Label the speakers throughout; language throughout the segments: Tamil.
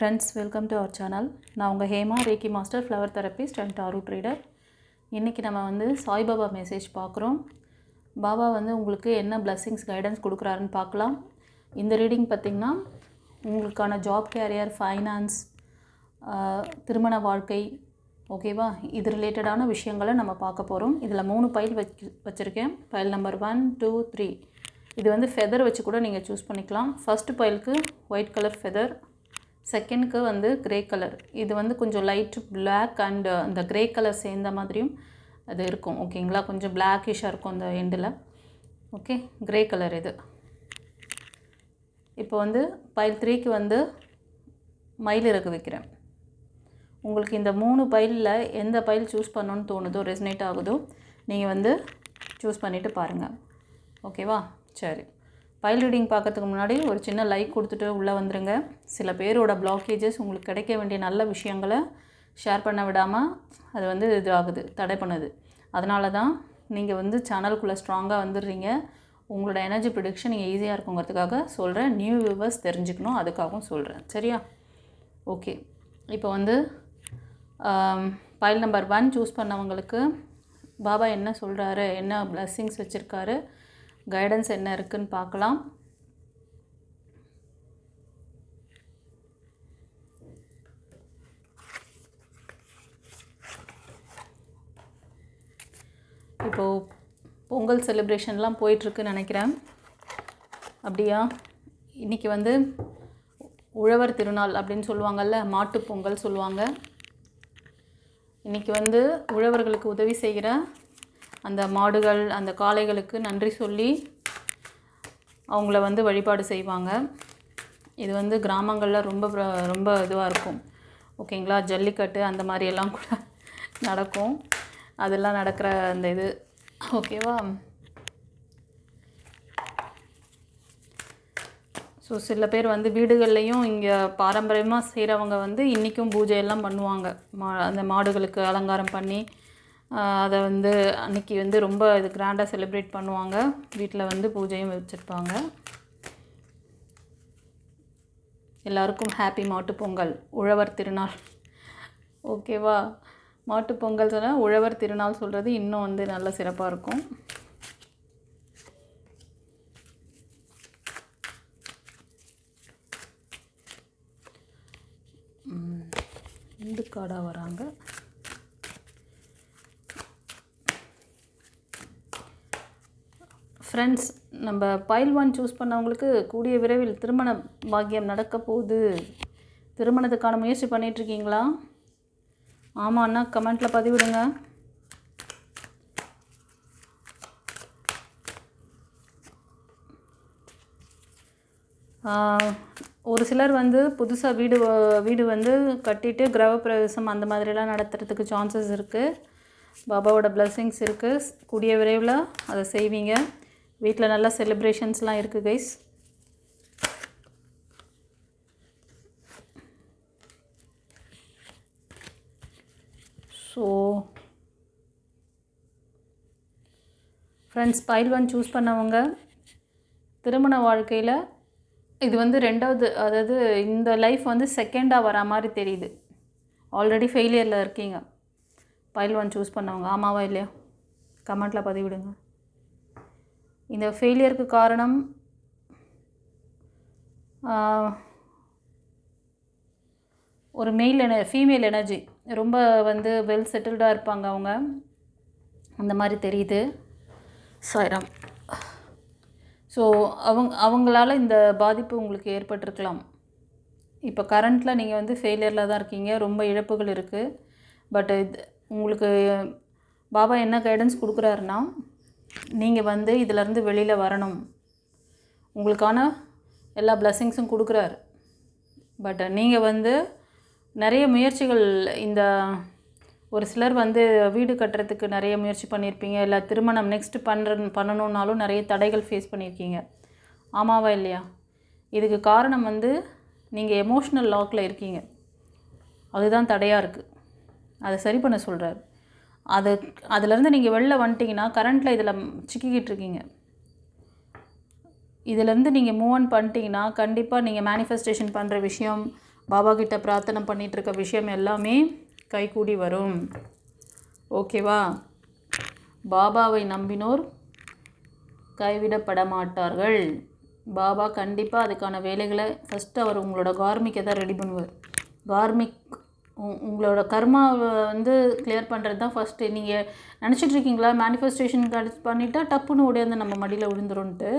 Speaker 1: Friends, welcome to our channel. நான் உங்கள் Hema, reiki master, flower therapist and tarot reader. இன்றைக்கி நம்ம வந்து சாய்பாபா மெசேஜ் பார்க்குறோம். பாபா வந்து உங்களுக்கு என்ன பிளெஸ்ஸிங்ஸ் கைடன்ஸ் கொடுக்குறாருன்னு பார்க்கலாம். இந்த ரீடிங் பார்த்திங்கன்னா உங்களுக்கான ஜாப் கேரியர், ஃபைனான்ஸ், திருமண வாழ்க்கை, ஓகேவா, இது ரிலேட்டடான விஷயங்களை நம்ம பார்க்க போகிறோம். இதில் 3 பைல் வச்சுருக்கேன். File number 1, 2, 3. இது வந்து ஃபெதர் வச்சு கூட நீங்கள் சூஸ் பண்ணிக்கலாம். ஃபஸ்ட்டு பைலுக்கு ஒயிட் கலர் ஃபெதர், செகண்டுக்கு வந்து கிரே கலர். இது வந்து கொஞ்சம் லைட் பிளாக் அண்ட் அந்த கிரே கலர் சேர்ந்த மாதிரியும் அது இருக்கும், ஓகேங்களா. கொஞ்சம் பிளாக்கிஷாக இருக்கும் அந்த எண்டில். ஓகே, கிரே கலர் இது. இப்போ வந்து பைல் 3க்கு வந்து மயில் இறகு வைக்கிறேன். உங்களுக்கு இந்த 3 பைலில் எந்த பைல் சூஸ் பண்ணணுன்னு தோணுதோ, ரெசனேட் ஆகுதோ, நீங்கள் வந்து சூஸ் பண்ணிவிட்டு பாருங்கள், ஓகேவா. சரி, பைல் ரீடிங் பார்க்கறதுக்கு முன்னாடி ஒரு சின்ன லைக் கொடுத்துட்டு உள்ளே வந்துடுங்க. சில பேரோட பிளாக்கேஜஸ், உங்களுக்கு கிடைக்க வேண்டிய நல்ல விஷயங்களை ஷேர் பண்ண விடாமல் அது வந்து இது ஆகுது, தடை பண்ணுது. அதனால தான் நீங்கள் வந்து சேனலுக்குள்ளே ஸ்ட்ராங்காக வந்துடுறீங்க. உங்களோட எனர்ஜி ப்ரிடிக்ஷன் நீங்கள் ஈஸியாக இருக்குங்கிறதுக்காக சொல்கிறேன். நியூ வியூவர்ஸ் தெரிஞ்சுக்கணும், அதுக்காகவும் சொல்கிறேன், சரியா. ஓகே, இப்போ வந்து பைல் நம்பர் 1 சூஸ் பண்ணவங்களுக்கு பாபா என்ன சொல்கிறாரு, என்ன பிளெஸ்ஸிங்ஸ் வச்சுருக்காரு, கைடன்ஸ் என்ன இருக்குன்னு பார்க்கலாம். இப்போது பொங்கல் செலிப்ரேஷன்லாம் போயிட்டுருக்குன்னு நினைக்கிறேன். அப்படியா? இன்றைக்கி வந்து உழவர் திருநாள் அப்படின்னு சொல்லுவாங்கள்ல, மாட்டுப் பொங்கல் சொல்லுவாங்க. இன்றைக்கி வந்து உழவர்களுக்கு உதவி செய்கிற அந்த மாடுகள், அந்த காளைகளுக்கு நன்றி சொல்லி அவங்கள வந்து வழிபாடு செய்வாங்க. இது வந்து கிராமங்களில் ரொம்ப இதுவாக இருக்கும், ஓகேங்களா. ஜல்லிக்கட்டு அந்த மாதிரியெல்லாம் கூட நடக்கும். அதெல்லாம் நடக்கிற அந்த இது, ஓகேவா. ஸோ சில பேர் வந்து வீடுகள்லையும் இங்கே பாரம்பரியமாக செய்கிறவங்க வந்து இன்றைக்கும் பூஜையெல்லாம் பண்ணுவாங்க. அந்த மாடுகளுக்கு அலங்காரம் பண்ணி அதை வந்து அன்றைக்கி வந்து ரொம்ப இது கிராண்டாக செலிப்ரேட் பண்ணுவாங்க. வீட்டில் வந்து பூஜையும் வச்சுருப்பாங்க. எல்லாருக்கும் ஹாப்பி மாட்டுப்பொங்கல், உழவர் திருநாள், ஓகேவா. மாட்டுப்பொங்கல் சொன்னால் உழவர் திருநாள் சொல்கிறது இன்னும் வந்து நல்ல சிறப்பாக இருக்கும். ரெண்டு கார்டாக வராங்க. ஃப்ரெண்ட்ஸ், நம்ம பைல் 1 சூஸ் பண்ணவங்களுக்கு கூடிய விரைவில் திருமண பாக்கியம் நடக்க போகுது. திருமணத்துக்கான முயற்சி பண்ணிகிட்ருக்கீங்களா? ஆமாண்ணா கமெண்ட்டில் பதிவிடுங்க. ஒரு சிலர் வந்து புதுசாக வீடு வந்து கட்டிட்டு கிரகப்பிரவேசம் அந்த மாதிரிலாம் நடத்துறதுக்கு சான்சஸ் இருக்குது. பாபாவோட பிளெஸ்ஸிங்ஸ் இருக்குது. கூடிய விரைவில் அதை செய்வீங்க. வீட்டில் நல்ல செலிப்ரேஷன்ஸ்லாம் இருக்குது guys. So friends, file 1 choose பண்ணவங்க திருமண வாழ்க்கையில் இது வந்து 2வது, அதாவது இந்த லைஃப் வந்து செகண்டாக வர மாதிரி தெரியுது. ஆல்ரெடி ஃபெயிலியரில் இருக்கீங்க. பைல் 1 சூஸ் பண்ணவங்க ஆமாவா இல்லையா கமெண்ட்டில் பதிவிடுங்க. இந்த ஃபெயிலியருக்கு காரணம் ஒரு ஃபீமேல் எனர்ஜி ரொம்ப வந்து வெல் செட்டில்டாக இருப்பாங்க அவங்க, அந்த மாதிரி தெரியுது. சாய்ராம். ஸோ அவங்களால இந்த பாதிப்பு உங்களுக்கு ஏற்பட்டிருக்கலாம். இப்போ கரண்ட்டில் நீங்கள் வந்து ஃபெயிலியரில் தான் இருக்கீங்க. ரொம்ப இழப்புகள் இருக்குது. பட் உங்களுக்கு பாபா என்ன கைடன்ஸ் கொடுக்குறாருன்னா, நீங்கள் வந்து இதிலேருந்து வெளியில் வரணும். உங்களுக்கான எல்லா பிளெஸ்ஸிங்ஸும் கொடுக்குறாரு. பட் நீங்கள் வந்து நிறைய முயற்சிகள், இந்த ஒரு சிலர் வந்து வீடு கட்டுறதுக்கு நிறைய முயற்சி பண்ணியிருப்பீங்க. இல்லை திருமணம் நெக்ஸ்ட்டு பண்ணணுன்னாலும் நிறைய தடைகள் ஃபேஸ் பண்ணியிருக்கீங்க. ஆமாவா இல்லையா? இதுக்கு காரணம் வந்து நீங்கள் எமோஷ்னல் லாக்கில் இருக்கீங்க. அதுதான் தடையாக இருக்குது. அதை சரி பண்ண சொல்கிறார். அதிலேருந்து நீங்கள் வெளில வந்துட்டிங்கன்னா கரண்ட்டில் இதில் சிக்கிக்கிட்டு இருக்கீங்க. இதிலேருந்து நீங்கள் மூவ் ஆன் பண்ணிட்டீங்கன்னா கண்டிப்பாக நீங்கள் மேனிஃபெஸ்டேஷன் பண்ணுற விஷயம், பாபா கிட்ட பிரார்த்தனை பண்ணிகிட்ருக்க விஷயம் எல்லாமே கைகூடி வரும். ஓகேவா? பாபாவை நம்பினோர் கைவிடப்பட மாட்டார்கள். பாபா கண்டிப்பாக அதுக்கான வேலைகளை ஃபஸ்ட்டு அவர் உங்களோட கார்மிக்கை தான் ரெடி பண்ணுவார். கார்மிக் உங்களோட கர்மாவை வந்து கிளியர் பண்ணுறது தான் ஃபஸ்ட்டு. நீங்கள் நினச்சிட்ருக்கீங்களா மேனிஃபெஸ்டேஷன் பண்ணிட்டா டப்புன்னு ஓடியாந்து நம்ம மடியில் விழுந்துருன்ட்டு?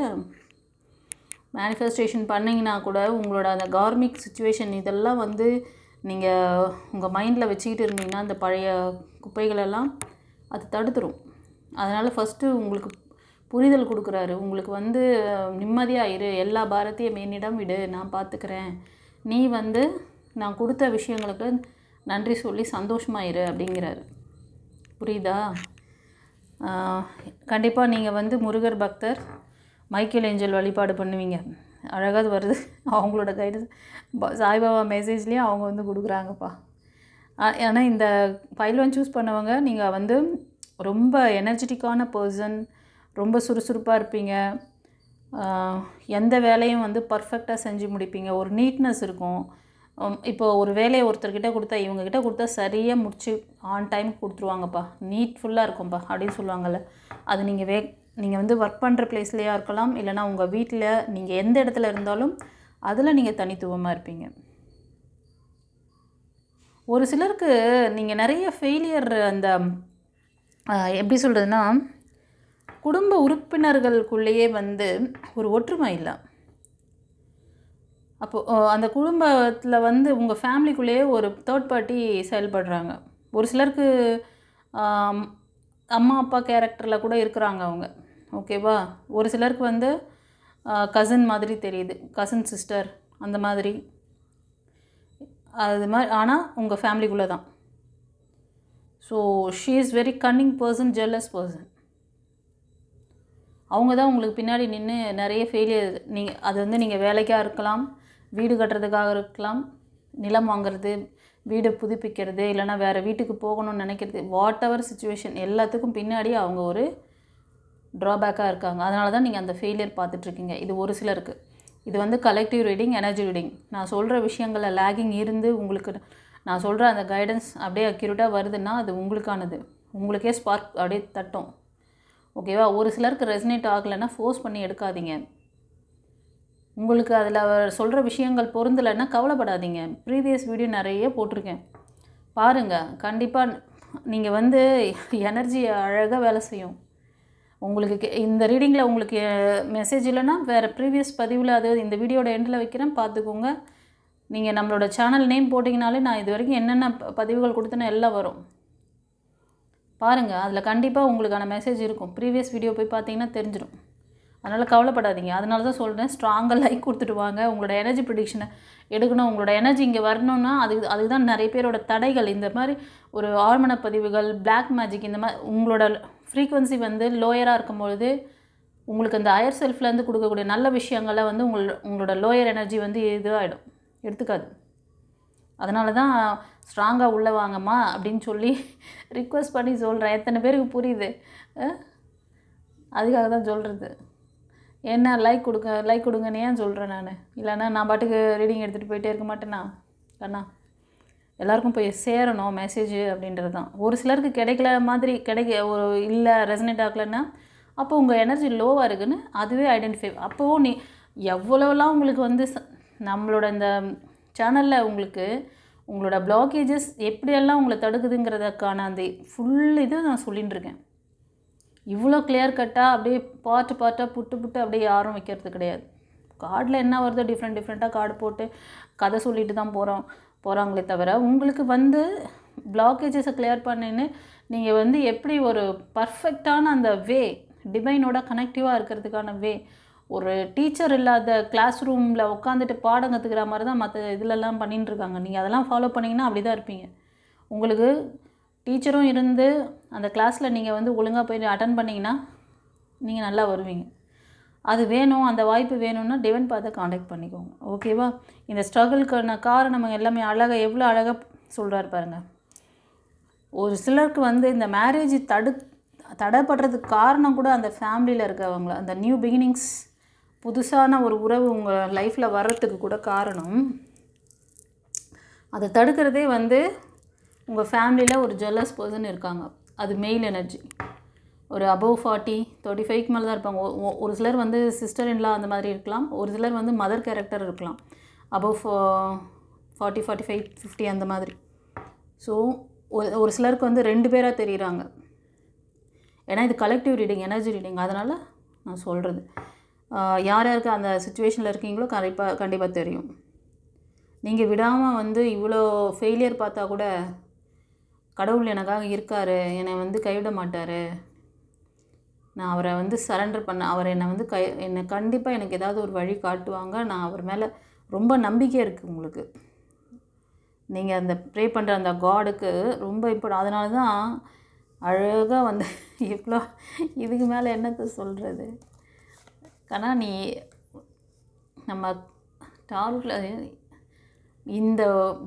Speaker 1: மேனிஃபெஸ்டேஷன் பண்ணிங்கன்னா கூட உங்களோட அந்த கார்மிக் சுச்சுவேஷன் இதெல்லாம் வந்து நீங்கள் உங்கள் மைண்டில் வச்சுக்கிட்டு இருந்தீங்கன்னா அந்த பழைய குப்பைகளெல்லாம் அது தடுத்துரும். அதனால் ஃபஸ்ட்டு உங்களுக்கு புரிதல் கொடுக்குறாரு. உங்களுக்கு வந்து நிம்மதியாக இரு, எல்லா பாரத்தையும் என்னிடம் விடு, நான் பார்த்துக்கிறேன், நீ வந்து நான் கொடுத்த விஷயங்களுக்கு நன்றி சொல்லி சந்தோஷமாக இரு அப்படிங்கிறாரு. புரியுதா? கண்டிப்பாக நீங்கள் வந்து முருகர் பக்தர், மைக்கேல் ஏஞ்சல் வழிபாடு பண்ணுவீங்க. அழகாக வருது அவங்களோட கைடன்ஸ். சாய்பாபா மெசேஜ்லேயும் அவங்க வந்து கொடுக்குறாங்கப்பா. ஏன்னா இந்த பைல்வான் சூஸ் பண்ணவங்க நீங்கள் வந்து ரொம்ப எனர்ஜெட்டிக்கான பர்சன், ரொம்ப சுறுசுறுப்பாக இருப்பீங்க, எந்த வேலையும் வந்து பர்ஃபெக்டாக செஞ்சு முடிப்பீங்க, ஒரு நீட்னஸ் இருக்கும். இப்போது ஒரு வேலையை ஒருத்தர்கிட்ட கொடுத்தா இவங்ககிட்ட கொடுத்தா சரியாக முடிச்சு ஆன் டைமுக்கு கொடுத்துருவாங்கப்பா, நீட்ஃபுல்லாக இருக்கும்ப்பா அப்படின்னு சொல்லுவாங்கள்ல. அது நீங்கள் வந்து ஒர்க் பண்ணுற பிளேஸ்லையாக இருக்கலாம், இல்லைனா உங்கள் வீட்டில் நீங்கள் எந்த இடத்துல இருந்தாலும் அதில் நீங்கள் தனித்துவமாக இருப்பீங்க. ஒரு சிலருக்கு நீங்கள் நிறைய ஃபெயிலியர், அந்த எப்படி சொல்கிறதுனா குடும்ப உறுப்பினர்களுக்குள்ளேயே வந்து ஒரு ஒற்றுமை இல்லை. அப்போது அந்த குடும்பத்தில் வந்து உங்கள் ஃபேமிலிக்குள்ளேயே ஒரு தேர்ட் பார்ட்டி செயல்படுறாங்க. ஒரு சிலருக்கு அம்மா அப்பா கேரக்டரில் கூட இருக்கிறாங்க அவங்க. ஓகேவா? ஒரு சிலருக்கு வந்து கசின் மாதிரி தெரியுது, கசின் சிஸ்டர் அந்த மாதிரி. அது மாதிரி ஆனால் உங்கள் ஃபேமிலிக்குள்ளே தான். So she is very Canning person, jealous person. அவங்க தான் உங்களுக்கு பின்னாடி நின்று நிறைய ஃபெயிலியர். அது வந்து நீங்கள் வேலைக்காக இருக்கலாம், வீடு கட்டுறதுக்காக இருக்கலாம், நிலம் வாங்குறது, வீடு புதுப்பிக்கிறது, இல்லைனா வேறு வீட்டுக்கு போகணும்னு நினைக்கிறது, வாட் எவர் சுச்சுவேஷன் எல்லாத்துக்கும் பின்னாடி அவங்க ஒரு ட்ராபேக்காக இருக்காங்க. அதனால தான் நீங்கள் அந்த ஃபெயிலியர் பார்த்துட்ருக்கீங்க. இது ஒரு சிலருக்கு. இது வந்து கலெக்டிவ் ரீடிங், எனர்ஜி ரீடிங். நான் சொல்கிற விஷயங்களில் லேகிங் இருந்து உங்களுக்கு நான் சொல்கிற அந்த கைடன்ஸ் அப்படியே அக்யூரேட்டாக வருதுன்னா அது உங்களுக்கானது. உங்களுக்கே ஸ்பார்க் அப்படியே தட்டும். ஓகேவா? ஒரு சிலருக்கு ரெசனேட் ஆகலைன்னா ஃபோர்ஸ் பண்ணி எடுக்காதீங்க. உங்களுக்கு அதில் சொல்கிற விஷயங்கள் பொருந்தலைன்னா கவலைப்படாதீங்க. ப்ரீவியஸ் வீடியோ நிறைய போட்டிருக்கேன், பாருங்கள். கண்டிப்பாக நீங்கள் வந்து எனர்ஜி அழகாக வேலை செய்யும். உங்களுக்கு இந்த ரீடிங்கில் உங்களுக்கு மெசேஜ் இல்லைன்னா வேறு ப்ரீவியஸ் பதிவில், அது இந்த வீடியோட எண்டில் வைக்கிறேன், பார்த்துக்கோங்க. நீங்கள் நம்மளோட சேனல் நேம் போட்டிங்கனாலே நான் இது வரைக்கும் என்னென்ன பதிவுகள் கொடுத்தேன்னு எல்லாம் வரும், பாருங்கள். அதில் கண்டிப்பாக உங்களுக்கான மெசேஜ் இருக்கும். ப்ரீவியஸ் வீடியோ போய் பார்த்தீங்கன்னா தெரிஞ்சிடும். அதனால் கவலைப்படாதீங்க. அதனால தான் சொல்கிறேன், ஸ்ட்ராங்காக லைக் கொடுத்துட்டு வாங்க. உங்களோட எனர்ஜி ப்ரிடிக்ஷனை எடுக்கணும். உங்களோட எனர்ஜி இங்கே வரணும்னா அதுதான் நிறைய பேரோட தடைகள். இந்த மாதிரி ஒரு ஆழ்மன பதிவுகள், பிளாக் மேஜிக், இந்த மாதிரி உங்களோட ஃப்ரீக்குவன்சி வந்து லோயராக இருக்கும்பொழுது உங்களுக்கு அந்த ஹையர் செல்ஃப்லேருந்து கொடுக்கக்கூடிய நல்ல விஷயங்களை வந்து உங்களோட லோயர் எனர்ஜி வந்து இதுவாகிடும், எடுத்துக்காது. அதனால தான் ஸ்ட்ராங்காக உள்ளே வாங்கம்மா அப்படின்னு சொல்லி ரிக்வெஸ்ட் பண்ணி சொல்கிறேன். எத்தனை பேருக்கு புரியுது? அதுக்காக தான் சொல்கிறது. என்ன லைக் கொடுங்கன்னு ஏன் சொல்கிறேன் நான்? இல்லைன்னா நான் பாட்டுக்கு ரீடிங் எடுத்துகிட்டு போயிட்டே இருக்க மாட்டேன்னா? கண்ணா, எல்லாருக்கும் போய் சேரணும் மெசேஜ் அப்படின்றது தான். ஒரு சிலருக்கு கிடைக்கல மாதிரி ஒரு இல்லை ரெசனேட் ஆகலைன்னா அப்போ உங்கள் எனர்ஜி லோவாக இருக்குதுன்னு அதுவே ஐடென்டிஃபை. அப்போது எவ்வளோலாம் உங்களுக்கு வந்து நம்மளோட இந்த சேனலில் உங்களுக்கு உங்களோட பிளாக்கேஜஸ் எப்படியெல்லாம் உங்களை தடுக்குதுங்கிறதுக்கான அந்த ஃபுல் இது நான் சொல்லிகிட்டு இருக்கேன். இவ்வளோ கிளியர் கட்டாக அப்படியே பார்ட்டாக புட்டு அப்படியே யாரும் வைக்கிறது கிடையாது. கார்டில் என்ன வருதோ டிஃப்ரெண்ட்டாக கார்டு போட்டு கதை சொல்லிட்டு தான் போகிறாங்களே தவிர உங்களுக்கு வந்து பிளாக்கேஜஸை கிளியர் பண்ணின்னு நீங்கள் வந்து எப்படி ஒரு பர்ஃபெக்டான அந்த வே, டிவைனோட கனெக்டிவாக இருக்கிறதுக்கான வே, ஒரு டீச்சர் இல்லாத கிளாஸ் ரூமில் உட்காந்துட்டு பாடம் கற்றுக்கிற மாதிரி தான் மற்ற இதிலெல்லாம் பண்ணிட்டுருக்காங்க. நீங்கள் அதெல்லாம் ஃபாலோ பண்ணிங்கன்னா அப்படி தான் இருப்பீங்க. உங்களுக்கு டீச்சரும் இருந்து அந்த கிளாஸில் நீங்கள் வந்து ஒழுங்காக போய் அட்டன் பண்ணிங்கன்னா நீங்கள் நல்லா வருவீங்க. அது வேணும், அந்த வாய்ப்பு வேணும்னா டிவைன் பார்த்து காண்டாக்ட் பண்ணிக்கோங்க. ஓகேவா? இந்த ஸ்ட்ரகிளுக்கான காரணம் எல்லாமே எவ்வளோ அழகாக சொல்கிறாரு பாருங்கள். ஒரு சிலருக்கு வந்து இந்த மேரேஜ் தடைப்படுறதுக்கு காரணம் கூட அந்த ஃபேமிலியில் இருக்கவங்க, அந்த நியூ அதை தடுக்கிறதே வந்து உங்கள் ஃபேமிலியில் ஒரு ஜெல்லஸ் பர்சன் இருக்காங்க. அது மெயில் எனர்ஜி. ஒரு அபவ் 40 35க்கு மேலே தான் இருப்பாங்க. ஒரு சிலர் வந்து சிஸ்டர் இன்லா அந்த மாதிரி இருக்கலாம். ஒரு சிலர் வந்து மதர் கேரக்டர் இருக்கலாம். அபவ் 40 45 50 அந்த மாதிரி. ஸோ ஒரு சிலருக்கு வந்து 2 பேராக தெரியுறாங்க. ஏன்னா இது கலெக்டிவ் ரீடிங், எனர்ஜி ரீடிங். அதனால் நான் சொல்கிறது, யார் யாருக்கு அந்த சுச்சுவேஷனில் இருக்கீங்களோ கண்டிப்பாக தெரியும். நீங்கள் விடாமல் வந்து இவ்வளோ ஃபெயிலியர் பார்த்தா கூட கடவுள் எனக்காக இருக்கார், என்னை வந்து கைவிட மாட்டார், நான் அவரை வந்து சரண்டர் பண்ண, அவர் என்னை வந்து என்னை கண்டிப்பாக எனக்கு ஏதாவது ஒரு வழி காட்டுவாங்க, நான் அவர் மேலே ரொம்ப நம்பிக்கை இருக்குது உங்களுக்கு. நீங்கள் அந்த ப்ரே பண்ணுற அந்த காடுக்கு ரொம்ப இம்பார்ட்டன்ட். அதனால தான் அழகாக வந்து இவ்வளோ, இதுக்கு மேலே என்னத்தை சொல்கிறது. ஆனால் நீ நம்ம டார்கில் இந்த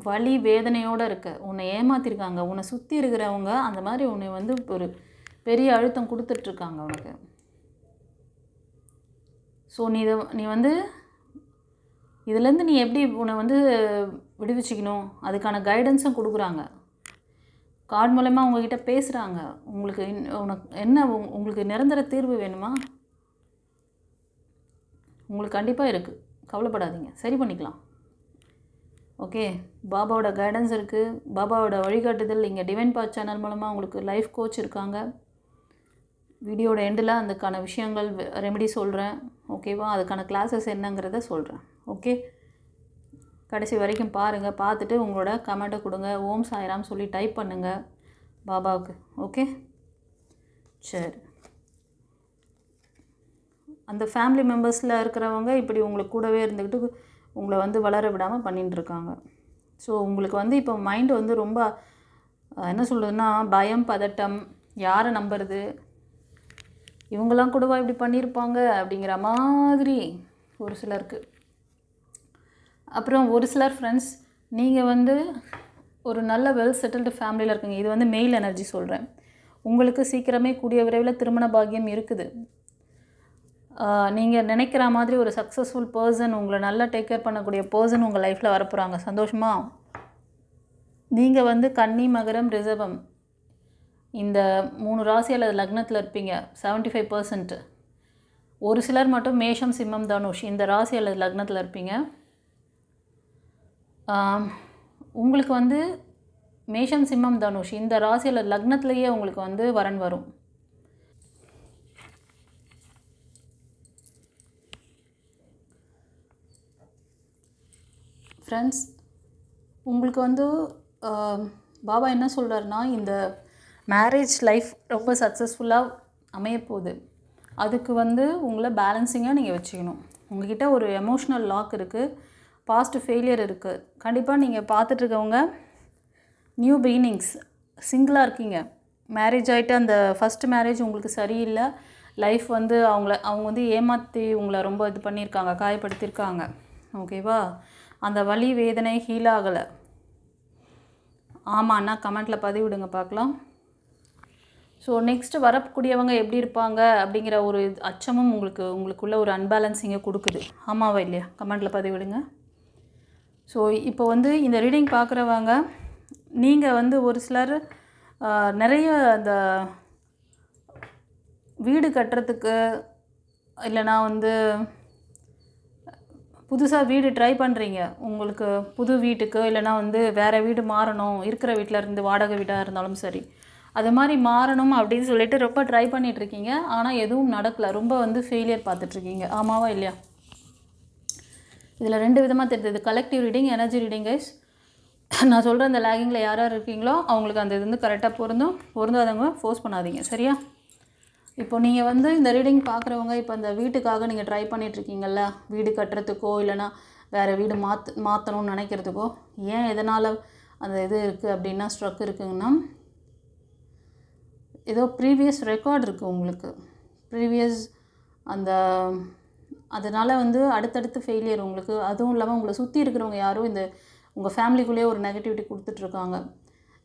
Speaker 1: வலி வேதனையோடு இருக்க, உன்னை ஏமாற்றிருக்காங்க, உன்னை சுற்றி இருக்கிறவங்க அந்த மாதிரி உன்னை வந்து ஒரு பெரிய அழுத்தம் கொடுத்துட்ருக்காங்க உனக்கு. ஸோ நீ வந்து இதுலேருந்து நீ எப்படி உன்னை வந்து விடுவிச்சிக்கணும் அதுக்கான கைடன்ஸும் கொடுக்குறாங்க. கார்டு மூலமா உங்ககிட்ட பேசுகிறாங்க. உங்களுக்கு நிரந்தர தீர்வு வேணுமா? உங்களுக்கு கண்டிப்பாக இருக்குது, கவலைப்படாதீங்க, சரி பண்ணிக்கலாம். ஓகே, பாபாவோட கைடன்ஸ் இருக்குது, பாபாவோட வழிகாட்டுதல். இங்கே டிவைன் பாத் சேனல் மூலமாக உங்களுக்கு லைஃப் கோச் இருக்காங்க. வீடியோட எண்டில் அதுக்கான விஷயங்கள் ரெமெடி சொல்கிறேன். ஓகேவா? அதுக்கான கிளாஸஸ் என்னங்கிறத சொல்கிறேன். ஓகே, கடைசி வரைக்கும் பாருங்கள். பார்த்துட்டு உங்களோட கமெண்ட்டை கொடுங்க. ஓம் சாய்ராம் சொல்லி டைப் பண்ணுங்கள் பாபாவுக்கு. ஓகே, சரி. அந்த ஃபேமிலி மெம்பர்ஸில் இருக்கிறவங்க இப்படி உங்களுக்கு கூடவே இருந்துக்கிட்டு உங்களை வந்து வளர விடாமல் பண்ணிட்டுருக்காங்க. ஸோ உங்களுக்கு வந்து இப்போ மைண்டு வந்து ரொம்ப என்ன சொல்கிறதுன்னா, பயம், பதட்டம், யாரை நம்புறது, இவங்கெல்லாம் கூடவா இப்படி பண்ணியிருப்பாங்க அப்படிங்கிற மாதிரி ஒரு சிலருக்கு. அப்புறம் ஒரு சிலர் ஃப்ரெண்ட்ஸ், நீங்கள் வந்து ஒரு நல்ல வெல் செட்டில்டு ஃபேமிலியில் இருக்குங்க. இது வந்து மெயில் எனர்ஜி சொல்கிறேன். உங்களுக்கு சீக்கிரமே கூடிய விரைவில் திருமண பாக்கியம் இருக்குது. நீங்கள் நினைக்கிற மாதிரி ஒரு சக்ஸஸ்ஃபுல் பர்சன், உங்களை நல்லா டேக் கேர் பண்ணக்கூடிய பர்சன் உங்கள் லைஃப்பில் வரப்போகிறாங்க. சந்தோஷமாக நீங்கள் வந்து கன்னி, மகரம், ரிஷபம் இந்த 3 ராசி அல்லது லக்னத்தில் இருப்பீங்க 75%. ஒரு சிலர் மட்டும் மேஷம், சிம்மம், தனுஷ் இந்த ராசி அல்லது லக்னத்தில் இருப்பீங்க. உங்களுக்கு வந்து மேஷம், சிம்மம், தனுஷ் இந்த ராசி அல்லது லக்னத்திலேயே உங்களுக்கு வந்து வரன் வரும். ஃப்ரெண்ட்ஸ், உங்களுக்கு வந்து பாபா என்ன சொல்கிறாருன்னா, இந்த மேரேஜ் லைஃப் ரொம்ப சக்ஸஸ்ஃபுல்லாக அமையப்போகுது. அதுக்கு வந்து உங்களை பேலன்சிங்காக நீங்கள் வச்சுக்கணும். உங்கள்கிட்ட ஒரு எமோஷ்னல் லாக் இருக்குது, பாஸ்ட் ஃபெயிலியர் இருக்குது. கண்டிப்பாக நீங்கள் பார்த்துட்ருக்கவங்க நியூ பிகினிங்ஸ், சிங்கிளாக இருக்கீங்க. மேரேஜ் ஆகிட்டு அந்த ஃபஸ்ட்டு மேரேஜ் உங்களுக்கு சரியில்லை. லைஃப் வந்து அவங்க வந்து ஏமாற்றி உங்களை ரொம்ப இது பண்ணியிருக்காங்க, காயப்படுத்தியிருக்காங்க. ஓகேவா? அந்த வலி வேதனை ஹீல் ஆகலை. ஆமாண்ணா கமெண்ட்டில் பதிவிடுங்க பார்க்கலாம். ஸோ நெக்ஸ்ட்டு வரக்கூடியவங்க எப்படி இருப்பாங்க அப்படிங்கிற ஒரு அச்சமும் உங்களுக்குள்ள ஒரு அன்பேலன்சிங்கை கொடுக்குது. ஆமாவா இல்லையா? கமெண்ட்டில் பதிவிடுங்க. ஸோ இப்போ வந்து இந்த ரீடிங் பார்க்குறவங்க, நீங்கள் வந்து ஒரு சிலர் நிறைய அந்த வீடு கட்டுறதுக்கு இல்லைனா வந்து புதுசாக வீடு ட்ரை பண்ணுறீங்க. உங்களுக்கு புது வீட்டுக்கு இல்லைனா வந்து வேறு வீடு மாறணும், இருக்கிற வீட்டில் இருந்து வாடகை வீடாக இருந்தாலும் சரி, அது மாதிரி மாறணும் அப்படின்னு சொல்லிட்டு ரொம்ப ட்ரை பண்ணிகிட்ருக்கீங்க. ஆனால் எதுவும் நடக்கலை, ரொம்ப வந்து ஃபெயிலியர் பார்த்துட்ருக்கீங்க. ஆமாவா இல்லையா? இதில் 2 விதமாக தெரியுது. Collective reading, energy reading guys. நான் சொல்கிற அந்த லேகிங்கில் யார் யார் இருக்கீங்களோ அவங்களுக்கு அந்த இது வந்து கரெக்டாக பொருந்தாதவங்க ஃபோர்ஸ் பண்ணாதீங்க, சரியா? இப்போ நீங்கள் வந்து இந்த ரீடிங் பார்க்குறவங்க, இப்போ அந்த வீட்டுக்காக நீங்கள் ட்ரை பண்ணிகிட்ருக்கீங்கள்ல, வீடு கட்டுறதுக்கோ இல்லைனா வேறு வீடு மாற்றணும்னு நினைக்கிறதுக்கோ, ஏன் எதனால் அந்த இது இருக்குது அப்படின்னா ஸ்ட்ரக் இருக்குங்கன்னா, ஏதோ ப்ரீவியஸ் ரெக்கார்டு இருக்குது உங்களுக்கு. ப்ரீவியஸ் அதனால் வந்து அடுத்தடுத்து ஃபெயிலியர் உங்களுக்கு. அதுவும் இல்லாமல் உங்களை சுற்றி இருக்கிறவங்க யாரும் உங்கள் ஃபேமிலிக்குள்ளேயே ஒரு நெகட்டிவிட்டி கொடுத்துட்ருக்காங்க.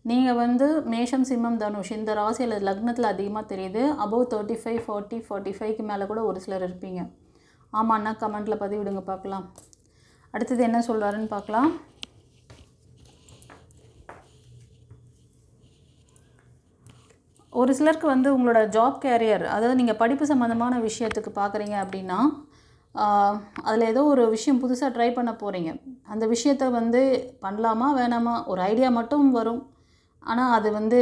Speaker 1: நீங்கள் வந்து மேஷம், சிம்மம், தனுஷ் இந்த ராசி அல்லது லக்னத்தில் அதிகமாக தெரியுது. அபவ் 35 40 45க்கு மேலே கூட ஒரு சிலர் இருப்பீங்க. ஆமாண்ணா கமெண்ட்டில் பதிவிடுங்க பார்க்கலாம். அடுத்தது என்ன சொல்கிறாருன்னு பார்க்கலாம். ஒரு சிலருக்கு வந்து உங்களோட ஜாப் கேரியர், அதாவது நீங்கள் படிப்பு சம்மந்தமான விஷயத்துக்கு பார்க்குறீங்க அப்படின்னா, அதில் ஏதோ ஒரு விஷயம் புதுசாக ட்ரை பண்ண போகிறீங்க. அந்த விஷயத்த வந்து பண்ணலாமா வேணாமா ஒரு ஐடியா மட்டும் வரும். ஆனால் அது வந்து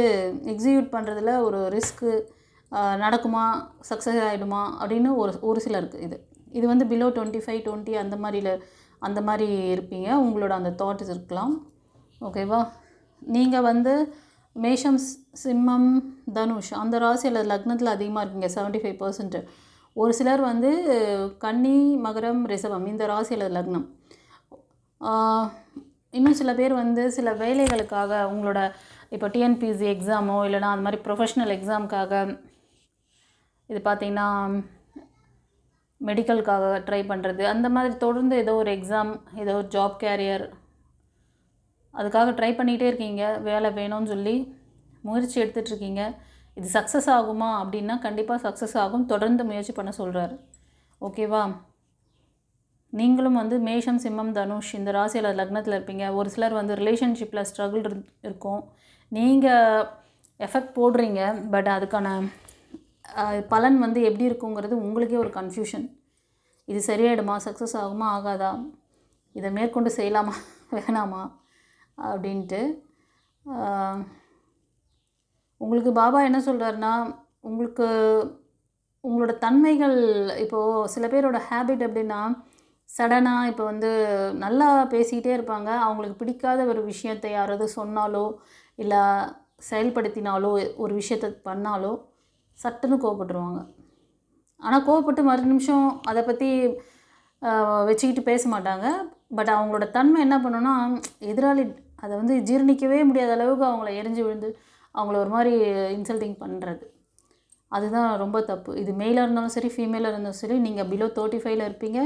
Speaker 1: எக்ஸிக்யூட் பண்ணுறதுல ஒரு ரிஸ்க்கு, நடக்குமா சக்ஸஸ் ஆகிடுமா அப்படின்னு ஒரு சிலருக்கு இது வந்து பிலோ 25, 20 அந்த மாதிரி இருப்பீங்க. உங்களோட அந்த தாட்ஸ் இருக்கலாம். ஓகேவா? நீங்கள் வந்து மேஷம், சிம்மம், தனுஷ் அந்த ராசி அல்லது லக்னத்தில் அதிகமாக இருக்கீங்க 75%. ஒரு சிலர் வந்து கன்னி, மகரம், ரிஷபம் இந்த ராசி அல்லது லக்னம். இன்னும் சில பேர் வந்து சில வேலைகளுக்காக உங்களோட இப்போ டிஎன்பிஎஸ்சி எக்ஸாமோ இல்லைனா அந்த மாதிரி ப்ரொஃபஷ்னல் எக்ஸாமுக்காக, இது பார்த்திங்கன்னா மெடிக்கலுக்காக ட்ரை பண்ணுறது, அந்த மாதிரி தொடர்ந்து ஏதோ ஒரு எக்ஸாம், ஏதோ ஒரு ஜாப் கேரியர் அதுக்காக ட்ரை பண்ணிகிட்டே இருக்கீங்க. வேலை வேணும்னு சொல்லி முயற்சி எடுத்துகிட்ருக்கீங்க. இது சக்ஸஸ் ஆகுமா அப்படின்னா கண்டிப்பாக சக்ஸஸ் ஆகும். தொடர்ந்து முயற்சி பண்ண சொல்கிறாரு. ஓகேவா? நீங்களும் வந்து மேஷம், சிம்மம், தனுஷ் இந்த ராசியில் லக்னத்தில் இருப்பீங்க. ஒரு சிலர் வந்து ரிலேஷன்ஷிப்பில் ஸ்ட்ரகிள் இருக்கும். நீங்கள் எஃபெக்ட் போடுறீங்க, பட் அதுக்கான பலன் வந்து எப்படி இருக்குங்கிறது உங்களுக்கே ஒரு கன்ஃபியூஷன். இது சரியாயிடுமா, சக்ஸஸ் ஆகுமா ஆகாதா, இதை மேற்கொண்டு செய்யலாமா வேணாமா அப்படின்ட்டு. உங்களுக்கு பாபா என்ன சொல்கிறாருன்னா, உங்களோட தன்மைகள் இப்போது சில பேரோட ஹேபிட் எப்படின்னா, சடனாக இப்போ வந்து நல்லா பேசிக்கிட்டே இருப்பாங்க. அவங்களுக்கு பிடிக்காத ஒரு விஷயத்தை யாராவது சொன்னாலோ இல்லை செயல்படுத்தினாலோ ஒரு விஷயத்தை பண்ணாலோ சட்டுன்னு கோவப்பட்டுருவாங்க. ஆனால் கோவப்பட்டு மறு நிமிஷம் அதை பற்றி வச்சுக்கிட்டு பேச மாட்டாங்க. பட் அவங்களோட தன்மை என்ன பண்ணுன்னா, எதிராளி அதை வந்து ஜீர்ணிக்கவே முடியாத அளவுக்கு அவங்கள எரிஞ்சு விழுந்து அவங்கள ஒரு மாதிரி இன்சல்ட்டிங் பண்ணுறது. அதுதான் ரொம்ப தப்பு. இது மேலாக இருந்தாலும் சரி, ஃபீமேலாக இருந்தாலும் சரி, நீங்கள் பிலோ 35 இருப்பீங்க.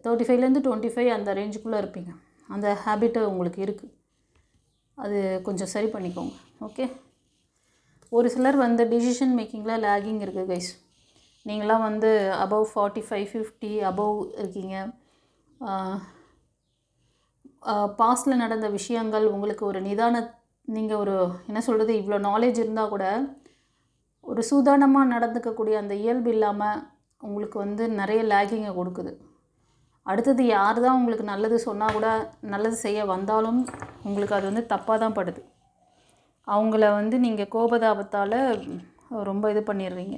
Speaker 1: 35லேருந்து 25 அந்த ரேஞ்சுக்குள்ளே இருப்பீங்க. அந்த ஹேபிட்டு உங்களுக்கு இருக்குது. அது கொஞ்சம் சரி பண்ணிக்கோங்க. ஓகே. ஒரு சிலர் வந்து டிசிஷன் மேக்கிங்கில் லேகிங் இருக்குது கைஸ். நீங்களாம் வந்து அபவ் 45, 50 அபவ் இருக்கீங்க. பாஸ்டில் நடந்த விஷயங்கள் உங்களுக்கு ஒரு நீங்கள் ஒரு என்ன சொல்கிறது, இவ்வளோ நாலேஜ் இருந்தால் கூட ஒரு சூதானமாக நடந்துக்கக்கூடிய அந்த இயல்பு இல்லாமல் உங்களுக்கு வந்து நிறைய லேகிங்கை கொடுக்குது. அடுத்தது யார் தான் உங்களுக்கு நல்லது சொன்னால் கூட, நல்லது செய்ய வந்தாலும் உங்களுக்கு அது வந்து தப்பாக தான் படுது. அவங்கள வந்து நீங்கள் கோபதாபத்தால் ரொம்ப இது பண்ணிடுறீங்க.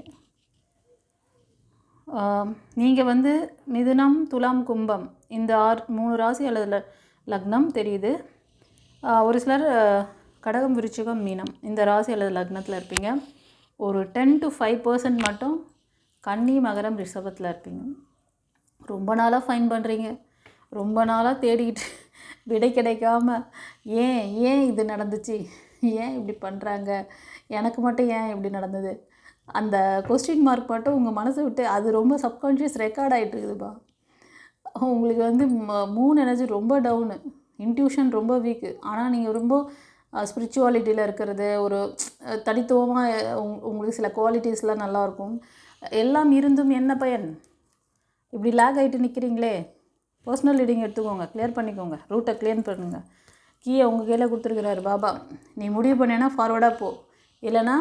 Speaker 1: நீங்கள் வந்து மிதுனம், துலாம், கும்பம் இந்த 3 ராசி அல்லது லக்னம் தெரியுது. ஒரு சிலர் கடகம், விருச்சிகம், மீனம் இந்த ராசி அல்லது லக்னத்தில் இருப்பீங்க. ஒரு 10 to 5% மட்டும் கன்னி, மகரம், ரிஷபத்தில் இருப்பீங்க. ரொம்ப நாளாக ஃபைன் பண்ணுறீங்க, ரொம்ப நாளாக தேடிக்கிட்டு விடை கிடைக்காம ஏன் இது நடந்துச்சு, ஏன் இப்படி பண்ணுறாங்க, எனக்கு மட்டும் ஏன் இப்படி நடந்தது, அந்த கொஸ்டின் மார்க் மட்டும் உங்கள் மனசை விட்டு அது ரொம்ப சப்கான்ஷியஸ் ரெக்கார்ட் ஆகிட்டு இருக்குதுப்பா. உங்களுக்கு வந்து மூணு எனர்ஜி ரொம்ப டவுனு, இன்ட்யூஷன் ரொம்ப வீக்கு. ஆனால் நீங்கள் ரொம்ப ஸ்பிரிச்சுவாலிட்டியில் இருக்கிறது, ஒரு தனித்துவமாக உங்களுக்கு சில குவாலிட்டிஸ்லாம் நல்லாயிருக்கும். எல்லாம் இருந்தும் என்ன பயன், இப்படி லேக் ஆகிட்டு நிற்கிறீங்களே. பர்சனல் ரீடிங் எடுத்துக்கோங்க, கிளியர் பண்ணிக்கோங்க, ரூட்டை கிளியர் பண்ணுங்கள். கீயை உங்கள் கையில் கொடுத்துருக்குறாரு பாபா. நீ முடிவு பண்ணேன்னா ஃபார்வர்டாக போ, இல்லைனா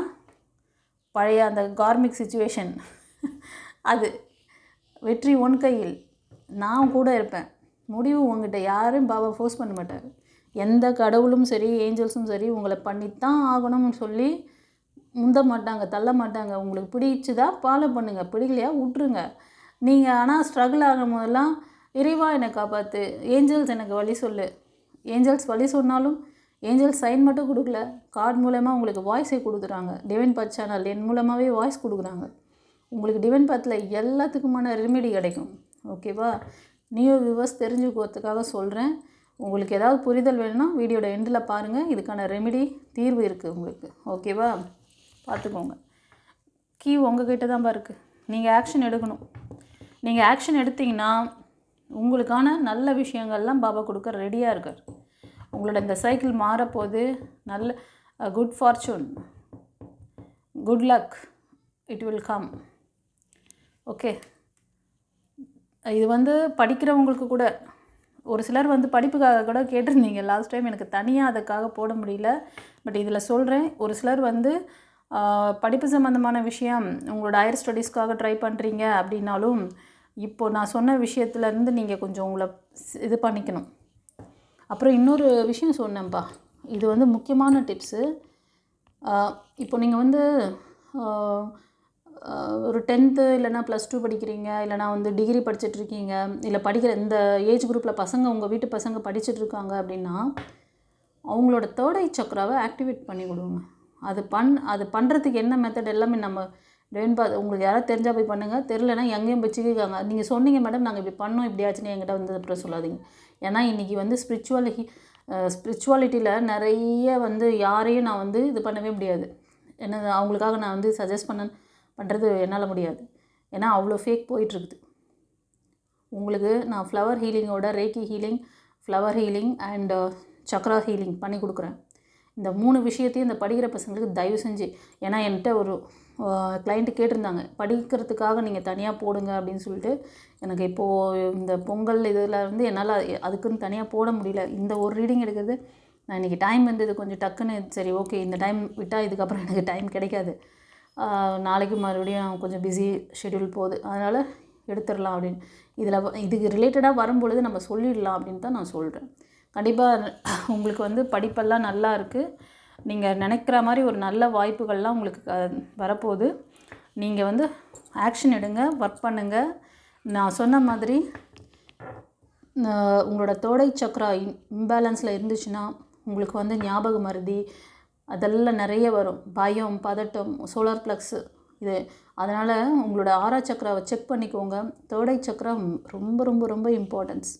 Speaker 1: பழைய அந்த கார்மிக் சிச்சுவேஷன் அது வெற்றி உன் கையில், நான் கூட இருப்பேன். முடிவு உங்ககிட்ட, யாரும் பாபா ஃபோர்ஸ் பண்ண மாட்டார். எந்த கடவுளும் சரி, ஏஞ்சல்ஸும் சரி உங்களை பண்ணித்தான் ஆகணும்னு சொல்லி முந்த மாட்டாங்க, தள்ள மாட்டாங்க. உங்களுக்கு பிடிச்சதா ஃபாலோ பண்ணுங்கள், பிடிக்கலையா விட்ருங்க. நீங்கள் ஆனால் ஸ்ட்ரகிள் ஆகும் போதெல்லாம் இறைவா என்னை காப்பாற்று, ஏஞ்சல்ஸ் எனக்கு வழி சொல்லு. ஏஞ்சல்ஸ் வழி சொன்னாலும் ஏஞ்சல்ஸ் சைன் மட்டும் கொடுக்கல, கார்டு மூலமாக உங்களுக்கு வாய்ஸை கொடுக்குறாங்க. டிவைன் பாத் சேனல் என் மூலமாகவே வாய்ஸ் கொடுக்குறாங்க. உங்களுக்கு டிவைன் பாத்தில் எல்லாத்துக்குமான ரெமெடி கிடைக்கும். ஓகேவா? நியூ வியூவர்ஸ் தெரிஞ்சுக்கிறதுக்காக சொல்கிறேன். உங்களுக்கு ஏதாவது புரிதல் வேணும்னா வீடியோட எண்டில் பாருங்கள். இதுக்கான ரெமெடி தீர்வு இருக்குது உங்களுக்கு. ஓகேவா? பார்த்துக்கோங்க. கீ உங்ககிட்ட தான் இருக்குது. நீங்கள் ஆக்ஷன் எடுக்கணும். நீங்கள் ஆக்ஷன் எடுத்திங்கன்னா உங்களுக்கான நல்ல விஷயங்கள்லாம் பாபா கொடுக்க ரெடியாக இருக்கார். உங்களோட இந்த சைக்கிள் மாறப்போது நல்ல good fortune, good luck, it will come. Okay. இது வந்து படிக்கிறவங்களுக்கு கூட, ஒரு சிலர் வந்து படிப்புக்காக கூட கேட்டிருந்தீங்க லாஸ்ட் டைம். எனக்கு தனியாக அதுக்காக போட முடியல, பட் இதில் சொல்கிறேன். ஒரு சிலர் வந்து படிப்பு சம்மந்தமான விஷயம் உங்களோட ஹையர் ஸ்டடீஸ்க்காக ட்ரை பண்ணுறீங்க அப்படின்னாலும் இப்போது நான் சொன்ன விஷயத்துலேருந்து நீங்கள் கொஞ்சம் உங்களை இது பண்ணிக்கணும். அப்புறம் இன்னொரு விஷயம் சொன்னேன்ப்பா, இது வந்து முக்கியமான டிப்ஸு. இப்போ நீங்கள் வந்து ஒரு 10th இல்லைனா +2 படிக்கிறீங்க, இல்லைனா வந்து டிகிரி படிச்சுட்ருக்கீங்க, இல்லை படிக்கிற இந்த ஏஜ் குரூப்பில் பசங்க உங்கள் வீட்டு பசங்க படிச்சுட்ருக்காங்க அப்படின்னா அவங்களோட தேர்ட் ஐ சக்ராவை ஆக்டிவேட் பண்ணி கொடுங்க. அது பண்ணுறதுக்கு என்ன மெத்தட் எல்லாமே நம்ம உங்களுக்கு யாராவது தெரிஞ்சால் போய் பண்ணுங்கள், தெரிலனா எங்கேயும் போய் சிக்கிக்காங்க. நீங்கள் சொன்னீங்க மேடம் நாங்கள் இப்படி பண்ணோம் இப்படி ஆச்சுன்னு என்கிட்ட வந்து அப்புறம் சொல்லாதீங்க. ஏன்னா இன்றைக்கி வந்து ஸ்பிரிச்சுவாலிட்டியில் நிறைய வந்து யாரையும் நான் வந்து இது பண்ணவே முடியாது. என்ன அவங்களுக்காக நான் வந்து சஜஸ்ட் பண்ணுறது என்னால் முடியாது. ஏன்னா அவ்வளோ ஃபேக் போயிட்டுருக்குது. உங்களுக்கு நான் ஃப்ளவர் ஹீலிங்கோட reiki healing, flower healing and chakra healing பண்ணி கொடுக்குறேன். இந்த 3 விஷயத்தையும் இந்த படிக்கிற பசங்களுக்கு தயவு செஞ்சு, ஏன்னா என்கிட்ட ஒரு கிளைண்ட்டு கேட்டிருந்தாங்க படிக்கிறதுக்காக நீங்கள் தனியாக போடுங்க அப்படின்னு சொல்லிட்டு. எனக்கு இப்போது இந்த பொங்கல் இதில் வந்து என்னால் அதுக்குன்னு தனியாக போட முடியல. இந்த ஒரு ரீடிங் எடுக்கிறது நான் இன்றைக்கி டைம் வந்து இது கொஞ்சம் டக்குன்னு சரி ஓகே இந்த டைம் விட்டால் இதுக்கப்புறம் எனக்கு டைம் கிடைக்காது, நாளைக்கு மறுபடியும் கொஞ்சம் பிஸி ஷெட்யூல் போகுது, அதனால் எடுத்துடலாம் அப்படின்னு. இதுக்கு ரிலேட்டடாக வரும்பொழுது நம்ம சொல்லிடலாம் அப்படின்னு தான் நான் சொல்கிறேன். கண்டிப்பாக உங்களுக்கு வந்து படிப்பெல்லாம் நல்லா இருக்குது. நீங்கள் நினைக்கிற மாதிரி ஒரு நல்ல வாய்ப்புகள்லாம் உங்களுக்கு வரப்போகுது. நீங்கள் வந்து ஆக்ஷன் எடுங்க, ஒர்க் பண்ணுங்கள். நான் சொன்ன மாதிரி உங்களோட தோடை சக்ரா இம்பேலன்ஸில் இருந்துச்சுன்னா உங்களுக்கு வந்து ஞாபக மறதி அதெல்லாம் நிறைய வரும், பயம், பதட்டம், சோலார் ப்ளக்ஸு இது. அதனால் உங்களோட 6 சக்ராவை செக் பண்ணிக்கோங்க. தோடை சக்ரா ரொம்ப ரொம்ப ரொம்ப இம்பார்ட்டன்ஸ்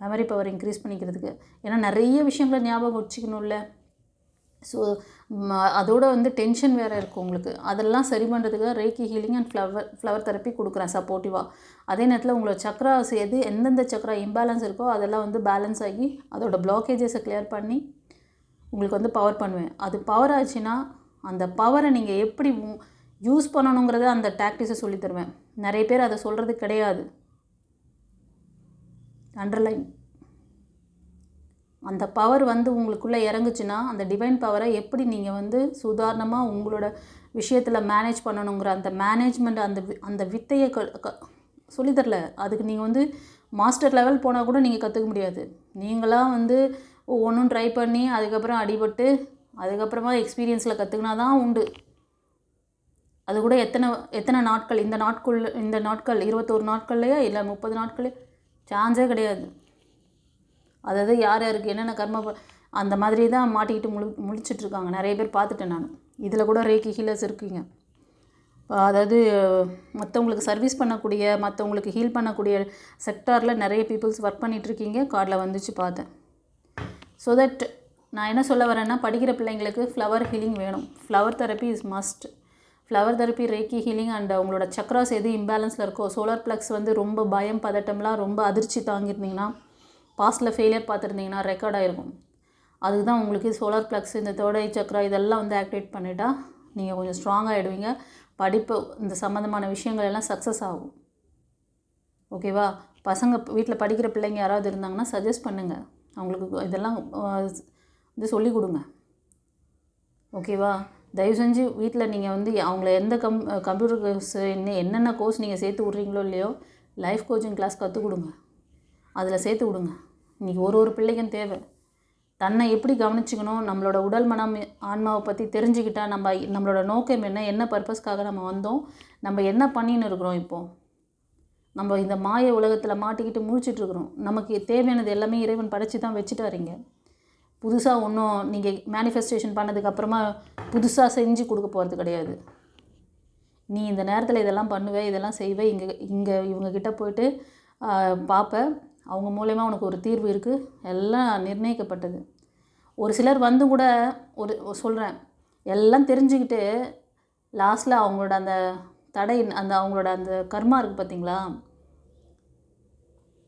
Speaker 1: மெமரி பவர் இன்க்ரீஸ் பண்ணிக்கிறதுக்கு. ஏன்னா நிறைய விஷயங்களை ஞாபகம் வச்சுக்கணும்ல. ஸோ அதோடு வந்து டென்ஷன் வேறு இருக்கும் உங்களுக்கு. அதெல்லாம் சரி பண்ணுறதுக்கு ரேக்கி ஹீலிங் அண்ட் ஃப்ளவர் தெரப்பி கொடுக்குறேன் சப்போர்ட்டிவாக. அதே நேரத்தில் உங்களோட சக்ராஸ் எந்தெந்த சக்ரா இம்பேலன்ஸ் இருக்கோ அதெல்லாம் வந்து பேலன்ஸ் ஆகி அதோட பிளாக்கேஜஸை கிளியர் பண்ணி உங்களுக்கு வந்து பவர் பண்ணுவேன். அது பவர் ஆச்சுன்னா அந்த பவரை நீங்கள் எப்படி யூஸ் பண்ணணுங்கிறத அந்த டாக்டிக்ஸை சொல்லி தருவேன். நிறைய பேர் அதை சொல்கிறது கிடையாது. அண்டர்லைன் அந்த பவர் வந்து உங்களுக்குள்ளே இறங்குச்சுன்னா அந்த டிவைன் பவரை எப்படி நீங்கள் வந்து சுதாரணமாக உங்களோட விஷயத்தில் மேனேஜ் பண்ணணுங்கிற அந்த மேனேஜ்மெண்ட் அந்த வித்தையை சொல்லித்தரல. அதுக்கு நீங்கள் வந்து மாஸ்டர் லெவல் போனால் கூட நீங்கள் கற்றுக்க முடியாது. நீங்களாம் வந்து ஒவ்வொன்றும் ட்ரை பண்ணி அதுக்கப்புறம் அடிபட்டு அதுக்கப்புறமா எக்ஸ்பீரியன்ஸில் கற்றுக்கினா தான் உண்டு. அது கூட எத்தனை நாட்கள், இந்த நாட்கள் 21 நாட்கள்லையா இல்லை 30 நாட்களே சான்ஸே கிடையாது. அதாவது யார் யாருக்கு என்னென்ன கர்ம அந்த மாதிரி தான் மாட்டிக்கிட்டு முழிச்சிட்ருக்காங்க நிறைய பேர் பார்த்துட்டேன் நான். இதில் கூட ரேக்கி ஹீலர்ஸ் இருக்கீங்க. அதாவது மற்றவங்களுக்கு சர்வீஸ் பண்ணக்கூடிய, மற்றவங்களுக்கு ஹீல் பண்ணக்கூடிய செக்டாரில் நிறைய பீப்புள்ஸ் ஒர்க் பண்ணிகிட்ருக்கீங்க. கார்டில் வந்துச்சு பார்த்தேன். ஸோ தட் நான் என்ன சொல்ல வரேன்னா, படிக்கிற பிள்ளைங்களுக்கு ஃப்ளவர் ஹீலிங் வேணும். Flower therapy is must. Flower therapy, reiki healing and உங்களோட சக்ராஸ் எது இம்பேலன்ஸில் இருக்கோ, சோலார் ப்ளக்ஸ் வந்து ரொம்ப பயம் பதட்டம்லாம் ரொம்ப அதிர்ச்சி தாங்கியிருந்தீங்கன்னா, பாஸ்ட்டில் ஃபெயிலியர் பார்த்துருந்தீங்கன்னா ரெக்கார்ட் ஆகிருக்கும். அதுக்கு தான் உங்களுக்கு சோலார் ப்ளக்ஸ், இந்த தேர்ட் ஐ சக்ரா இதெல்லாம் வந்து ஆக்டிவேட் பண்ணிட்டா நீங்கள் கொஞ்சம் ஸ்ட்ராங் ஆகிடுவீங்க. படிப்பு இந்த சம்மந்தமான விஷயங்கள் எல்லாம் சக்ஸஸ் ஆகும். ஓகேவா? பசங்க வீட்டில் படிக்கிற பிள்ளைங்க யாராவது இருந்தாங்கன்னா சஜஸ்ட் பண்ணுங்கள், அவங்களுக்கு இதெல்லாம் இது சொல்லிக் கொடுங்க. ஓகேவா? தயவு செஞ்சு வீட்டில் நீங்கள் வந்து அவங்கள எந்த கம்ப்யூட்டர் கோர்ஸ் என்னென்ன கோர்ஸ் நீங்கள் சேர்த்து விட்றீங்களோ இல்லையோ, லைஃப் கோச்சிங் கிளாஸ் கற்றுக் கொடுங்க, அதில் சேர்த்து விடுங்க. இன்றைக்கி ஒரு பிள்ளைக்கும் தேவை. தன்னை எப்படி கவனிச்சிக்கணும், நம்மளோட உடல் மனம் ஆன்மாவை பற்றி தெரிஞ்சுக்கிட்டால் நம்மளோட நோக்கம் என்ன பர்பஸ்க்காக நம்ம வந்தோம், நம்ம என்ன பண்ணின்னு இருக்கிறோம், இப்போது நம்ம இந்த மாய உலகத்தில் மாட்டிக்கிட்டு முழிச்சிட்ருக்குறோம். நமக்கு தேவையானது எல்லாமே இறைவன் படைச்சி தான் வச்சுட்டாருங்க. புதுசாக ஒன்றும் நீங்கள் மேனிஃபெஸ்டேஷன் பண்ணதுக்கப்புறமா புதுசாக செஞ்சு கொடுக்க போகிறது கிடையாது. நீ இந்த நேரத்தில் இதெல்லாம் பண்ணுவேன், இதெல்லாம் செய்வேன், இங்கே இவங்கக்கிட்ட போய்ட்டு பார்ப்பேன், அவங்க மூலயமா உனக்கு ஒரு தீர்வு இருக்குது, எல்லாம் நிர்ணயிக்கப்பட்டது. ஒரு சிலர் வந்து கூட சொல்கிறேன், எல்லாம் தெரிஞ்சுக்கிட்டு லாஸ்ட்டில் அவங்களோட அந்த தடை அவங்களோட அந்த கர்மா இருக்குது பார்த்தீங்களா,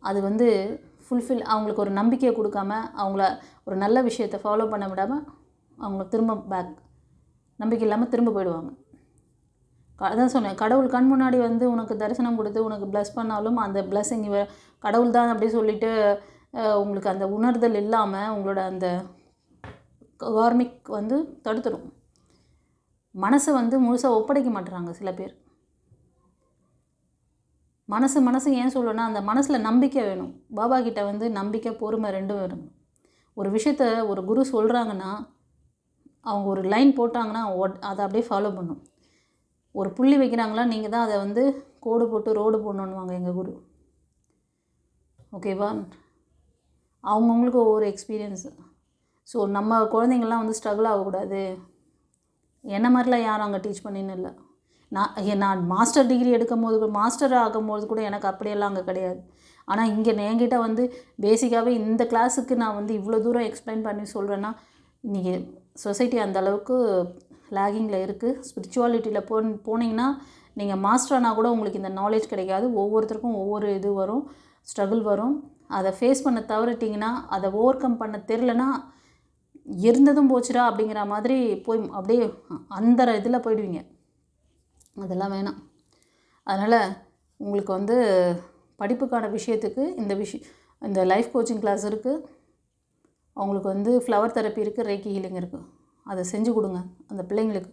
Speaker 1: அது வந்து ஃபுல்ஃபில் அவங்களுக்கு ஒரு நம்பிக்கையை கொடுக்காம, அவங்கள ஒரு நல்ல விஷயத்தை ஃபாலோ பண்ண விடாமல் அவங்க திரும்ப நம்பிக்கை இல்லாமல் திரும்ப போயிடுவாங்க. அதான் சொன்னேன், கடவுள் கண் முன்னாடி வந்து உனக்கு தரிசனம் கொடுத்து உனக்கு ப்ளஸ் பண்ணாலும் அந்த பிளஸ்ஸிங் கடவுள் தான் அப்படி சொல்லிவிட்டு உங்களுக்கு அந்த உணர்தல் இல்லாமல் உங்களோட அந்த கார்மிக் வந்து தடுத்துடும். மனசை வந்து முழுசாக ஒப்படைக்க மாட்டுறாங்க சில பேர். மனசு ஏன் சொல்லணும்னா, அந்த மனசில் நம்பிக்கை வேணும். பாபா கிட்ட வந்து நம்பிக்கை, பொறுமை 2ம் வேணும். ஒரு விஷயத்த ஒரு குரு சொல்கிறாங்கன்னா, அவங்க ஒரு லைன் போட்டாங்கன்னா அதை அப்படியே ஃபாலோ பண்ணும். ஒரு புள்ளி வைக்கிறாங்களா, நீங்கள் தான் அதை வந்து கோடு போட்டு ரோடு போடணுன்னுவாங்க எங்கள் குரு. ஓகேவா? அவங்கவுங்களுக்கு ஒவ்வொரு எக்ஸ்பீரியன்ஸு. ஸோ நம்ம குழந்தைங்கள்லாம் வந்து ஸ்ட்ரகிள் ஆகக்கூடாது. என்ன மாதிரிலாம் யாரும் அங்கே டீச் பண்ணின்னு இல்லை. நான் மாஸ்டர் டிகிரி மாஸ்டர் ஆகும்போது கூட எனக்கு அப்படியெல்லாம் அங்கே கிடையாது. ஆனால் இங்கே என்கிட்ட வந்து பேசிக்காகவே இந்த கிளாஸுக்கு நான் வந்து இவ்வளோ தூரம் எக்ஸ்பிளைன் பண்ணி சொல்கிறேன்னா, இன்றைக்கி சொசைட்டி அந்தளவுக்கு லேகிங்கில் இருக்குது. ஸ்பிரிச்சுவாலிட்டியில் போனீங்கன்னா நீங்கள் மாஸ்டரானால் கூட உங்களுக்கு இந்த நாலேஜ் கிடைக்காது. ஒவ்வொருத்தருக்கும் ஒவ்வொரு இது வரும், ஸ்ட்ரகிள் வரும். அதை ஃபேஸ் பண்ண தவறிட்டிங்கன்னா, அதை ஓவர் கம் பண்ண தெரிலனா, இருந்ததும் போச்சுடா அப்படிங்கிற மாதிரி போய் அப்படியே அந்த இதில் போயிடுவீங்க. அதெல்லாம் வேணாம். அதனால் உங்களுக்கு வந்து படிப்புக்கான விஷயத்துக்கு இந்த லைஃப் கோச்சிங் கிளாஸ் இருக்குது. அவங்களுக்கு வந்து ஃப்ளவர் தெரப்பி இருக்குது, ரேக்கி ஹீலிங் இருக்குது. அதை செஞ்சு கொடுங்க அந்த பிள்ளைங்களுக்கு.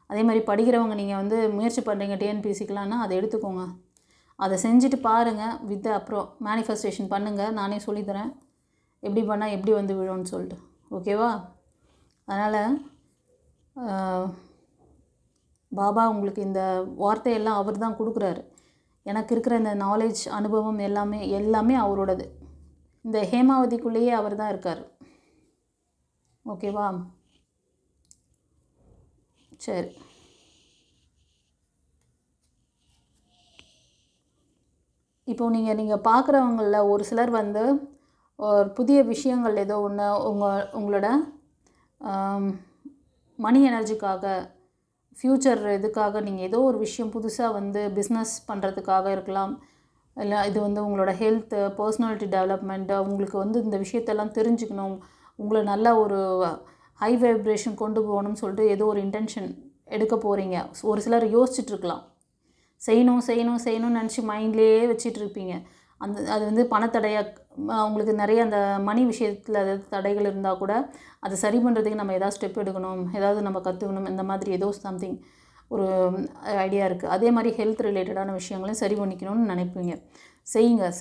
Speaker 1: அதே மாதிரி படிக்கிறவங்க நீங்கள் வந்து முயற்சி பண்ணுறீங்க டிஎன்பிசிக்கலான்னா அதை எடுத்துக்கோங்க. அதை செஞ்சுட்டு பாருங்கள். அப்புறம் மேனிஃபெஸ்டேஷன் பண்ணுங்கள். நானே சொல்லித்தரேன் எப்படி பண்ணால் எப்படி வந்து விழும்னு சொல்லிட்டு. ஓகேவா? அதனால் பாபா உங்களுக்கு இந்த வார்த்தையெல்லாம் அவர் தான் கொடுக்குறாரு. எனக்கு இருக்கிற இந்த நாலேஜ், அனுபவம் எல்லாமே அவரோடது. இந்த ஹேமாவதிக்குள்ளேயே அவர் தான் இருக்கார். ஓகேவா? சரி. இப்போது நீங்கள் பார்க்குறவங்களில் ஒரு சிலர் வந்து ஒரு புதிய விஷயங்கள் ஏதோ ஒன்று உங்களோட மணி எனர்ஜிக்காக, ஃப்யூச்சர் இதுக்காக நீங்கள் ஏதோ ஒரு விஷயம் புதுசாக வந்து பிஸ்னஸ் பண்ணுறதுக்காக இருக்கலாம். இல்லை இது வந்து உங்களோட ஹெல்த்து, பர்சனாலிட்டி டெவலப்மெண்ட்டு, உங்களுக்கு வந்து இந்த விஷயத்தெல்லாம் தெரிஞ்சுக்கணும், உங்களை நல்ல ஒரு ஹை வைப்ரேஷன் கொண்டு போகணும்னு சொல்லிட்டு ஏதோ ஒரு இன்டென்ஷன் எடுக்க போகிறீங்க. ஒரு சிலர் யோசிச்சுட்ருக்கலாம். செய்யணும்னு நினச்சி மைண்ட்லேயே வச்சிட்ருப்பீங்க. அது வந்து பணத்தடையாக உங்களுக்கு நிறைய அந்த மணி விஷயத்தில் ஏதாவது தடைகள் இருந்தால் கூட அதை சரி பண்ணுறதுக்கு நம்ம ஏதாவது ஸ்டெப் எடுக்கணும், ஏதாவது நம்ம கற்றுக்கணும், இந்த மாதிரி ஏதோ சம்திங் ஒரு ஐடியா இருக்குது. அதே மாதிரி ஹெல்த் ரிலேட்டடான விஷயங்களையும் சரி பண்ணிக்கணும்னு நினைப்பீங்க.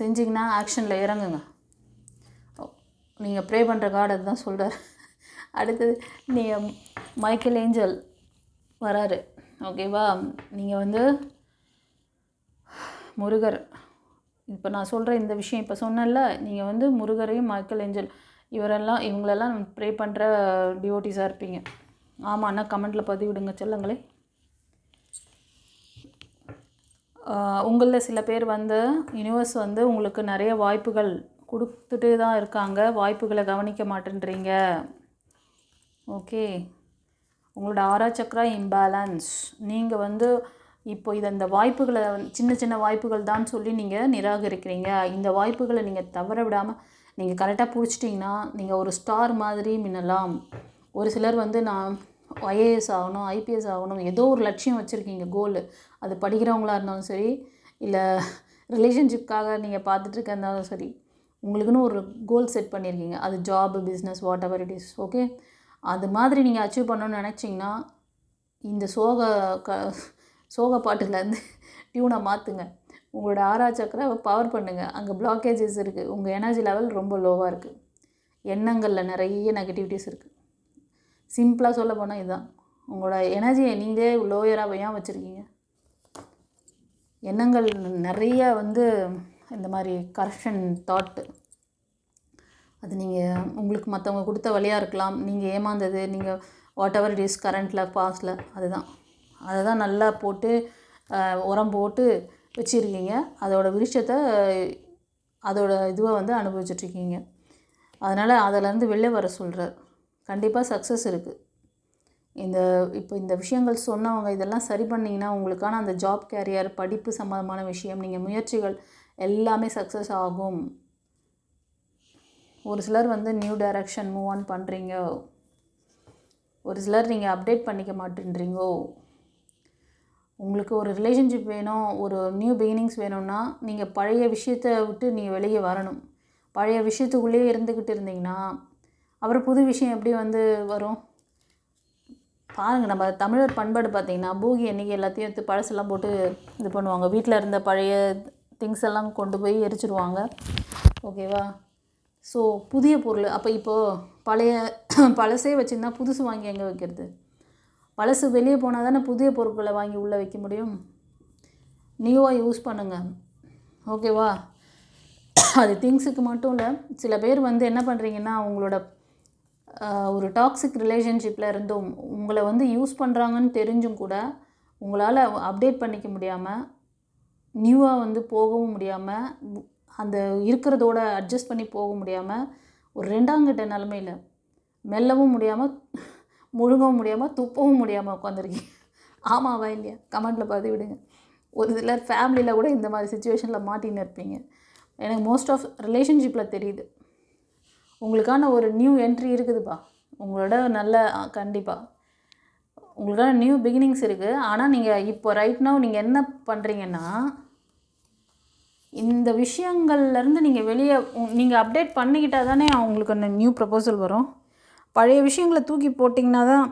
Speaker 1: செஞ்சிங்கன்னா ஆக்ஷனில் இறங்குங்க. நீங்கள் ப்ரே பண்ணுற காட் அதுதான் சொல்கிறார். அடுத்தது நீங்கள் மைக்கேல் ஏஞ்சல் வராரு. ஓகேவா? நீங்கள் வந்து முருகர், இப்போ நான் சொல்கிற இந்த விஷயம் இப்போ சொன்னேன்ல, நீங்கள் வந்து முருகரையும் மைக்கேல் ஏஞ்சல் இவங்களெல்லாம் ப்ரே பண்ணுற டிவோட்டிஸாக இருப்பீங்க. ஆமாண்ணா கமெண்ட்டில் பதிவிடுங்க செல்லங்களே. உங்களில் சில பேர் வந்து யூனிவர்ஸ் வந்து உங்களுக்கு நிறைய வாய்ப்புகள் கொடுத்துட்டு தான் இருக்காங்க. வாய்ப்புகளை கவனிக்க மாட்டேன்றீங்க. ஓகே, உங்களோட ஆறா சக்கரா இம்பேலன்ஸ். நீங்கள் வந்து இப்போ இந்த வாய்ப்புகளை சின்ன வாய்ப்புகள் தான் சொல்லி நீங்கள் நிராகரிக்கிறீங்க. இந்த வாய்ப்புகளை நீங்கள் தவற விடாமல் நீங்கள் கரெக்டாக பிடிச்சிட்டிங்கன்னா நீங்கள் ஒரு ஸ்டார் மாதிரி மின்னலாம். ஒரு சிலர் வந்து நான் ஐஏஎஸ் ஆகணும், ஐபிஎஸ் ஆகணும், ஏதோ ஒரு லட்சியம் வச்சுருக்கீங்க, கோல். அது படிக்கிறவங்களா இருந்தாலும் சரி, இல்லை ரிலேஷன்ஷிப்காக நீங்கள் பார்த்துட்ருக்க இருந்தாலும் சரி, உங்களுக்குன்னு ஒரு கோல் செட் பண்ணியிருக்கீங்க. அது job, business, what ever it is. Okay, அது மாதிரி நீங்கள் அச்சீவ் பண்ணணும்னு நினச்சிங்கன்னா இந்த சோக பாட்டுலேருந்து டியூனை மாற்றுங்க. உங்களோட ஆறா சக்கராவை பவர் பண்ணுங்கள். அங்கே பிளாக்கேஜஸ் இருக்குது. உங்கள் எனர்ஜி லெவல் ரொம்ப லோவாக இருக்குது. எண்ணங்களில் நிறைய நெகட்டிவிட்டிஸ் இருக்குது. சிம்பிளாக சொல்ல போனால் இதுதான். உங்களோட எனர்ஜியை நீங்களே லோயராக ஏன் வச்சுருக்கீங்க? எண்ணங்கள் நிறைய வந்து இந்த மாதிரி கரப்ஷன் தாட்டு, அது நீங்கள் உங்களுக்கு மற்றவங்க கொடுத்த வழியாக இருக்கலாம், நீங்கள் ஏமாந்தது, நீங்கள் வாட் எவர் இட் இஸ் கரண்ட்டில் பாஸ்டில், அதை தான் நல்லா போட்டு உரம் போட்டு வச்சுருக்கீங்க. அதோட விருட்சத்தை அதோட இதுவை வந்து அனுபவிச்சிட்ருக்கீங்க. அதனால் அதிலேருந்து வெளில வர சொல்கிறார். கண்டிப்பாக சக்ஸஸ் இருக்குது. இப்போ இந்த விஷயங்கள் சொன்னவங்க இதெல்லாம் சரி பண்ணிங்கன்னா உங்களுக்கான அந்த ஜாப், கேரியர், படிப்பு சம்மந்தமான விஷயம், நீங்கள் முயற்சிகள் எல்லாமே சக்ஸஸ் ஆகும். ஒரு சிலர் வந்து நியூ டைரக்ஷன் மூவ் ஆன் பண்ணுறீங்க. ஒரு சிலர் நீங்கள் அப்டேட் பண்ணிக்க மாட்டேன்றீங்கோ. உங்களுக்கு ஒரு ரிலேஷன்ஷிப் வேணும், ஒரு நியூ பிகினிங்ஸ் வேணும்னா நீங்கள் பழைய விஷயத்தை விட்டு நீங்கள் வெளியே வரணும். பழைய விஷயத்துக்குள்ளேயே இருந்துக்கிட்டு இருந்தீங்கன்னா அப்புறம் புது விஷயம் எப்படி வந்து வரும்? பாருங்கள், நம்ம தமிழர் பண்பாடு பார்த்திங்கன்னா போகி அன்றைக்கி எல்லாத்தையும் எடுத்து பழசெல்லாம் போட்டு இது பண்ணுவாங்க. வீட்டில் இருந்த பழைய திங்ஸ் எல்லாம் கொண்டு போய் எரிச்சிடுவாங்க. ஓகேவா? ஸோ புதிய பொருள் அப்போ இப்போது பழசே வச்சுருந்தா புதுசு வாங்கி எங்கே வைக்கிறது? பழசு வெளியே போனால் தானே புதிய பொருட்களை வாங்கி உள்ளே வைக்க முடியும். நியூவாக யூஸ் பண்ணுங்கள். ஓகேவா? அது திங்ஸுக்கு மட்டும் இல்லை. சில பேர் வந்து என்ன பண்ணுறீங்கன்னா, அவங்களோட ஒரு டாக்ஸிக் ரிலேஷன்ஷிப்பில் இருந்தும் உங்களை வந்து யூஸ் பண்ணுறாங்கன்னு தெரிஞ்சும் கூட உங்களால் அப்டேட் பண்ணிக்க முடியாமல், நியூவாக வந்து போகவும் முடியாமல், அந்த இருக்கிறதோட அட்ஜஸ்ட் பண்ணி போக முடியாமல், ஒரு ரெண்டாங்கிட்ட நிலமையில் மெல்லவும் முடியாமல், முழுங்கவும் முடியாமல், துப்பவும் முடியாமல் உட்காந்துருக்கீங்க. ஆமாவா இல்லையா? கமெண்ட்டில் பார்த்து விடுங்க. ஒரு சிலர் ஃபேமிலியில் கூட இந்த மாதிரி சுச்சுவேஷனில் மாட்டின்னு இருப்பீங்க. எனக்கு மோஸ்ட் ஆஃப் ரிலேஷன்ஷிப்பில் தெரியுது. உங்களுக்கான ஒரு நியூ என்ட்ரி இருக்குதுப்பா. உங்களோட நல்ல கண்டிப்பாக உங்களோட நியூ பிகினிங்ஸ் இருக்குது. ஆனால் நீங்கள் இப்போ ரைட் நவ் நீங்கள் என்ன பண்ணுறீங்கன்னா, இந்த விஷயங்கள்லேருந்து நீங்கள் அப்டேட் பண்ணிக்கிட்டால் தானே அவங்களுக்கு அந்த நியூ ப்ரப்போசல் வரும். பழைய விஷயங்களை தூக்கி போட்டிங்கன்னா தான்,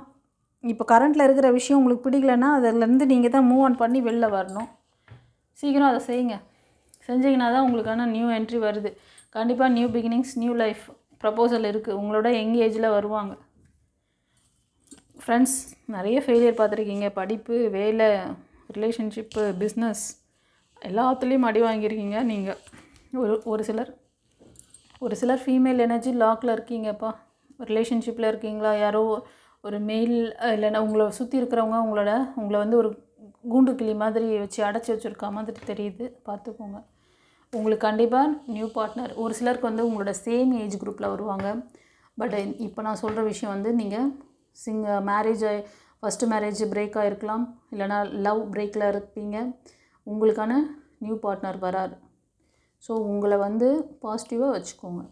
Speaker 1: இப்போ கரண்ட்டில் இருக்கிற விஷயம் உங்களுக்கு பிடிக்கலன்னா அதிலேருந்து நீங்கள் தான் மூவ் ஆன் பண்ணி வெளில வரணும். சீக்கிரம் அதை செய்யுங்க. செஞ்சிங்கன்னா தான் உங்களுக்கான நியூ என்ட்ரி வருது. கண்டிப்பாக new beginnings, new life proposal இருக்குது. உங்களோட யங் ஏஜில் வருவாங்க. ஃப்ரெண்ட்ஸ், நிறைய ஃபெயிலியர் பார்த்துருக்கீங்க. படிப்பு, வேலை, ரிலேஷன்ஷிப்பு, பிஸ்னஸ் எல்லாத்துலேயும் அடி வாங்கியிருக்கீங்க நீங்கள். ஒரு சிலர் ஃபீமேல் எனர்ஜி லாக்கில் இருக்கீங்கப்பா. ரிலேஷன்ஷிப்பில் இருக்கீங்களா? யாரோ ஒரு மெயில் இல்லைன்னா உங்களை சுற்றி இருக்கிறவங்க உங்களை வந்து ஒரு கூண்டு கிளி மாதிரி வச்சு அடைச்சி வச்சுருக்க மாதிரி தெரியுது. பார்த்துக்கோங்க. உங்களுக்கு கண்டிப்பாக நியூ பார்ட்னர். ஒரு சிலருக்கு வந்து உங்களோட சேம் ஏஜ் குரூப்பில் வருவாங்க. பட் இப்போ நான் சொல்கிற விஷயம் வந்து நீங்கள் ஃபஸ்ட்டு மேரேஜ் பிரேக் ஆகிருக்கலாம், இல்லைனா லவ் பிரேக்கில் இருப்பீங்க. உங்களுக்கான நியூ பார்ட்னர் வரார். ஸோ உங்களை வந்து பாசிட்டிவாக வச்சுக்கோங்க.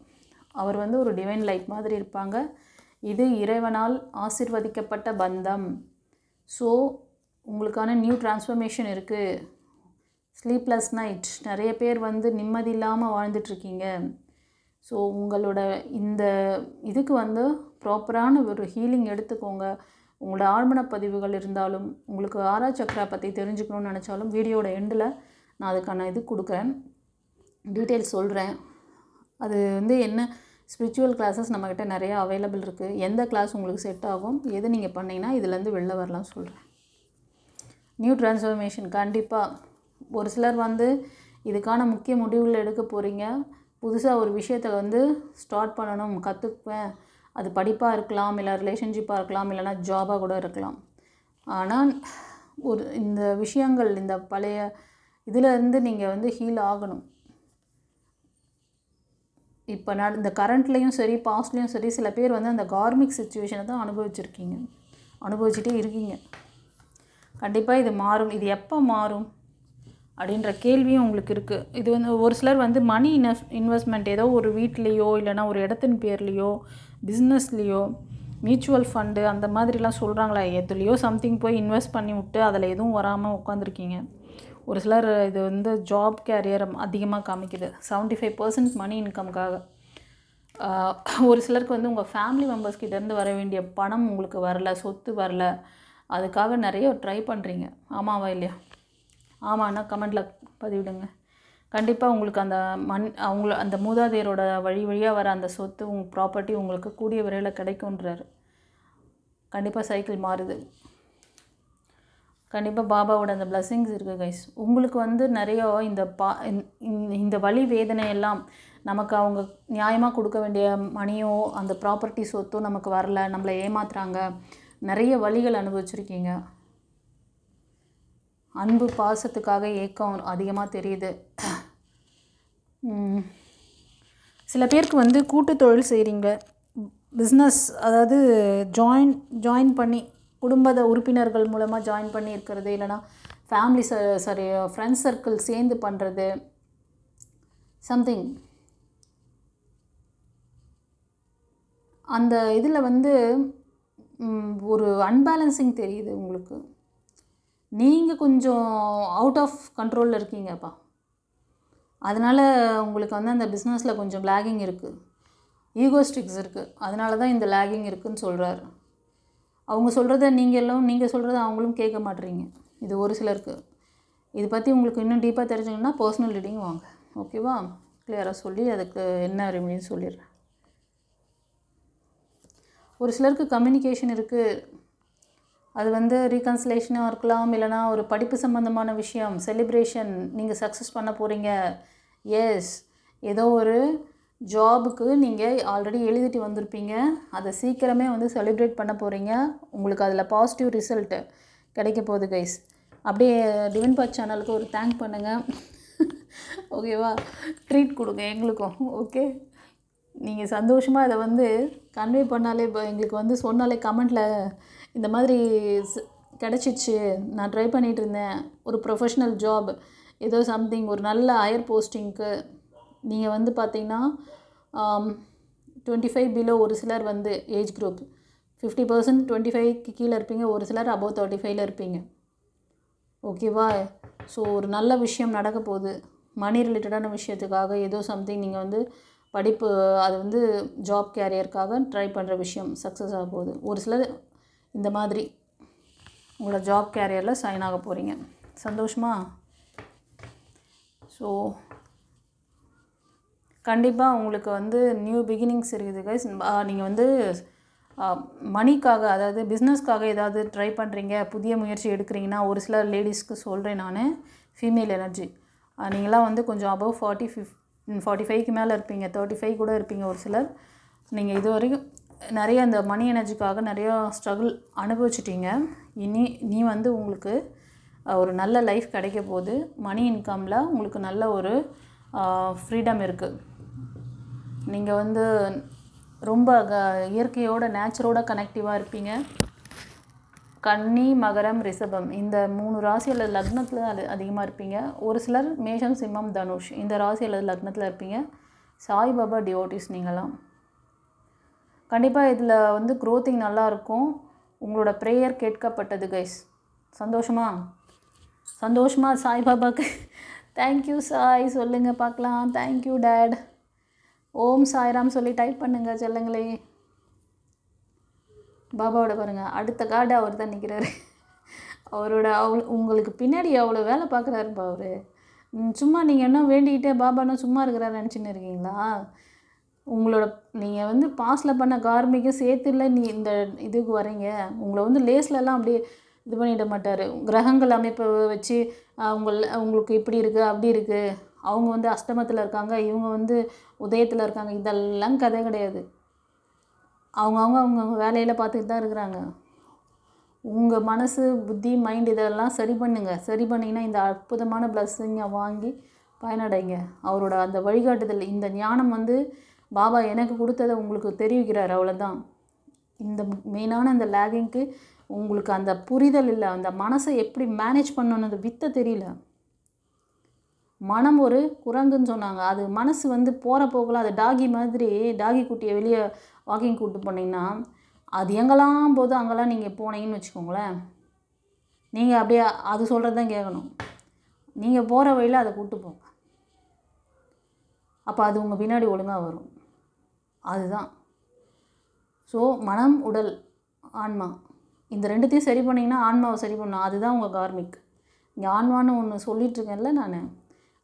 Speaker 1: அவர் வந்து ஒரு டிவைன் லைட் மாதிரி இருப்பாங்க. இது இறைவனால் ஆசீர்வதிக்கப்பட்ட பந்தம். ஸோ உங்களுக்கான நியூ டிரான்ஸ்ஃபர்மேஷன் இருக்குது. ஸ்லீப்லெஸ் நைட், நிறைய பேர் வந்து நிம்மதி இல்லாமல் வாழ்ந்துட்டுருக்கீங்க. ஸோ உங்களோட இந்த இதுக்கு வந்து ப்ராப்பரான ஒரு ஹீலிங் எடுத்துக்கோங்க. உங்களோட ஆழ்மன பதிவுகள் இருந்தாலும், உங்களுக்கு ஆரா சக்ரா பற்றி தெரிஞ்சுக்கணும்னு நினச்சாலும் வீடியோட எண்டில் நான் அதுக்கான இது கொடுக்குறேன், டீட்டெயில்ஸ் சொல்கிறேன். அது வந்து என்ன ஸ்பிரிச்சுவல் கிளாஸஸ் நம்மக்கிட்ட நிறையா அவைலபிள் இருக்குது. எந்த கிளாஸ் உங்களுக்கு செட் ஆகும், எது நீங்கள் பண்ணிங்கன்னா இதுலேருந்து வெளில வரலாம் சொல்கிறேன். நியூ டிரான்ஸ்ஃபர்மேஷன் கண்டிப்பாக. ஒரு சிலர் வந்து இதுக்கான முக்கிய முடிவுகள் எடுக்க போகிறீங்க. புதுசாக ஒரு விஷயத்தை வந்து ஸ்டார்ட் பண்ணணும், கற்றுக்குவேன். அது படிப்பாக இருக்கலாம், இல்லை ரிலேஷன்ஷிப்பாக இருக்கலாம், இல்லைனா ஜாபாக கூட இருக்கலாம். ஆனால் இந்த விஷயங்கள், இந்த பழைய இதிலேருந்து நீங்கள் வந்து ஹீல் ஆகணும். இப்போ இந்த கரண்ட்லேயும் சரி, பாஸ்ட்லேயும் சரி, சில பேர் வந்து அந்த கார்மிக் சிச்சுவேஷனை தான் அனுபவிச்சுட்டே இருக்கீங்க. கண்டிப்பாக இது மாறும். இது எப்போ மாறும் அப்படின்ற கேள்வியும் உங்களுக்கு இருக்குது. இது வந்து ஒரு சிலர் வந்து மணி இன்வெஸ்ட்மெண்ட் ஏதோ ஒரு வீட்லேயோ இல்லைனா ஒரு இடத்தின் பேர்லேயோ பிஸ்னஸ்லேயோ மியூச்சுவல் ஃபண்டு அந்த மாதிரிலாம் சொல்கிறாங்களா, எதுலேயோ சம்திங் போய் இன்வெஸ்ட் பண்ணி விட்டு அதில் எதுவும் வராமல் உட்காந்துருக்கீங்க. ஒரு சிலர் இது வந்து ஜாப் கேரியர் அதிகமாக காமிக்குது. 75% மணி இன்கம்காக. ஒரு சிலருக்கு வந்து உங்கள் ஃபேமிலி மெம்பர்ஸ்கிட்டேருந்து வர வேண்டிய பணம் உங்களுக்கு வரல, சொத்து வரல. அதுக்காக நிறைய ட்ரை பண்ணுறீங்க. ஆமாவா இல்லையா? ஆமாண்ணா கமெண்டில் பதிவிடுங்க. கண்டிப்பாக உங்களுக்கு அந்த மூதாதையரோட வழியாக வர அந்த சொத்து, உங்கள் ப்ராப்பர்ட்டி உங்களுக்கு கூடிய விரைவில் கிடைக்குன்றாரு. கண்டிப்பாக சைக்கிள் மாறுது. கண்டிப்பாக பாபாவோட அந்த பிளஸ்ஸிங்ஸ் இருக்குது கைஸ். உங்களுக்கு வந்து நிறைய இந்த வலி வேதனை எல்லாம் நமக்கு அவங்க நியாயமாக கொடுக்க வேண்டிய மணியோ அந்த ப்ராப்பர்ட்டி சொத்தோ நமக்கு வரல, நம்மளை ஏமாத்துறாங்க, நிறைய வலிகள் அனுபவிச்சிருக்கீங்க. அன்பு பாசத்துக்காக ஏக்கம் அதிகமாக தெரியுது. சில பேருக்கு வந்து கூட்டு தொழில் செய்கிறீங்க, பிஸ்னஸ், அதாவது ஜாயின் பண்ணி குடும்ப உறுப்பினர்கள் மூலமாக ஜாயின் பண்ணி இருக்கிறது, இல்லைனா ஃபேமிலி ஃப்ரெண்ட்ஸ் சர்க்கிள் சேர்ந்து பண்ணுறது, சம்திங். அந்த இதில் வந்து ஒரு அன்பேலன்சிங் தெரியுது உங்களுக்கு. நீங்கள் கொஞ்சம் அவுட் ஆஃப் கண்ட்ரோலில் இருக்கீங்கப்பா. அதனால் உங்களுக்கு வந்து அந்த பிஸ்னஸில் கொஞ்சம் லேகிங் இருக்குது, ஈகோஸ்டிக்ஸ் இருக்குது. அதனால தான் இந்த லேகிங் இருக்குதுன்னு சொல்கிறாரு. அவங்க சொல்கிறத நீங்கள் சொல்கிறத அவங்களும் கேட்க மாட்டேறீங்க. இது ஒரு சிலருக்கு. இது பற்றி உங்களுக்கு இன்னும் டீப்பாக தெரிஞ்சுக்கணுன்னா பர்சனல் ரீடிங் வாங்க. ஓகேவா? கிளியராக சொல்லி அதுக்கு என்ன ரெமெடின்னு சொல்லிடுறேன். ஒரு சிலருக்கு கம்யூனிகேஷன் இருக்குது. அது வந்து ரீகன்சிலேஷனாக இருக்கலாம், இல்லைனா ஒரு படிப்பு சம்மந்தமான விஷயம், செலிப்ரேஷன், நீங்கள் சக்ஸஸ் பண்ண போகிறீங்க. எஸ், ஏதோ ஒரு ஜாபுக்கு நீங்கள் ஆல்ரெடி எழுதிட்டு வந்திருப்பீங்க. அதை சீக்கிரமே வந்து செலிப்ரேட் பண்ண போகிறீங்க. உங்களுக்கு அதில் பாசிட்டிவ் ரிசல்ட்டு கிடைக்க போகுது கைஸ். அப்படியே டிவைன் பாத் சேனலுக்கு ஒரு தேங்க் பண்ணுங்கள். ஓகேவா? ட்ரீட் கொடுங்க எங்களுக்கும். ஓகே, நீங்கள் சந்தோஷமாக அதை வந்து கன்வே பண்ணாலே, இப்போ எங்களுக்கு வந்து சொன்னாலே கமெண்ட்டில் இந்த மாதிரி கிடச்சிச்சு, நான் ட்ரை பண்ணிகிட்டு இருந்தேன், ஒரு ப்ரொஃபஷ்னல் ஜாப், ஏதோ சம்திங், ஒரு நல்ல ஹையர் போஸ்டிங்க்கு நீங்கள் வந்து பார்த்தீங்கன்னா 25 பிலோ, ஒரு சிலர் வந்து ஏஜ் குரூப் 50% 25க்கு கீழே இருப்பீங்க, ஒரு சிலர் அபோவ் 35ல் இருப்பீங்க. ஓகேவா? ஸோ ஒரு நல்ல விஷயம் நடக்க போகுது. மணி ரிலேட்டடான விஷயத்துக்காக ஏதோ சம்திங் நீங்கள் வந்து படிப்பு, அது வந்து ஜாப் கேரியருக்காக ட்ரை பண்ணுற விஷயம் சக்ஸஸ் ஆக போகுது. ஒரு சிலர் இந்த மாதிரி உங்களோட ஜாப் கேரியரில் சைன் ஆக போகிறீங்க. சந்தோஷமா? ஸோ கண்டிப்பாக உங்களுக்கு வந்து நியூ பிகினிங்ஸ் இருக்குது கைஸ். நீங்கள் வந்து மணிக்காக, அதாவது பிஸ்னஸ்க்காக ஏதாவது ட்ரை பண்ணுறீங்க, புதிய முயற்சி எடுக்கிறீங்கன்னா, ஒரு சில லேடிஸ்க்கு சொல்கிறேன் நான், ஃபீமேல் எனர்ஜி, நீங்களாம் வந்து கொஞ்சம் அபவ் 45க்கு மேலே இருப்பீங்க, 35 கூட இருப்பீங்க ஒரு சிலர். நீங்கள் இது வரைக்கும் நிறைய அந்த மணி எனர்ஜிக்காக நிறையா ஸ்ட்ரகிள் அனுபவிச்சிட்டிங்க. நீ வந்து உங்களுக்கு ஒரு நல்ல லைஃப் கிடைக்க போகுது. மணி இன்கமில் உங்களுக்கு நல்ல ஒரு ஃப்ரீடம் இருக்குது. நீங்கள் வந்து ரொம்ப இயற்கையோட, நேச்சரோட கனெக்டிவாக இருப்பீங்க. கன்னி, மகரம், ரிஷபம், இந்த 3 ராசி அல்லது லக்னத்தில் அதிகமாக இருப்பீங்க. ஒரு சிலர் மேஷம், சிம்மம், தனுஷ், இந்த ராசி அல்லது லக்னத்தில் இருப்பீங்க. சாய்பாபா டிவோட்டிஸ் நீங்களாம். கண்டிப்பாக இதில் வந்து க்ரோத்திங் நல்லாயிருக்கும். உங்களோட ப்ரேயர் கேட்கப்பட்டது கைஸ். சந்தோஷமா சாய்பாபாவுக்கு தேங்க்யூ சாய் சொல்லுங்கள் பார்க்கலாம். Thank you date. ஓம் சாய்ராம் சொல்லி டைப் பண்ணுங்கள் செல்லுங்களே. பாபாவோட பாருங்கள், அடுத்த கார்டு அவர் தான் நிற்கிறாரு. உங்களுக்கு பின்னாடி அவ்வளோ வேலை பார்க்குறாருப்பா அவர். சும்மா நீங்கள் என்ன வேண்டிக்கிட்டே பாபான்னு சும்மா இருக்கிறாரு நினச்சின்னு இருக்கீங்களா? உங்களோட நீங்கள் வந்து பாஸ்டில் பண்ண கார்மிக்கும் சேர்த்து இல்லை இந்த இதுக்கு வரீங்க. உங்களை வந்து லேஸ்லலாம் அப்படியே இது பண்ணிட மாட்டார். கிரகங்கள் அமைப்பை வச்சு உங்களுக்கு இப்படி இருக்குது அப்படி இருக்குது, அவங்க வந்து அஷ்டமத்தில் இருக்காங்க, இவங்க வந்து உதயத்தில் இருக்காங்க, இதெல்லாம் கதை கிடையாது. அவங்க வேலையில் பார்த்துக்கிட்டு தான் இருக்கிறாங்க. உங்கள் மனசு, புத்தி, மைண்ட் இதெல்லாம் சரி பண்ணுங்கள். சரி பண்ணிங்கன்னா இந்த அற்புதமான பிளஸ்ஸிங்கை வாங்கி பயனடைங்க. அவரோட அந்த வழிகாட்டுதல், இந்த ஞானம் வந்து பாபா எனக்கு கொடுத்ததை உங்களுக்கு தெரிவிக்கிறார். அவ்வளோதான். இந்த மெயினான இந்த லேகிங்க்கு உங்களுக்கு அந்த புரிதல் இல்லை. அந்த மனசை எப்படி மேனேஜ் பண்ணணுன்னு வித்தை தெரியல. மனம் ஒரு குரங்குன்னு சொன்னாங்க. அது மனசு வந்து போகிற போகலாம், அது டாகி மாதிரி, டாகி குட்டியை வெளியே வாக்கிங் கூப்பிட்டு போனீங்கன்னா அது எங்கெல்லாம் போதும் அங்கெல்லாம் நீங்கள் போனீங்கன்னு வச்சுக்கோங்களேன், நீங்கள் அப்படியே அது சொல்கிறது தான் கேட்கணும். நீங்கள் போகிற வழியில் அதை கூப்பிட்டு போங்க. அப்போ அது உங்கள் பின்னாடி ஒழுங்காக வரும். அதுதான். ஸோ மனம், உடல், ஆன்மா, இந்த ரெண்டுத்தையும் சரி பண்ணிங்கன்னா ஆன்மாவை சரி பண்ணணும். அதுதான் உங்கள் கார்மிக். இங்கே ஆன்மான்னு ஒன்று சொல்லிகிட்ருக்கேன்ல நான்,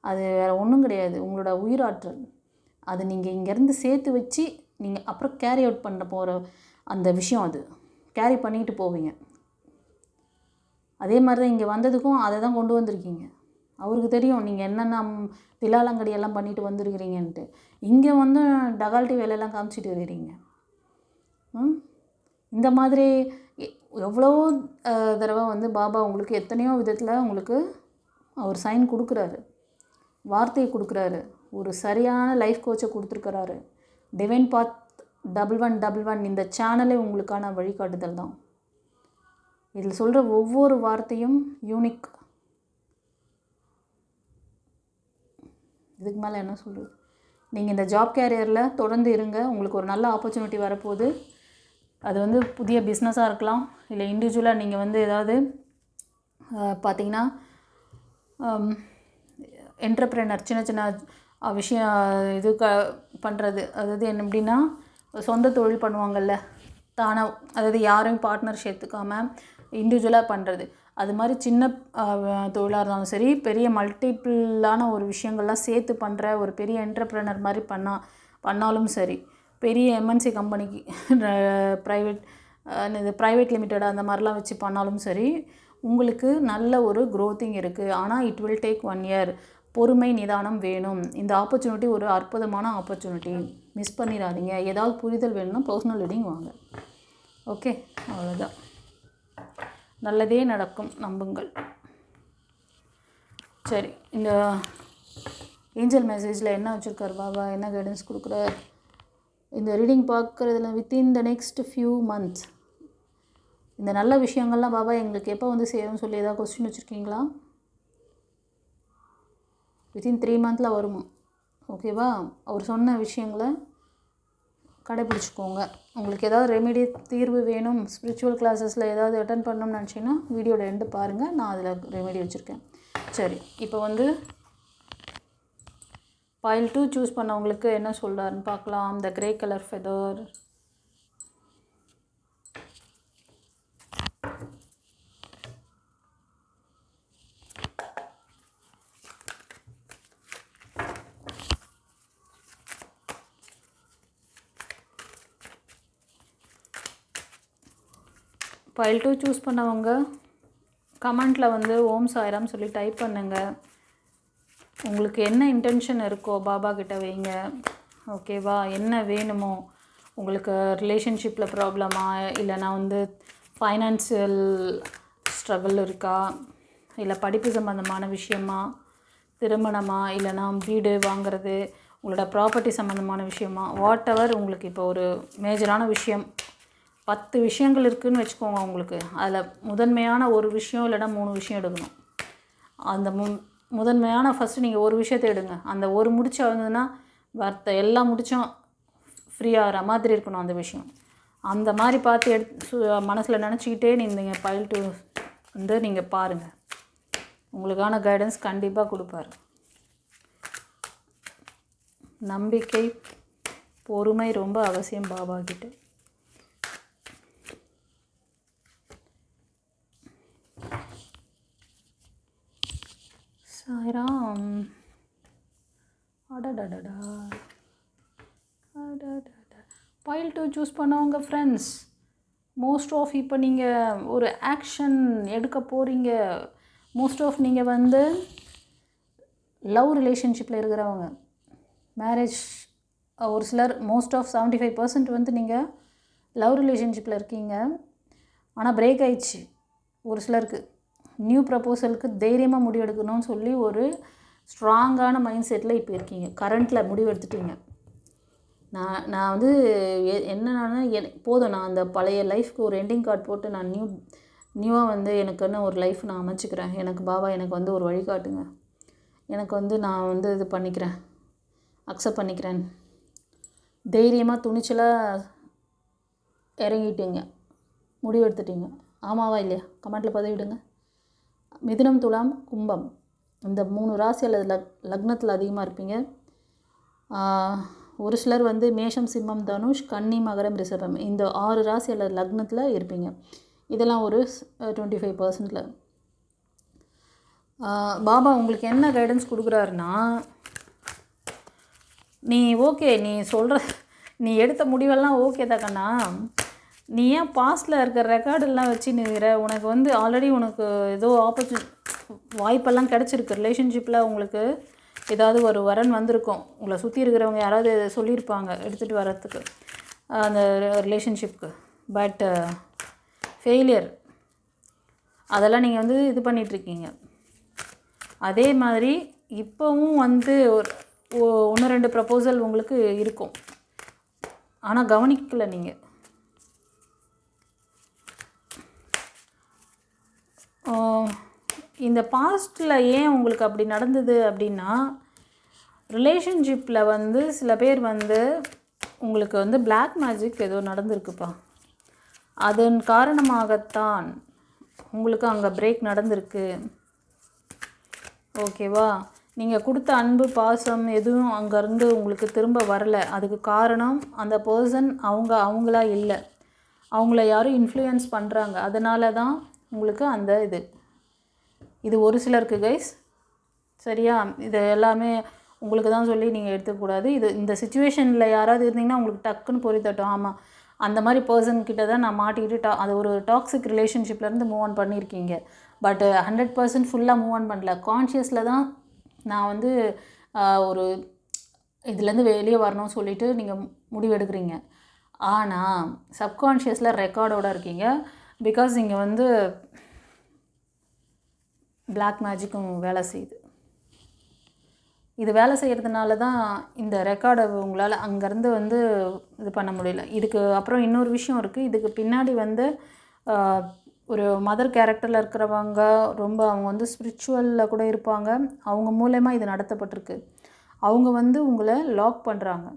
Speaker 1: அது வேறு ஒன்றும் கிடையாது. உங்களோட உயிராற்றல். அது நீங்கள் இங்கேருந்து சேர்த்து வச்சு நீங்கள் அப்புறம் கேரி அவுட் பண்ண போகிற அந்த விஷயம், அது கேரி பண்ணிட்டு போவீங்க. அதே மாதிரி தான் இங்கே வந்ததுக்கும் அதை தான் கொண்டு வந்திருக்கீங்க. அவருக்கு தெரியும் நீங்கள் என்னென்ன தில்லாலங்கடியெல்லாம் பண்ணிட்டு வந்துருக்கிறீங்கன்ட்டு. இங்கே வந்து டகால்ட்டி வேலையெல்லாம் காமிச்சிட்டு இருக்கிறீங்க. இந்த மாதிரி எவ்வளோ தடவை வந்து பாபா உங்களுக்கு எத்தனையோ விதத்தில் உங்களுக்கு அவர் சைன் கொடுக்குறாரு, வார்த்தையை கொடுக்குறாரு, ஒரு சரியான லைஃப் கோச்சை கொடுத்துருக்கிறாரு. டிவைன் பாத் 1111 இந்த சேனலே உங்களுக்கான வழிகாட்டுதல் தான். இதில் சொல்கிற ஒவ்வொரு வார்த்தையும் யூனிக். இதுக்கு மேலே என்ன சொல்கிறது? நீங்கள் இந்த ஜாப் கேரியரில் தொடர்ந்து இருங்க. உங்களுக்கு ஒரு நல்ல ஆப்பர்ச்சுனிட்டி வரப்போகுது. அது வந்து புதிய பிஸ்னஸாக இருக்கலாம், இல்லை இண்டிவிஜுவலாக நீங்கள் வந்து ஏதாவது பார்த்திங்கன்னா என்டர்ப்ரெனர், சின்ன சின்ன விஷயம் இது பண்ணுறது. அதாவது என்ன எப்படின்னா, சொந்த தொழில் பண்ணுவாங்கள்ல, தானாக, அதாவது யாரையும் பார்ட்னர் சேர்த்துக்காமல் இண்டிவிஜுவலாக பண்ணுறது. அது மாதிரி சின்ன தொழிலாக இருந்தாலும் சரி, பெரிய மல்டிப்புளான ஒரு விஷயங்கள்லாம் சேர்த்து பண்ணுற ஒரு பெரிய என்டர்ப்ரனர் மாதிரி பண்ணாலும் சரி, பெரிய எம்என்சி கம்பெனிக்கு ப்ரைவேட் லிமிட்டட் அந்த மாதிரிலாம் வச்சு பண்ணாலும் சரி, உங்களுக்கு நல்ல ஒரு க்ரோத்திங் இருக்குது. ஆனால் இட் வில் டேக் 1 year. பொறுமை, நிதானம் வேணும். இந்த ஆப்பர்ச்சுனிட்டி ஒரு அற்புதமான ஆப்பர்ச்சுனிட்டி, மிஸ் பண்ணிடாதீங்க. ஏதாவது புரிதல் வேணும்னா பர்சனல் ரீடிங் வாங்க. ஓகே, அவ்வளோதான். நல்லதே நடக்கும், நம்புங்கள். சரி, இந்த ஏஞ்சல் மெசேஜில் என்ன வச்சுருக்கார் பாபா, என்ன கைடன்ஸ் கொடுக்குறார் இந்த ரீடிங் பார்க்குறதுல? Within the next few months இந்த நல்ல விஷயங்கள்லாம் பாபா எங்களுக்கு எப்போ வந்து சேரும்னு சொல்லி ஏதாவது கொஸ்டின் வச்சுருக்கீங்களா? வித்தின் 3 months வருமா? ஓகேவா? அவர் சொன்ன விஷயங்களை கடைப்பிடிச்சிக்கோங்க. உங்களுக்கு ஏதாவது ரெமெடி, தீர்வு வேணும், ஸ்பிரிச்சுவல் கிளாஸஸில் ஏதாவது அட்டன் பண்ணணும்னு நினச்சிங்கன்னா வீடியோட எண்டு பாருங்கள், நான் அதில் ரெமெடி வச்சுருக்கேன். சரி, இப்போ வந்து pile 2 சூஸ் பண்ணவங்களுக்கு என்ன சொல்கிறாருன்னு பார்க்கலாம். த grey colour feather. pile 2 choose பண்ணவங்க கமெண்ட்டில் வந்து ஓம் சாய்ராம் சொல்லி டைப் பண்ணுங்கள். உங்களுக்கு என்ன இன்டென்ஷன் இருக்கோ பாபா கிட்ட வைங்க. ஓகேவா? என்ன வேணுமோ உங்களுக்கு, ரிலேஷன்ஷிப்பில் ப்ராப்ளமா, இல்லைனா வந்து ஃபைனான்சியல் ஸ்ட்ரகிள் இருக்கா, இல்லை படிப்பு சம்மந்தமான விஷயமா, திருமணமா, இல்லைனா வீடு வாங்கிறது, உங்களோட ப்ராப்பர்ட்டி சம்மந்தமான விஷயமா, வாட் எவர் உங்களுக்கு இப்போ ஒரு மேஜரான விஷயம் 10 விஷயங்கள் இருக்குதுன்னு வச்சுக்கோங்க. உங்களுக்கு அதில் முதன்மையான ஒரு விஷயம் இல்லைனா 3 விஷயம் எடுக்கணும். அந்த முதன்மையான ஃபஸ்ட்டு நீங்கள் ஒரு விஷயத்தை எடுங்க. அந்த ஒரு முடிச்சு வந்ததுன்னா எல்லா முடிச்சும் ஃப்ரீயாகிற மாதிரி இருக்கணும் அந்த விஷயம். அந்த மாதிரி பார்த்து மனசில் நினச்சிக்கிட்டே நீங்கள் pile 2 வந்து நீங்கள் பாருங்கள். உங்களுக்கான கைடன்ஸ் கண்டிப்பாக கொடுப்பார். நம்பிக்கை, பொறுமை ரொம்ப அவசியம் பாபா கிட்ட. சாய்ராம். அடடடடா pile 2 சூஸ் பண்ணவங்க ஃப்ரெண்ட்ஸ், மோஸ்ட் ஆஃப் இப்போ நீங்கள் ஒரு ஆக்ஷன் எடுக்க போகிறீங்க. மோஸ்ட் ஆஃப் நீங்கள் வந்து லவ் ரிலேஷன்ஷிப்பில் இருக்கிறவங்க, மேரேஜ், ஒரு சிலர் மோஸ்ட் ஆஃப் 75% வந்து நீங்கள் லவ் ரிலேஷன்ஷிப்பில் இருக்கீங்க. ஆனால் பிரேக் ஆயிடுச்சு. ஒரு சிலருக்கு நியூ ப்ரப்போசலுக்கு தைரியமாக முடிவு எடுக்கணும்னு சொல்லி ஒரு ஸ்ட்ராங்கான மைண்ட் செட்டில் இப்போ இருக்கீங்க. கரண்ட்டில் முடிவு எடுத்துட்டீங்க. நான் வந்து என்னன்னா போதும், நான் அந்த பழைய லைஃப்க்கு ஒரு எண்டிங் கார்டு போட்டு நான் நியூவாக வந்து எனக்குன்னு ஒரு லைஃப் நான் அமைச்சிக்கிறேன். எனக்கு பாபா எனக்கு வந்து ஒரு வழிகாட்டுங்க. எனக்கு வந்து நான் வந்து இது பண்ணிக்கிறேன், அக்செப்ட் பண்ணிக்கிறேன். தைரியமாக துணிச்சலாக இறங்கிட்டீங்க, முடிவு எடுத்துட்டீங்க. ஆமாவா இல்லையா? கமெண்ட்டில் பதிவிடுங்க. மிதுனம், துலாம், கும்பம் இந்த 3 ராசி அல்லது லக்னத்தில் அதிகமாக இருப்பீங்க. ஒரு சிலர் வந்து மேஷம், சிம்மம், தனுஷ், கன்னி, மகரம், ரிஷபம் இந்த 6 ராசி அல்லது லக்னத்தில் இருப்பீங்க. இதெல்லாம் ஒரு 25%. பாபா உங்களுக்கு என்ன கைடன்ஸ் கொடுக்குறாருன்னா, நீ ஓகே, நீ எடுத்த முடிவெல்லாம் ஓகே தான் கண்ணா. நீ ஏன் பாஸ்டில் இருக்கிற ரெக்கார்டெல்லாம் வச்சு நிற்கிற? உனக்கு வந்து ஆல்ரெடி உனக்கு ஏதோ வாய்ப்பெல்லாம் கிடச்சிருக்கு. ரிலேஷன்ஷிப்பில் உங்களுக்கு ஏதாவது ஒரு வரன் வந்திருக்கும். உங்களை சுற்றி இருக்கிறவங்க யாராவது சொல்லியிருப்பாங்க எடுத்துகிட்டு வரத்துக்கு அந்த ரிலேஷன்ஷிப்புக்கு. பட் ஃபெயிலியர், அதெல்லாம் நீங்கள் வந்து இது பண்ணிகிட்ருக்கீங்க. அதே மாதிரி இப்போவும் வந்து ஒரு 1-2 ப்ரப்போசல் உங்களுக்கு இருக்கும். ஆனால் கவனிக்கலை நீங்கள். இந்த பாஸ்ட்டில் ஏன் உங்களுக்கு அப்படி நடந்தது அப்படின்னா, ரிலேஷன்ஷிப்பில் வந்து சில பேர் வந்து உங்களுக்கு வந்து பிளாக் மேஜிக் ஏதோ நடந்திருக்குப்பா. அதன் காரணமாகத்தான் உங்களுக்கு அங்கே பிரேக் நடந்திருக்கு. ஓகேவா? நீங்கள் கொடுத்த அன்பு, பாசம் எதுவும் அங்கேருந்து உங்களுக்கு திரும்ப வரலை. அதுக்கு காரணம் அந்த பர்சன் அவங்களா இல்லை. அவங்கள யாரும் இன்ஃப்ளூயன்ஸ் பண்ணுறாங்க. அதனால தான் உங்களுக்கு அந்த இது ஒரு சிலருக்கு கைஸ், சரியா? இது எல்லாமே உங்களுக்கு தான் சொல்லி நீங்கள் எடுத்துக்கூடாது. இந்த சுச்சுவேஷனில் யாராவது இருந்தீங்கன்னா உங்களுக்கு டக்குன்னு பொறி தட்டும். ஆமாம், அந்த மாதிரி பர்சன்கிட்ட தான் நான் மாட்டிக்கிட்டு அது ஒரு டாக்ஸிக் ரிலேஷன்ஷிப்லேருந்து மூவ் ஆன் பண்ணியிருக்கீங்க. பட் 100% ஃபுல்லாக மூவ் ஆன் பண்ணல. கான்ஷியஸில் தான் நான் வந்து ஒரு இதுலேருந்து வெளியே வரணும்னு சொல்லிவிட்டு நீங்கள் முடிவு எடுக்கிறீங்க. ஆனால் சப்கான்ஷியஸில் ரெக்கார்டோடு இருக்கீங்க. பிகாஸ் இங்கே வந்து பிளாக் மேஜிக்கும் வேலை செய்யுது. இது வேலை செய்கிறதுனால தான் இந்த ரெக்கார்டை உங்களால் அங்கேருந்து வந்து இது பண்ண முடியல. இதுக்கு அப்புறம் இன்னொரு விஷயம் இருக்குது. இதுக்கு பின்னாடி வந்து ஒரு மதர் கேரக்டரில் இருக்கிறவங்க அவங்க வந்து ஸ்பிரிச்சுவலில் கூட இருப்பாங்க. அவங்க மூலமாக இது நடத்தப்பட்டிருக்கு. அவங்க வந்து உங்களை லாக் பண்ணுறாங்க.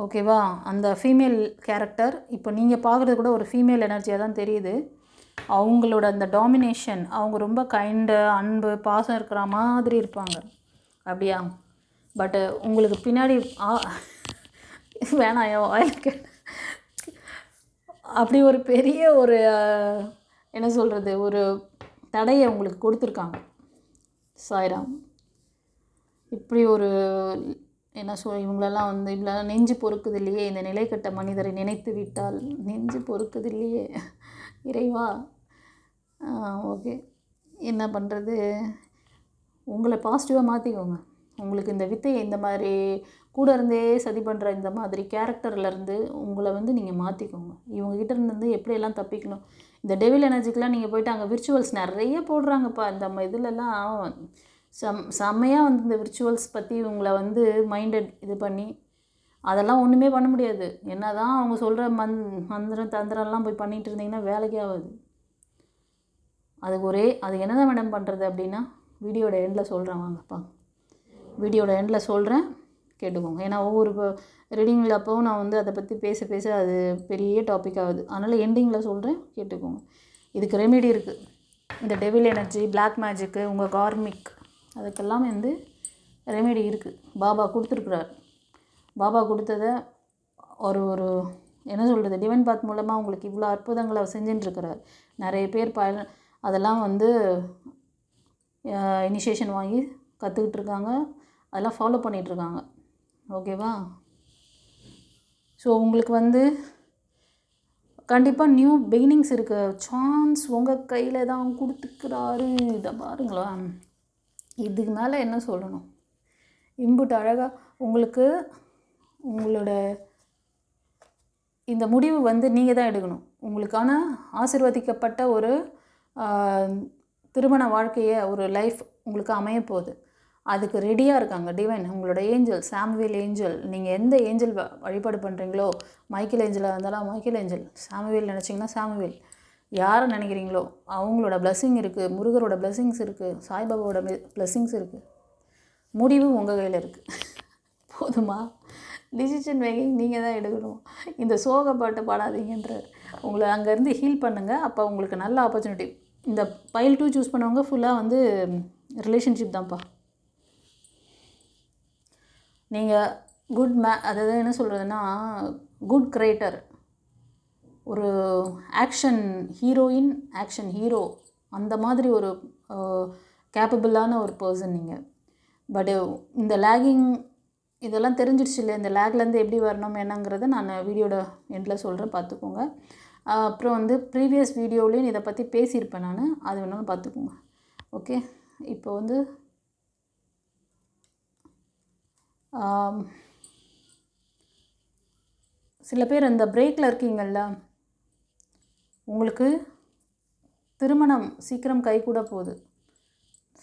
Speaker 1: ஓகேவா? அந்த ஃபீமேல் கேரக்டர் இப்போ நீங்கள் பார்க்குறது கூட ஒரு ஃபீமேல் எனர்ஜியாக தான் தெரியுது. அவங்களோட அந்த டாமினேஷன், அவங்க ரொம்ப கைண்டு, அன்பு, பாசம் இருக்கிற மாதிரி இருப்பாங்க. அப்படியா? பட்டு உங்களுக்கு பின்னாடி வேணாயோ ஆயிருக்கு அப்படி ஒரு பெரிய ஒரு என்ன சொல்கிறது, ஒரு தடையை உங்களுக்கு கொடுத்துருக்காங்க சாய்ராம். இப்படி ஒரு என்ன இவங்களெல்லாம் வந்து இவ்வளோ நெஞ்சு பொறுக்குது இல்லையே, இந்த நிலை கட்ட மனிதரை நினைத்து விட்டால் நெஞ்சு பொறுக்குது இல்லையே இறைவா. ஓகே, என்ன பண்ணுறது? உங்களை பாசிட்டிவாக மாற்றிக்கோங்க. உங்களுக்கு இந்த வித்தையை இந்த மாதிரி கூட இருந்தே சதி பண்ணுற இந்த மாதிரி கேரக்டர்லேருந்து உங்களை வந்து நீங்கள் மாற்றிக்கோங்க. இவங்ககிட்ட இருந்து எப்படியெல்லாம் தப்பிக்கணும். இந்த டெவில் எனர்ஜிக்கெலாம் நீங்கள் போய்ட்டு அங்கே விர்ச்சுவல்ஸ் நிறைய போடுறாங்கப்பா. இந்த இதிலெல்லாம் செம்மையாக வந்து இந்த விர்ச்சுவல்ஸ் பற்றி உங்களை வந்து மைண்டட் இது பண்ணி அதெல்லாம் ஒன்றுமே பண்ண முடியாது. என்ன தான் அவங்க சொல்கிற மந்திரம் தந்திரம்லாம் போய் பண்ணிகிட்டு இருந்தீங்கன்னா வேலைக்கே ஆகாது. அது என்ன தான் மேடம் பண்ணுறது அப்படின்னா வீடியோட எண்டில் சொல்கிறேன். வாங்கப்பா, வீடியோட எண்டில் சொல்கிறேன், கேட்டுக்கோங்க. ஏன்னா ஒவ்வொரு ரீடிங்கில் அப்போவும் நான் வந்து அதை பற்றி பேச அது பெரிய டாபிக் ஆகுது. அதனால் எண்டிங்கில் சொல்கிறேன், கேட்டுக்கோங்க. இதுக்கு ரெமெடி இருக்குது. இந்த டெவில் எனர்ஜி, பிளாக் மேஜிக்கு, உங்கள் கார்மிக், அதுக்கெல்லாம் வந்து ரெமெடி இருக்குது. பாபா கொடுத்துருக்குறார். பாபா கொடுத்ததை ஒரு என்ன சொல்கிறது, டிவைன் பாத் மூலமாக உங்களுக்கு இவ்வளோ அற்புதங்களை செஞ்சுட்டுருக்கிறார். நிறைய பேர் அதெல்லாம் வந்து இனிஷியேஷன் வாங்கி கற்றுக்கிட்டு இருக்காங்க, அதெல்லாம் ஃபாலோ பண்ணிகிட்ருக்காங்க. ஓகேவா? ஸோ உங்களுக்கு வந்து கண்டிப்பாக நியூ பிகினிங்ஸ் இருக்குது. சான்ஸ் உங்கள் கையில் தான் கொடுத்துக்கிறாரு. இதை பாருங்களா, இதுக்கு மேலே என்ன சொல்லணும்? இம்புட்டு அழகாக உங்களுக்கு உங்களோட இந்த முடிவு வந்து நீங்கள் தான் எடுக்கணும். உங்களுக்கான ஆசீர்வதிக்கப்பட்ட ஒரு திருமண வாழ்க்கையை, ஒரு லைஃப் உங்களுக்கு அமைய போகுது. அதுக்கு ரெடியாக இருக்காங்க டிவைன். உங்களோட ஏஞ்சல், சாமுவேல் ஏஞ்சல். நீங்கள் எந்த ஏஞ்சல் வழிபாடு பண்ணுறீங்களோ, மைக்கேல் ஏஞ்சலாக இருந்தாலும் மைக்கேல் ஏஞ்சல், சாமுவேல் நினச்சிங்கன்னா சாமுவேல், யாரை நினைக்கிறீங்களோ அவங்களோட பிளஸ்ஸிங் இருக்குது. முருகரோட பிளஸ்ஸிங்ஸ் இருக்குது. சாய்பாபாவோட பிளஸ்ஸிங்ஸ் இருக்குது. முடிவு உங்கள் கையில் இருக்குது. போதுமா? டிசிஷன் மேக்கிங் நீங்கள் தான் எடுக்கணும். இந்த சோகப்பாட்டை பாடாதீங்கன்றார். உங்களை அங்கேருந்து ஹீல் பண்ணுங்கள். அப்போ உங்களுக்கு நல்ல ஆப்பர்ச்சுனிட்டி. இந்த பைல் 2 சூஸ் பண்ணவங்க ஃபுல்லாக வந்து ரிலேஷன்ஷிப் தான்ப்பா. நீங்கள் குட் அதாவது என்ன சொல்கிறதுன்னா, குட் கிரியேட்டர், ஒரு ஆக்ஷன் ஹீரோயின், ஆக்ஷன் ஹீரோ, அந்த மாதிரி ஒரு கேப்பபிளான ஒரு பர்சன் நீங்கள். பட்டு இந்த லேகிங் இதெல்லாம் தெரிஞ்சிடுச்சு இல்லை, இந்த லேக்லேருந்து எப்படி வரணும் என்னங்கிறத நான் வீடியோட எண்டில் சொல்கிறேன், பார்த்துக்கோங்க. அப்புறம் வந்து ப்ரீவியஸ் வீடியோவிலையும் இதை பற்றி பேசியிருப்பேன் நான், அது வேணாலும் பார்த்துக்கோங்க. ஓகே, இப்போ வந்து சில பேர் இந்த பிரேக்கில் இருக்கீங்கள்ல, உங்களுக்கு திருமணம் சீக்கிரம் கைகூட போகுது.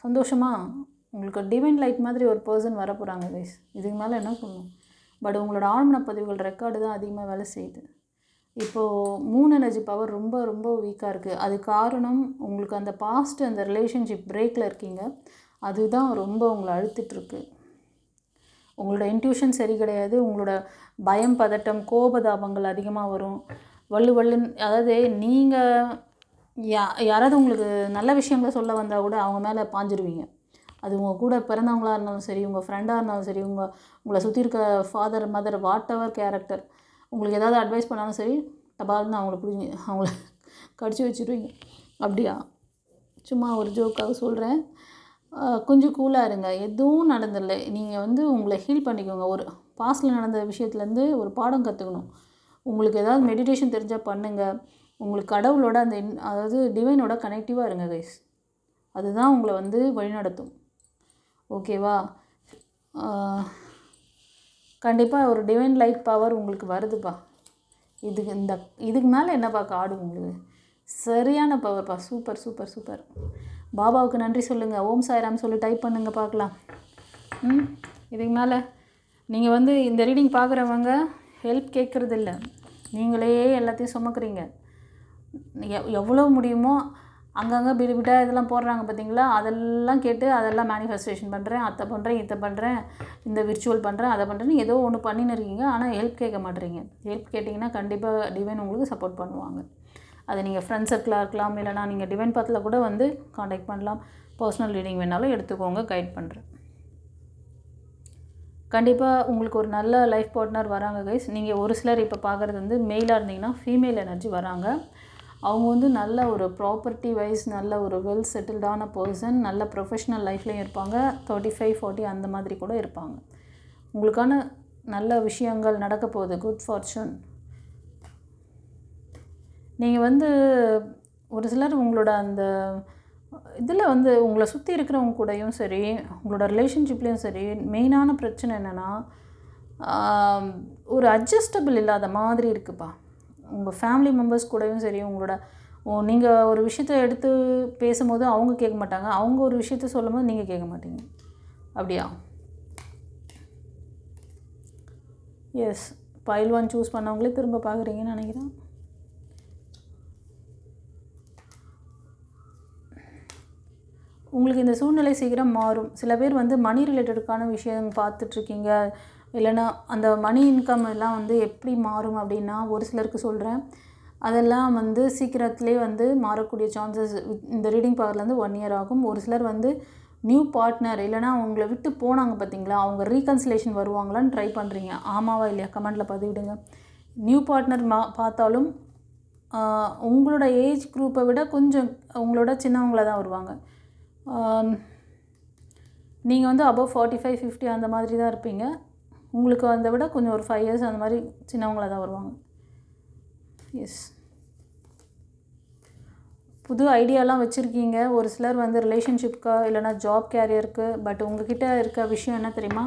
Speaker 1: சந்தோஷமாக உங்களுக்கு டிவைன் லைட் மாதிரி ஒரு பர்சன் வர போகிறாங்க கைஸ். இதுக்கு மேலே என்ன சொல்லணும்? பட் உங்களோட ஆழ்மன பதிவுகள் ரெக்கார்டு தான் அதிகமாக வேலை செய்யுது. இப்போது மூன் எனர்ஜி பவர் ரொம்ப ரொம்ப வீக்காக இருக்குது. அது காரணம் உங்களுக்கு அந்த பாஸ்ட், அந்த ரிலேஷன்ஷிப் பிரேக்கில் இருக்கீங்க. அதுதான் ரொம்ப உங்களை அழுத்திட்டுருக்கு. உங்களோட இன்ட்யூஷன் சரி கிடையாது. உங்களோட பயம், பதட்டம், கோபதாபங்கள் அதிகமாக வரும். வள்ளுன்னு அதாவது நீங்கள் யாராவது உங்களுக்கு நல்ல விஷயங்களை சொல்ல வந்தால் கூட அவங்க மேலே பாஞ்சிருவீங்க. அது உங்கள் கூட பிறந்தவங்களாக இருந்தாலும் சரி, உங்கள் ஃப்ரெண்டாக இருந்தாலும் சரி, உங்களை சுற்றி இருக்க father, mother, what ever character உங்களுக்கு ஏதாவது அட்வைஸ் பண்ணாலும் சரி, டபால்னு அவங்கள கடிச்சு வச்சுருவீங்க. அப்படியா? சும்மா ஒரு ஜோக்காக சொல்கிறேன். கொஞ்சம் கூலாக இருங்க. எதுவும் நடந்தில்ல. நீங்கள் வந்து உங்களை ஹீல் பண்ணிக்கோங்க. ஒரு பாஸ்ட்டில் நடந்த விஷயத்துலேருந்து ஒரு பாடம் கற்றுக்கணும். உங்களுக்கு ஏதாவது மெடிடேஷன் தெரிஞ்சால் பண்ணுங்கள். உங்களுக்கு கடவுளோட அதாவது டிவைனோட கனெக்டிவாக இருங்க கைஸ். அதுதான் உங்களை வந்து வழிநடத்தும். ஓகேவா? கண்டிப்பாக ஒரு டிவைன் லைட் பவர் உங்களுக்கு வருதுப்பா. இதுக்கு மேலே என்னப்பா காடு உங்களுக்கு? சரியான பவர்ப்பா. Super super super. பாபாவுக்கு நன்றி சொல்லுங்கள். ஓம் சாய்ராம் சொல்லி டைப் பண்ணுங்கள் பார்க்கலாம். இதுக்கு மேலே நீங்கள் வந்து இந்த ரீடிங் பார்க்குறவங்க ஹெல்ப் கேட்குறது இல்லை, நீங்களே எல்லாத்தையும் சுமக்குறீங்க. எவ்வளோ முடியுமோ அங்கங்கே பிடிபிட்டாக இதெல்லாம் போடுறாங்க பார்த்தீங்களா, அதெல்லாம் கேட்டு அதெல்லாம் மேனிஃபெஸ்டேஷன் பண்ணுறேன், அதை பண்ணுறேன், இதை பண்ணுறேன், இந்த விர்ச்சுவல் பண்ணுறேன், அதை பண்ணுறேன்னு ஏதோ ஒன்று பண்ணின்னு இருக்கீங்க. ஆனால் ஹெல்ப் கேட்க மாட்டேறீங்க. ஹெல்ப் கேட்டிங்கன்னா கண்டிப்பாக டிவைன் உங்களுக்கு சப்போர்ட் பண்ணுவாங்க. அது நீங்கள் ஃப்ரெண்ட்ஸ் சர்க்கிளாக இருக்கலாம், இல்லைனா நீங்கள் டிவைன் பாத்தில் கூட வந்து காண்டாக்ட் பண்ணலாம். பர்சனல் ரீடிங் வேணாலும் எடுத்துக்கோங்க, கைட் பண்ணுறேன். கண்டிப்பாக உங்களுக்கு ஒரு நல்ல லைஃப் பார்ட்னர் வராங்க கைஸ். நீங்கள் ஒரு சிலர் இப்போ பார்க்குறது வந்து மெயிலாக இருந்தீங்கன்னா ஃபீமேல் எனர்ஜி வராங்க. அவங்க வந்து நல்ல ஒரு ப்ராப்பர்ட்டி வைஸ் நல்ல ஒரு வெல் செட்டில்டான பர்சன், நல்ல ப்ரொஃபஷ்னல் லைஃப்லேயும் இருப்பாங்க. 35, 40 அந்த மாதிரி கூட இருப்பாங்க. உங்களுக்கான நல்ல விஷயங்கள் நடக்க போகுது. Good fortune. நீங்கள் வந்து ஒரு சிலர் உங்களோட அந்த இதில் வந்து உங்களை சுற்றி இருக்கிறவங்க கூடயும் சரி, உங்களோட ரிலேஷன்ஷிப்லேயும் சரி, மெயினான பிரச்சனை என்னென்னா ஒரு அட்ஜஸ்டபிள் இல்லாத மாதிரி இருக்குப்பா. உங்கள் ஃபேமிலி மெம்பர்ஸ் கூடயும் சரி, உங்களோட நீங்கள் ஒரு விஷயத்தை எடுத்து பேசும்போது அவங்க கேட்க மாட்டாங்க, அவங்க ஒரு விஷயத்த சொல்லும் போது நீங்கள் கேட்க மாட்டீங்க. அப்படியா? எஸ், பைல் 1 சூஸ் பண்ணவங்களே திரும்ப பார்க்குறீங்கன்னு நினைக்கிறேன். உங்களுக்கு இந்த சூழ்நிலை சீக்கிரம் மாறும். சில பேர் வந்து மணி ரிலேட்டடுக்கான விஷயம் பார்த்துட்ருக்கீங்க, இல்லைனா அந்த மணி இன்கம் எல்லாம் வந்து எப்படி மாறும் அப்படின்னா ஒரு சிலருக்கு சொல்கிறேன். அதெல்லாம் வந்து சீக்கிரத்துலேயே வந்து மாறக்கூடிய சான்சஸ் இந்த ரீடிங் பவர்லேருந்து 1 இயர் ஆகும். ஒரு சிலர் வந்து நியூ பார்ட்னர் இல்லைனா அவங்கள விட்டு போனாங்க பார்த்தீங்களா, அவங்க ரீகன்சிலேஷன் வருவாங்களான்னு ட்ரை பண்ணுறீங்க. ஆமாவா இல்லையா கமெண்ட்டில் பதிவிடுங்க. நியூ பார்ட்னர் பார்த்தாலும் உங்களோட ஏஜ் குரூப்பை விட கொஞ்சம் உங்களோட சின்னவங்கள தான் வருவாங்க. நீங்கள் வந்து அபவ் 45, 50 அந்த மாதிரி தான் இருப்பீங்க. உங்களுக்கு அதை விட கொஞ்சம் ஒரு 5 இயர்ஸ் அந்த மாதிரி சின்னவங்களாக தான் வருவாங்க. எஸ், புது ஐடியாலாம் வச்சுருக்கீங்க. ஒரு சிலர் வந்து ரிலேஷன்ஷிப்க்கா இல்லைனா ஜாப் கேரியருக்கு. பட் உங்ககிட்ட இருக்க விஷயம் என்ன தெரியுமா,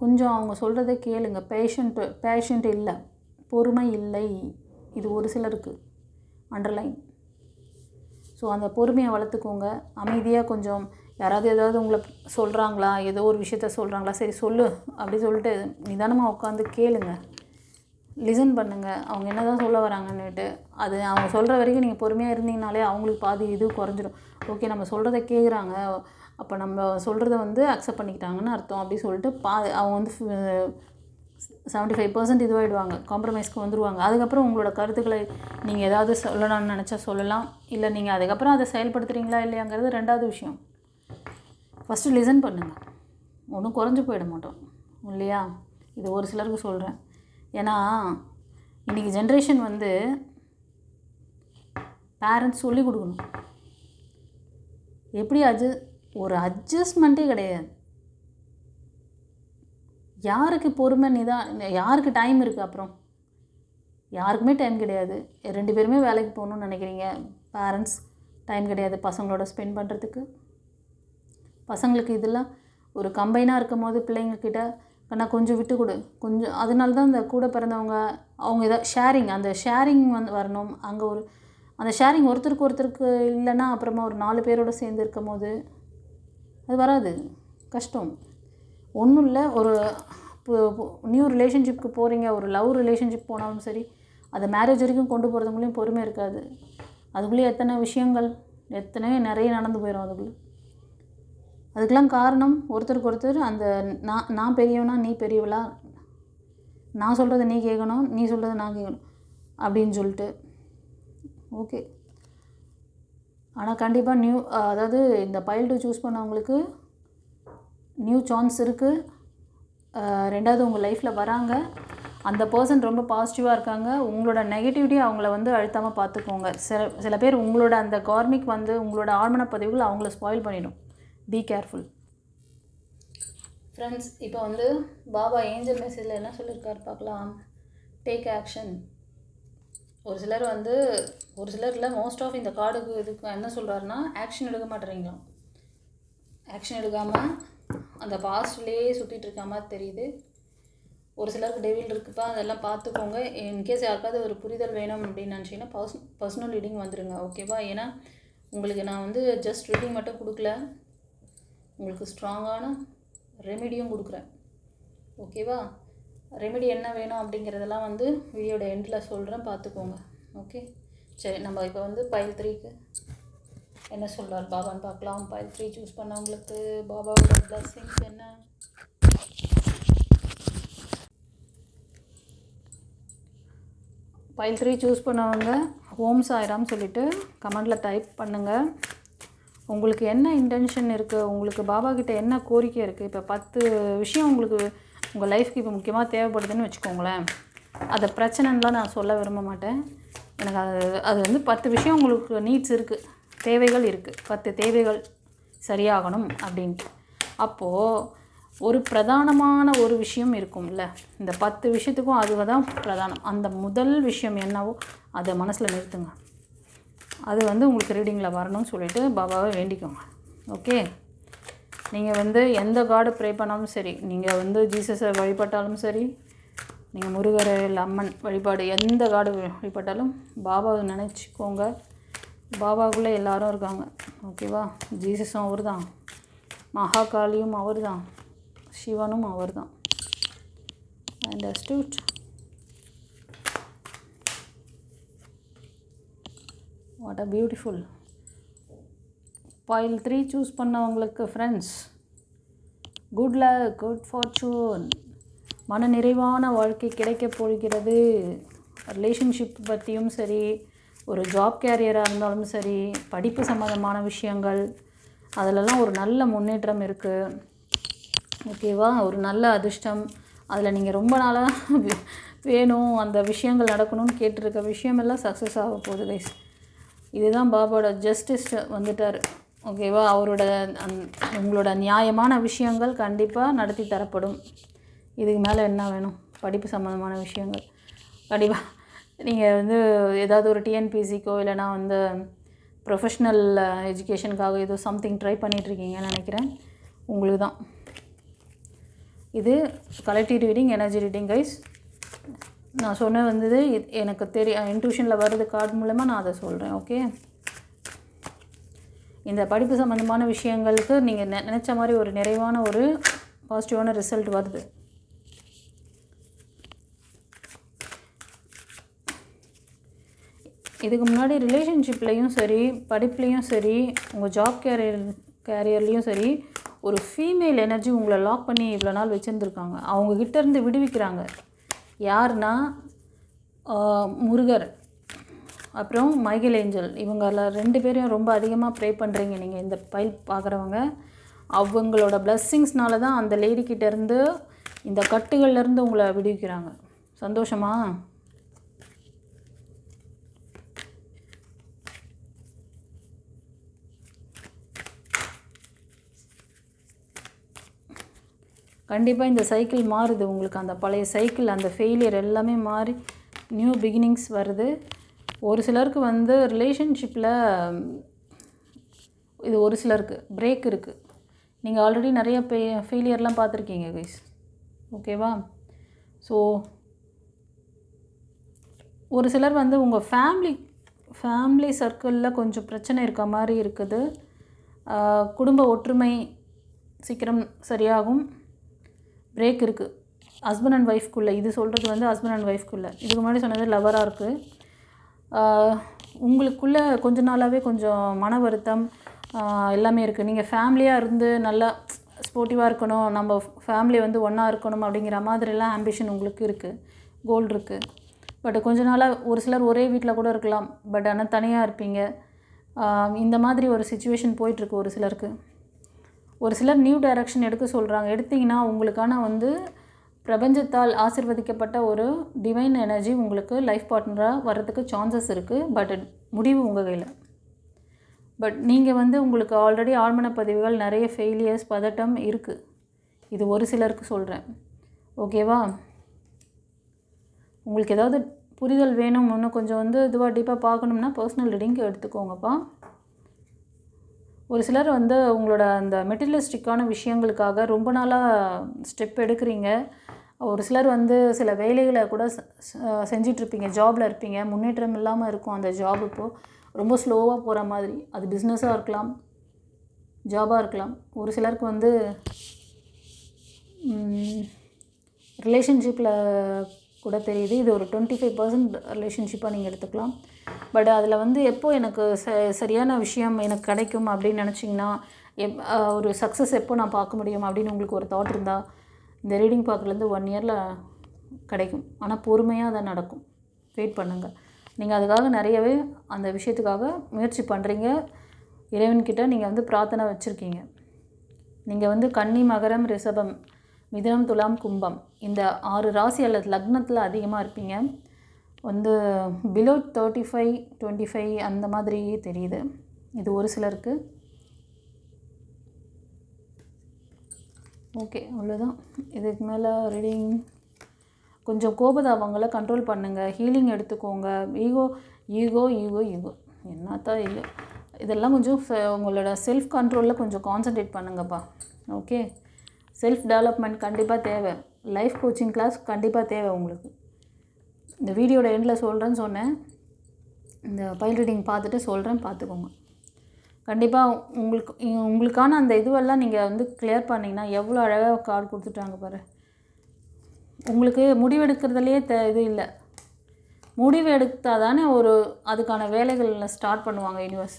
Speaker 1: கொஞ்சம் அவங்க சொல்கிறத கேளுங்க. பேஷண்ட் இல்லை, பொறுமை இல்லை. இது ஒரு சிலருக்கு அண்டர்லைன். ஸோ அந்த பொறுமையை வளர்த்துக்கோங்க. அமைதியாக கொஞ்சம் யாராவது ஏதாவது உங்களை சொல்கிறாங்களா, ஏதோ ஒரு விஷயத்த சொல்கிறாங்களா, சரி சொல்லு அப்படி சொல்லிட்டு நிதானமாக உட்காந்து கேளுங்க, லிசன் பண்ணுங்கள். அவங்க என்ன தான் சொல்ல வராங்கன்னுட்டு அது அவங்க சொல்கிற வரைக்கும் நீங்கள் பொறுமையாக இருந்தீங்கனாலே அவங்களுக்கு பாதி இது குறைஞ்சிடும். ஓகே, நம்ம சொல்கிறத கேட்குறாங்க, அப்போ நம்ம சொல்கிறத வந்து அக்செப்ட் பண்ணிக்கிட்டாங்கன்னு அர்த்தம் அப்படி சொல்லிட்டு அவங்க வந்து 75% இதுவாகிடுவாங்க, காம்ப்ரமைஸ்க்கு வந்துடுவாங்க. அதுக்கப்புறம் உங்களோட கருத்துக்களை நீங்கள் ஏதாவது சொல்லலாம்னு நினச்சா சொல்லலாம். இல்லை நீங்கள் அதுக்கப்புறம் அதை செயல்படுத்துகிறீங்களா இல்லையாங்கிறது 2வது விஷயம். ஃபஸ்ட்டு லிசன் பண்ணுங்கள், ஒன்றும் குறைஞ்சி போயிட மாட்டோம் இல்லையா? இது ஒரு சிலருக்கு சொல்கிறேன். ஏன்னா இன்றைக்கி ஜென்ரேஷன் வந்து பேரண்ட்ஸ் சொல்லிக் கொடுக்கணும். எப்படி ஒரு அட்ஜஸ்ட்மெண்ட்டே கிடையாது. யாருக்கு பொறுமை யாருக்கு டைம் இருக்குது? அப்புறம் யாருக்குமே டைம் கிடையாது. 2 பேருமே வேலைக்கு போகணுன்னு நினைக்கிறீங்க. பேரண்ட்ஸ் டைம் கிடையாது பசங்களோட ஸ்பெண்ட் பண்ணுறதுக்கு. பசங்களுக்கு இதெல்லாம் ஒரு கம்பைனாக இருக்கும் போது பிள்ளைங்கக்கிட்ட நான் கொஞ்சம் விட்டு கொடு, கொஞ்சம். அதனால தான் இந்த கூட பிறந்தவங்க அவங்க எதாவது ஷேரிங், அந்த ஷேரிங் வந்து வரணும். அங்கே அந்த ஷேரிங் ஒருத்தருக்கு இல்லைன்னா அப்புறமா ஒரு 4 பேரோடு சேர்ந்து இருக்கும் போது அது வராது, கஷ்டம். ஒன்றும் இல்லை, ஒரு நியூ ரிலேஷன்ஷிப்க்கு போகிறீங்க, ஒரு லவ் ரிலேஷன்ஷிப் போனாலும் சரி, அதை மேரேஜ் வரைக்கும் கொண்டு போகிறதுக்குள்ளேயும் பொறுமை இருக்காது. அதுக்குள்ளேயே எத்தனை விஷயங்கள் நிறைய நடந்து போயிடும். அதுக்கெலாம் காரணம் ஒருத்தருக்கு ஒருத்தர் அந்த நான் பெரியவனா நீ பெரியவளா, நான் சொல்கிறத நீ கேட்கணும், நீ சொல்கிறத நான் கேட்கணும் அப்படின்னு சொல்லிட்டு. ஓகே, ஆனால் கண்டிப்பாக அதாவது இந்த பைல் 2 சூஸ் பண்ணவங்களுக்கு நியூ சான்ஸ் இருக்குது. 2வது உங்கள் லைஃப்பில் வராங்க. அந்த பர்சன் ரொம்ப பாசிட்டிவாக இருக்காங்க. உங்களோட நெகட்டிவிட்டி அவங்கள வந்து அழுத்தாமல் பார்த்துக்கோங்க. சில பேர் உங்களோட அந்த கார்மிக் வந்து உங்களோட ஆழ்மன பதிவுகள் அவங்கள ஸ்பாயில் பண்ணிடும். Be careful friends. இப்போ வந்து பாபா ஏஞ்சல் மெசேஜில் என்ன சொல்லியிருக்காரு பார்க்கலாம். Take action. ஒரு சிலர் இல்லை, மோஸ்ட் ஆஃப் இந்த கார்டுக்கு இதுக்கு என்ன சொல்கிறாருன்னா, ஆக்ஷன் எடுக்க மாட்டேறீங்களாம். ஆக்ஷன் எடுக்காமல் அந்த பாஸ்ட்லேயே சுற்றிட்டு இருக்க மாதிரி தெரியுது. ஒரு சிலருக்கு டெவில் இருக்குப்பா, அதெல்லாம் பார்த்துக்கோங்க. இன்கேஸ் யாருக்காவது ஒரு புரிதல் வேணும் அப்படின்னு நினச்சிங்கன்னா பர்சனல் ரீடிங் வந்துடுங்க, ஓகேவா? ஏன்னா உங்களுக்கு நான் வந்து ஜஸ்ட் ரீடிங் மட்டும் கொடுக்கல, உங்களுக்கு ஸ்ட்ராங்கான ரெமிடியும் கொடுக்குறேன், ஓகேவா? ரெமிடி என்ன வேணும் அப்படிங்கிறதெல்லாம் வந்து வீடியோட எண்டில் சொல்கிறேன், பார்த்துக்கோங்க. ஓகே, சரி. நம்ம இப்போ வந்து பைல் 3க்கு என்ன சொல்கிறார் பாபான்னு பார்க்கலாம். பைல் 3 சூஸ் பண்ணவங்களுக்கு பாபாவோட பிளஸ்ஸிங்ஸ் என்ன? பைல் 3 சூஸ் பண்ணவங்க ஓம் சாய்ராம் சொல்லிவிட்டு கமெண்டில் டைப் பண்ணுங்கள். உங்களுக்கு என்ன இன்டென்ஷன் இருக்குது, உங்களுக்கு பாபா கிட்டே என்ன கோரிக்கை இருக்குது. இப்போ 10 விஷயம் உங்களுக்கு உங்கள் லைஃப்க்கு இப்போ முக்கியமாக தேவைப்படுதுன்னு வச்சுக்கோங்களேன். அதை பிரச்சனைலாம் நான் சொல்ல விரும்ப மாட்டேன். எனக்கு அது வந்து 10 விஷயம் உங்களுக்கு நீட்ஸ் இருக்குது, தேவைகள் இருக்குது. 10 தேவைகள் சரியாகணும் அப்படின்ட்டு. அப்போது ஒரு பிரதானமான ஒரு விஷயம் இருக்கும்ல, இந்த 10 விஷயத்துக்கும் அதுவாக தான் பிரதானம். அந்த முதல் விஷயம் என்னவோ அதை மனசில் நிறுத்துங்க. அது வந்து உங்களுக்கு ரீடிங்கில் வரணும்னு சொல்லிவிட்டு பாபாவை வேண்டிக்கோங்க. ஓகே, நீங்கள் வந்து எந்த காடு ப்ரே பண்ணாலும் சரி, நீங்கள் வந்து ஜீசஸை வழிபட்டாலும் சரி, நீங்கள் முருகர் இல்லை அம்மன் வழிபாடு எந்த காடு வழிபட்டாலும் பாபாவை நினச்சிக்கோங்க. பாபாவுக்குள்ளே எல்லாரும் இருக்காங்க, ஓகேவா? ஜீசஸும் அவர் தான், மகாகாளியும் அவர் தான், சிவனும் அவர் தான். Understood? What a beautiful. Pile 3 choose பண்ணவங்களுக்கு friends, good luck, good fortune, மன நிறைவான வாழ்க்கை கிடைக்கப் போகிறது. ரிலேஷன்ஷிப் பற்றியும் சரி, ஒரு ஜாப் கேரியராக இருந்தாலும் சரி, படிப்பு சம்மந்தமான விஷயங்கள் அதிலெல்லாம் ஒரு நல்ல முன்னேற்றம் இருக்குது, ஓகேவா? ஒரு நல்ல அதிர்ஷ்டம். அதில் நீங்கள் ரொம்ப நாளாக வேணும் அந்த விஷயங்கள் நடக்கணும்னு கேட்டிருக்க விஷயமெல்லாம் சக்ஸஸ் ஆக போகுது கைஸ். இதுதான் பாபாவோட ஜஸ்டிஸ் வந்துட்டார், ஓகேவா? அவரோட உங்களோட நியாயமான விஷயங்கள் கண்டிப்பாக நடத்தி தரப்படும். இதுக்கு மேலே என்ன வேணும்? படிப்பு சம்மந்தமான விஷயங்கள் கண்டிப்பாக நீங்கள் வந்து ஏதாவது ஒரு டிஎன்பிசிக்கோ இல்லைனா வந்து ப்ரொஃபஷ்னல் எஜுகேஷனுக்காக ஏதோ சம்திங் ட்ரை பண்ணிகிட்ருக்கீங்கன்னு நினைக்கிறேன். உங்களுக்கு தான் இது collective reading, energy reading guys. நான் சொன்ன வந்தது எனக்கு இன்ட்யூஷனில் வருது கார்டு மூலமாக நான் அதை சொல்கிறேன், ஓகே? இந்த படிப்பு சம்மந்தமான விஷயங்களுக்கு நீங்கள் நினச்ச மாதிரி ஒரு நிறைவான ஒரு பாசிட்டிவான ரிசல்ட் வருது. இதுக்கு முன்னாடி ரிலேஷன்ஷிப்லேயும் சரி, படிப்புலேயும் சரி, உங்கள் ஜாப் கேரியர்லேயும் சரி, ஒரு ஃபீமேல் எனர்ஜி உங்களை லாக் பண்ணி இவ்வளோ நாள் வச்சுருந்துருக்காங்க. அவங்கக்கிட்டேருந்து விடுவிக்கிறாங்க. யாருன்னா முருகர் அப்புறம் மைக்கேல் ஏஞ்சல், இவங்கள 2 பேரையும் ரொம்ப அதிகமாக ப்ரே பண்ணுறீங்க நீங்கள் இந்த பைல் பார்க்குறவங்க. அவங்களோட பிளஸ்ஸிங்ஸ்னால தான் அந்த லேடிக்கிட்டேருந்து இந்த கட்டுகள்லேருந்து உங்களை விடுவிக்கிறாங்க. சந்தோஷமா? கண்டிப்பாக இந்த சைக்கிள் மாறுது உங்களுக்கு. அந்த பழைய சைக்கிள், அந்த ஃபெயிலியர் எல்லாமே மாறி நியூ பிகினிங்ஸ் வருது. ஒரு சிலருக்கு வந்து ரிலேஷன்ஷிப்பில் இது ஒரு சிலருக்கு பிரேக் இருக்குது. நீங்கள் ஆல்ரெடி நிறைய ஃபெயிலியர்லாம் பார்த்துருக்கீங்க கைஸ், ஓகேவா? ஸோ ஒரு சிலர் வந்து உங்கள் ஃபேமிலி சர்க்கிளில் கொஞ்சம் பிரச்சனை இருக்க மாதிரி இருக்குது. குடும்ப ஒற்றுமை சீக்கிரம் சரியாகும். பிரேக் இருக்குது ஹஸ்பண்ட் அண்ட் ஒய்ஃப்குள்ளே. இது சொல்கிறது வந்து ஹஸ்பண்ட் அண்ட் ஒய்ஃப்குள்ளே. இதுக்கு முன்னாடி சொன்னது லவராக இருக்குது. உங்களுக்குள்ளே கொஞ்ச நாளாகவே கொஞ்சம் மன வருத்தம் எல்லாமே இருக்குது. நீங்கள் ஃபேமிலியாக இருந்து நல்லா ஸ்போர்ட்டிவாக இருக்கணும், நம்ம ஃபேமிலி வந்து ஒன்றா இருக்கணும் அப்படிங்கிற மாதிரிலாம் ஆம்பிஷன் உங்களுக்கு இருக்குது, கோல் இருக்குது. பட் கொஞ்ச நாளாக ஒரு சிலர் ஒரே வீட்டில் கூட இருக்கலாம், பட் ஆனால் தனியாக இருப்பீங்க. இந்த மாதிரி ஒரு சிச்சுவேஷன் போயிட்டுருக்கு ஒரு சிலருக்கு. ஒரு சிலர் நியூ டைரக்ஷன் எடுக்க சொல்கிறாங்க. எடுத்திங்கன்னா உங்களுக்கான வந்து பிரபஞ்சத்தால் ஆசிர்வதிக்கப்பட்ட ஒரு டிவைன் எனர்ஜி உங்களுக்கு லைஃப் பார்ட்னராக வர்றதுக்கு சான்சஸ் இருக்குது. பட் முடிவு உங்கள் கையில். பட் நீங்கள் வந்து உங்களுக்கு ஆல்ரெடி ஆழ்மன பதிவுகள் நிறைய ஃபெயிலியர்ஸ் பதட்டம் இருக்குது. இது ஒரு சிலருக்கு சொல்கிறேன். ஓகேவா? உங்களுக்கு ஏதாவது புரிதல் வேணும், இன்னும் கொஞ்சம் வந்து இதுவாக டீப்பாக பார்க்கணும்னா பர்சனல் ரீடிங் எடுத்துக்கோங்கப்பா. ஒரு சிலர் வந்து உங்களோட அந்த மெட்டீரியலிஸ்டிக்கான விஷயங்களுக்காக ரொம்ப நாளாக ஸ்டெப் எடுக்கிறீங்க. ஒரு சிலர் வந்து சில வேலைகளை கூட செஞ்சிட்ருப்பீங்க, ஜாபில் இருப்பீங்க, முன்னேற்றம் இல்லாமல் இருக்கும் அந்த ஜாப். இப்போது ரொம்ப ஸ்லோவாக போகிற மாதிரி. அது பிஸ்னஸாக இருக்கலாம், ஜாபாக இருக்கலாம். ஒரு சிலருக்கு வந்து ரிலேஷன்ஷிப்பில் கூட தெரியுது. இது ஒரு 25% ரிலேஷன்ஷிப்பாக நீங்கள் எடுத்துக்கலாம். பட் அதில் வந்து எப்போது எனக்கு சரியான விஷயம் எனக்கு கிடைக்கும் அப்படின்னு நினச்சிங்கன்னா, ஒரு சக்ஸஸ் எப்போ நான் பார்க்க முடியும் அப்படின்னு உங்களுக்கு ஒரு தாட் இருந்தால் இந்த ரீடிங் பார்க்குறதுலேருந்து 1 இயரில் கிடைக்கும். ஆனால் பொறுமையாக அதை நடக்கும். வெயிட் பண்ணுங்கள். நீங்கள் அதுக்காக நிறையவே அந்த விஷயத்துக்காக முயற்சி பண்ணுறீங்க. இறைவன்கிட்ட நீங்கள் வந்து பிரார்த்தனை வச்சுருக்கீங்க. நீங்கள் வந்து கன்னி, மகரம், ரிஷபம், மிதுனம், துலாம், கும்பம் இந்த 6 ராசி அல்லது லக்னத்தில் அதிகமாக இருப்பீங்க. வந்து பிலோ 35, 25 அந்த மாதிரி தெரியுது. இது ஒரு சிலருக்கு. ஓகே, அவ்வளோதான். இதுக்கு மேலே ரீடிங். கொஞ்சம் கோபதாபங்களை கண்ட்ரோல் பண்ணுங்கள். ஹீலிங் எடுத்துக்கோங்க. ஈகோ என்னத்தான் இல்லை, இதெல்லாம் கொஞ்சம் உங்களோட செல்ஃப் கண்ட்ரோலில் கொஞ்சம் கான்சன்ட்ரேட் பண்ணுங்கப்பா. ஓகே, செல்ஃப் டெவலப்மெண்ட் கண்டிப்பாக தேவை. லைஃப் கோச்சிங் கிளாஸ் கண்டிப்பாக தேவை உங்களுக்கு. இந்த வீடியோட எண்டில் சொல்கிறேன்னு சொன்னேன். இந்த பைல் ரீடிங் பார்த்துட்டு சொல்கிறேன், பார்த்துக்கோங்க. கண்டிப்பாக உங்களுக்கான அந்த இதுவெல்லாம் நீங்கள் வந்து கிளியர் பண்ணிங்கன்னா எவ்வளோ அழகாக கார்டு கொடுத்துட்டாங்க பாரு. உங்களுக்கு முடிவெடுக்கிறதுலையே இது இல்லை. முடிவு எடுத்தால் தானே அதுக்கான வேலைகளில் ஸ்டார்ட் பண்ணுவாங்க யூனிவர்ஸ்.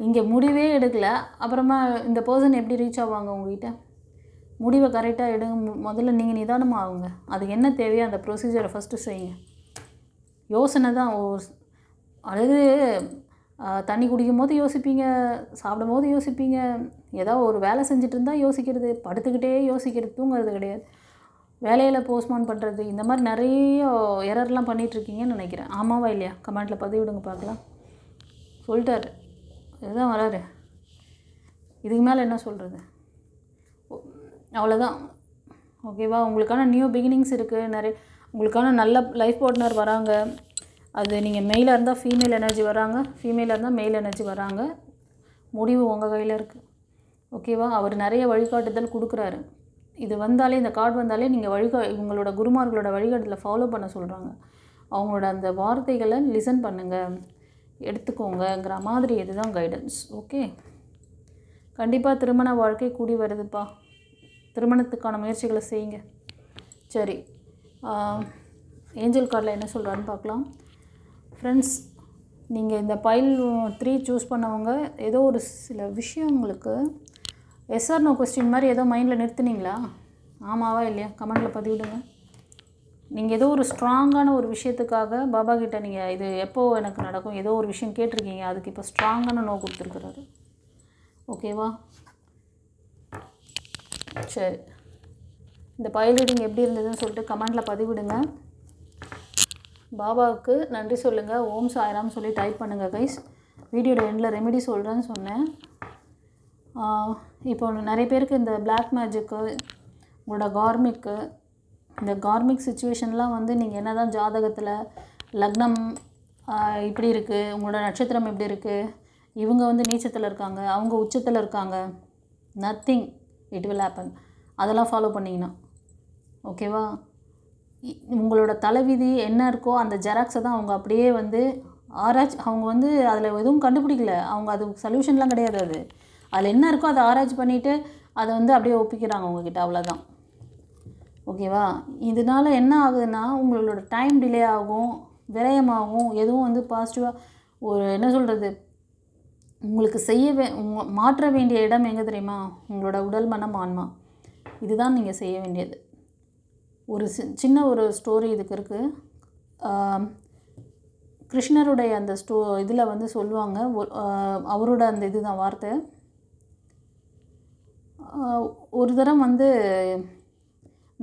Speaker 1: இங்கே முடிவே எடுக்கலை, அப்புறமா இந்த பர்சன் எப்படி ரீச் ஆவாங்க உங்ககிட்ட? முடிவை கரெக்டாக எடுங்க. முதல்ல நீங்கள் நிதானமாக ஆகுங்க. அதுக்கு என்ன தேவையோ அந்த ப்ரொசீஜரை ஃபஸ்ட்டு செய்யுங்க. யோசனை தான். அதாவது தண்ணி குடிக்கும் போது யோசிப்பீங்க, சாப்பிடும் போது யோசிப்பீங்க, ஏதாவது ஒரு வேலை செஞ்சுட்டு இருந்தால் யோசிக்கிறது, படுத்துக்கிட்டே யோசிக்கிறது, தூங்குறது கிடையாது, வேலையில் போஸ்ட்மான் பண்ணுறது, இந்த மாதிரி நிறைய எரர்லாம் பண்ணிகிட்ருக்கீங்கன்னு நினைக்கிறேன். ஆமாவா இல்லையா? கமெண்ட்டில் பதிவு விடுங்க பார்க்கலாம். சொல்லிட்டாரு, இதுதான் வராரு. இதுக்கு மேலே என்ன சொல்கிறது? அவ்வளோதான். ஓகேவா? உங்களுக்கான நியூ பிகினிங்ஸ் இருக்குது. உங்களுக்கான நல்ல லைஃப் பார்ட்னர் வராங்க. அது நீங்கள் மெயிலாக இருந்தால் ஃபீமேல் எனர்ஜி வராங்க, ஃபீமேலாக இருந்தால் மெயில் எனர்ஜி வராங்க. முடிவு உங்கள் கையில் இருக்குது. ஓகேவா? அவர் நிறைய வழிகாட்டுதல் கொடுக்குறாரு. இது வந்தாலே, இந்த கார்டு வந்தாலே நீங்கள் உங்களோட குருமார்களோட வழிகாட்டுதலை ஃபாலோ பண்ண சொல்கிறாங்க. அவங்களோட அந்த வார்த்தைகளை லிசன் பண்ணுங்கள், எடுத்துக்கோங்கிற மாதிரி. இதுதான் கைடன்ஸ். ஓகே, கண்டிப்பாக திருமண வாழ்க்கை கூடி வருதுப்பா. திருமணத்துக்கான முயற்சிகளை செய்யுங்க. சரி, ஏஞ்சல் கார்டில் என்ன சொல்கிறான்னு பார்க்கலாம். ஃப்ரெண்ட்ஸ், நீங்கள் இந்த பைல் 3 சூஸ் பண்ணவங்க ஏதோ ஒரு சில விஷயம் உங்களுக்கு எஸ்ஆர் நோ கொஸ்டின் மாதிரி ஏதோ மைண்டில் நிறுத்துனீங்களா? ஆமாவா இல்லையா? கமெண்ட்டில் பதிவிடுங்க. நீங்கள் ஏதோ ஒரு ஸ்ட்ராங்கான ஒரு விஷயத்துக்காக பாபா கிட்டே நீங்கள் இது எப்போது எனக்கு நடக்கும் ஏதோ ஒரு விஷயம் கேட்டிருக்கீங்க. அதுக்கு இப்போ ஸ்ட்ராங்கான நோ கொடுத்துருக்குறாரு. ஓகேவா? சரி, இந்த பைல் ரீடிங் எப்படி இருந்ததுன்னு சொல்லிட்டு கமெண்ட்டில் பதிவிடுங்க. பாபாவுக்கு நன்றி சொல்லுங்கள். ஓம் சாய்ராம் சொல்லி டைப் பண்ணுங்கள் கைஸ். வீடியோட எண்டில் ரெமெடி சொல்கிறேன்னு சொன்னேன். இப்போ நிறைய பேருக்கு இந்த பிளாக் மேஜிக்கு, உங்களோட கார்மிக்கு, இந்த கார்மிக் சுச்சுவேஷன்லாம் வந்து நீங்கள் என்ன தான் ஜாதகத்தில் லக்னம் இப்படி இருக்குது, உங்களோட நட்சத்திரம் எப்படி இருக்குது, இவங்க வந்து நீச்சத்தில் இருக்காங்க, அவங்க உச்சத்தில் இருக்காங்க, நத்திங் இட் வில் ஹேப்பன். அதெல்லாம் ஃபாலோ பண்ணிங்கன்னா ஓகேவா? உங்களோட தலைவிதி என்ன இருக்கோ அந்த ஜெராக்ஸை தான் அவங்க அப்படியே வந்து அவங்க வந்து அதில் எதுவும் கண்டுபிடிக்கல. அவங்க அது சொல்யூஷன்லாம் கிடையாது. அதில் என்ன இருக்கோ அதை ஆராய்ச்சி பண்ணிவிட்டு அதை வந்து அப்படியே ஒப்பிக்கிறாங்க உங்ககிட்ட. அவ்வளோதான். ஓகேவா? இதனால் என்ன ஆகுதுன்னா உங்களோட டைம் டிலே ஆகும், விரயமாகும். எதுவும் வந்து பாசிட்டிவாக ஒரு என்ன சொல்கிறது, உங்களுக்கு மாற்ற வேண்டிய இடம் எங்கே தெரியுமா? உங்களோட உடல், மனம், ஆன்மா. இதுதான் நீங்கள் செய்ய வேண்டியது. ஒரு சின்ன ஒரு ஸ்டோரி இதுக்கு இருக்குது. கிருஷ்ணருடைய அந்த இதில் வந்து சொல்லுவாங்க, அவரோட அந்த இதுதான் வார்த்தை. ஒரு தரம் வந்து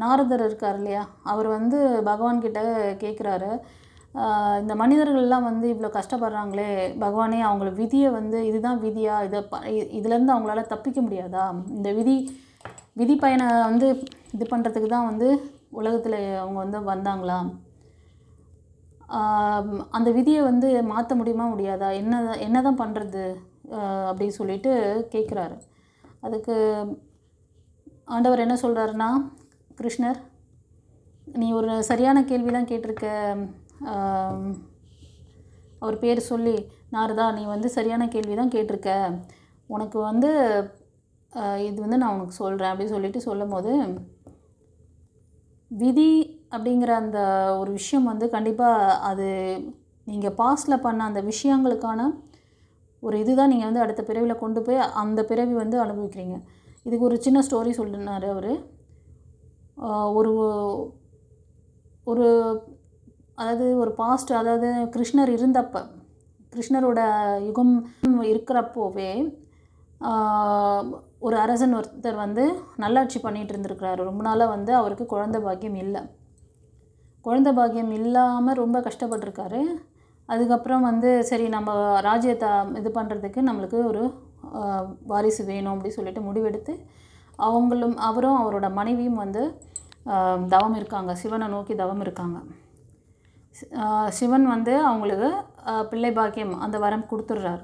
Speaker 1: நாரதர் இருக்கார் இல்லையா, அவர் வந்து பகவான்கிட்ட கேட்குறாரு, இந்த மனிதர்கள்லாம் வந்து இவ்வளோ கஷ்டப்படுறாங்களே பகவானே, அவங்கள விதியை வந்து இதுதான் விதியா, இதுலேருந்து அவங்களால தப்பிக்க முடியாதா, இந்த விதி பயனை வந்து இது பண்ணுறதுக்கு தான் வந்து உலகத்தில் அவங்க வந்து வந்தாங்களா, அந்த விதியை வந்து மாற்ற முடியுமா முடியாதா, என்ன தான் பண்ணுறது அப்படின்னு சொல்லிட்டு கேட்குறாரு. அதுக்கு ஆண்டவர் என்ன சொல்கிறாருன்னா, கிருஷ்ணர் நீ ஒரு சரியான கேள்வி தான் கேட்டிருக்க, அவர் பேர் சொல்லி, நாரதா நீ வந்து சரியான கேள்வி தான் கேட்டிருக்க, உனக்கு வந்து இது வந்து நான் உனக்கு சொல்கிறேன் அப்படின்னு சொல்லிட்டு சொல்லும் போது, விதி அப்படிங்கிற அந்த ஒரு விஷயம் வந்து கண்டிப்பாக அது நீங்கள் பாஸ்டில் பண்ண அந்த விஷயங்களுக்கான ஒரு இதுதான் நீங்கள் வந்து அடுத்த பிறவியில் கொண்டு போய் அந்த பிறவி வந்து அனுபவிக்கிறீங்க. இதுக்கு ஒரு சின்ன ஸ்டோரி சொல்லினார் அவர். ஒரு ஒரு அதாவது ஒரு பாஸ்ட், அதாவது கிருஷ்ணர் இருந்தப்போ, கிருஷ்ணரோட யுகம் இருக்கிறப்போவே ஒரு அரசன் ஒருத்தர் வந்து நல்லாட்சி பண்ணிகிட்டு இருந்திருக்கிறாரு. ரொம்ப நாளாக வந்து அவருக்கு குழந்தை பாக்கியம் இல்லை. குழந்தை பாக்கியம் இல்லாமல் ரொம்ப கஷ்டப்பட்டிருக்காரு. அதுக்கப்புறம் வந்து சரி நம்ம ராஜ்யத்தை இது பண்ணுறதுக்கு நம்மளுக்கு ஒரு வாரிசு வேணும் அப்படி சொல்லிட்டு முடிவெடுத்து அவரும் அவரோட மனைவியும் வந்து தவம் இருக்காங்க, சிவனை நோக்கி தவம் இருக்காங்க. சிவன் வந்து அவங்களுக்கு பிள்ளை பாக்கியம் அந்த வரம் கொடுத்துட்றாரு.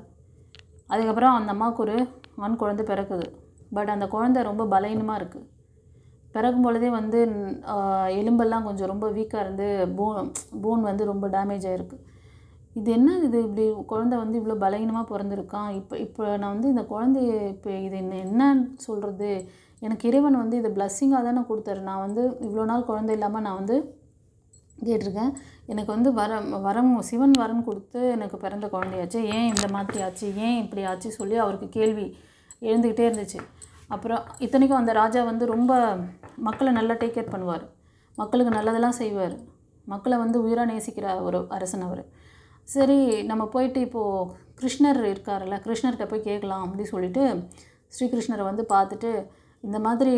Speaker 1: அதுக்கப்புறம் அந்த அம்மாவுக்கு ஒரு ஆண் குழந்தை பிறக்குது. பட் அந்த குழந்தை ரொம்ப பலவீனமாக இருக்குது. பிறக்கும் பொழுதே வந்து எலும்பெல்லாம் கொஞ்சம் ரொம்ப வீக்காக இருந்து போன் வந்து ரொம்ப டேமேஜ் ஆகிருக்கு. இது இப்படி குழந்தை வந்து இவ்வளோ பலவீனமாக பிறந்திருக்கான், இப்போ நான் வந்து இந்த குழந்தைய இப்போ இது என்னன்னு சொல்கிறது, எனக்கு இறைவன் வந்து இது பிளஸ்ஸிங்காக தானே கொடுத்தாரு, நான் வந்து இவ்வளோ நாள் குழந்தை இல்லாமல் நான் வந்து கேட்டிருக்கேன், எனக்கு வந்து வரம் சிவன் வரம் கொடுத்து எனக்கு பிறந்த குழந்தையாச்சு, ஏன் இந்த மாதிரி ஆச்சு, ஏன் இப்படி ஆச்சு சொல்லி அவருக்கு கேள்வி எழுந்துக்கிட்டே இருந்துச்சு. அப்புறம் இத்தனைக்கும் அந்த ராஜா வந்து ரொம்ப மக்களை நல்லா டேக் கேர் பண்ணுவார், மக்களுக்கு நல்லதெல்லாம் செய்வார், மக்களை வந்து உயிராக நேசிக்கிற ஒரு அரசன் அவர். சரி நம்ம போயிட்டு இப்போது கிருஷ்ணர் இருக்கார்ல, கிருஷ்ணர்கிட்ட போய் கேட்கலாம் அப்படின்னு சொல்லிட்டு ஸ்ரீகிருஷ்ணரை வந்து பார்த்துட்டு, இந்த மாதிரி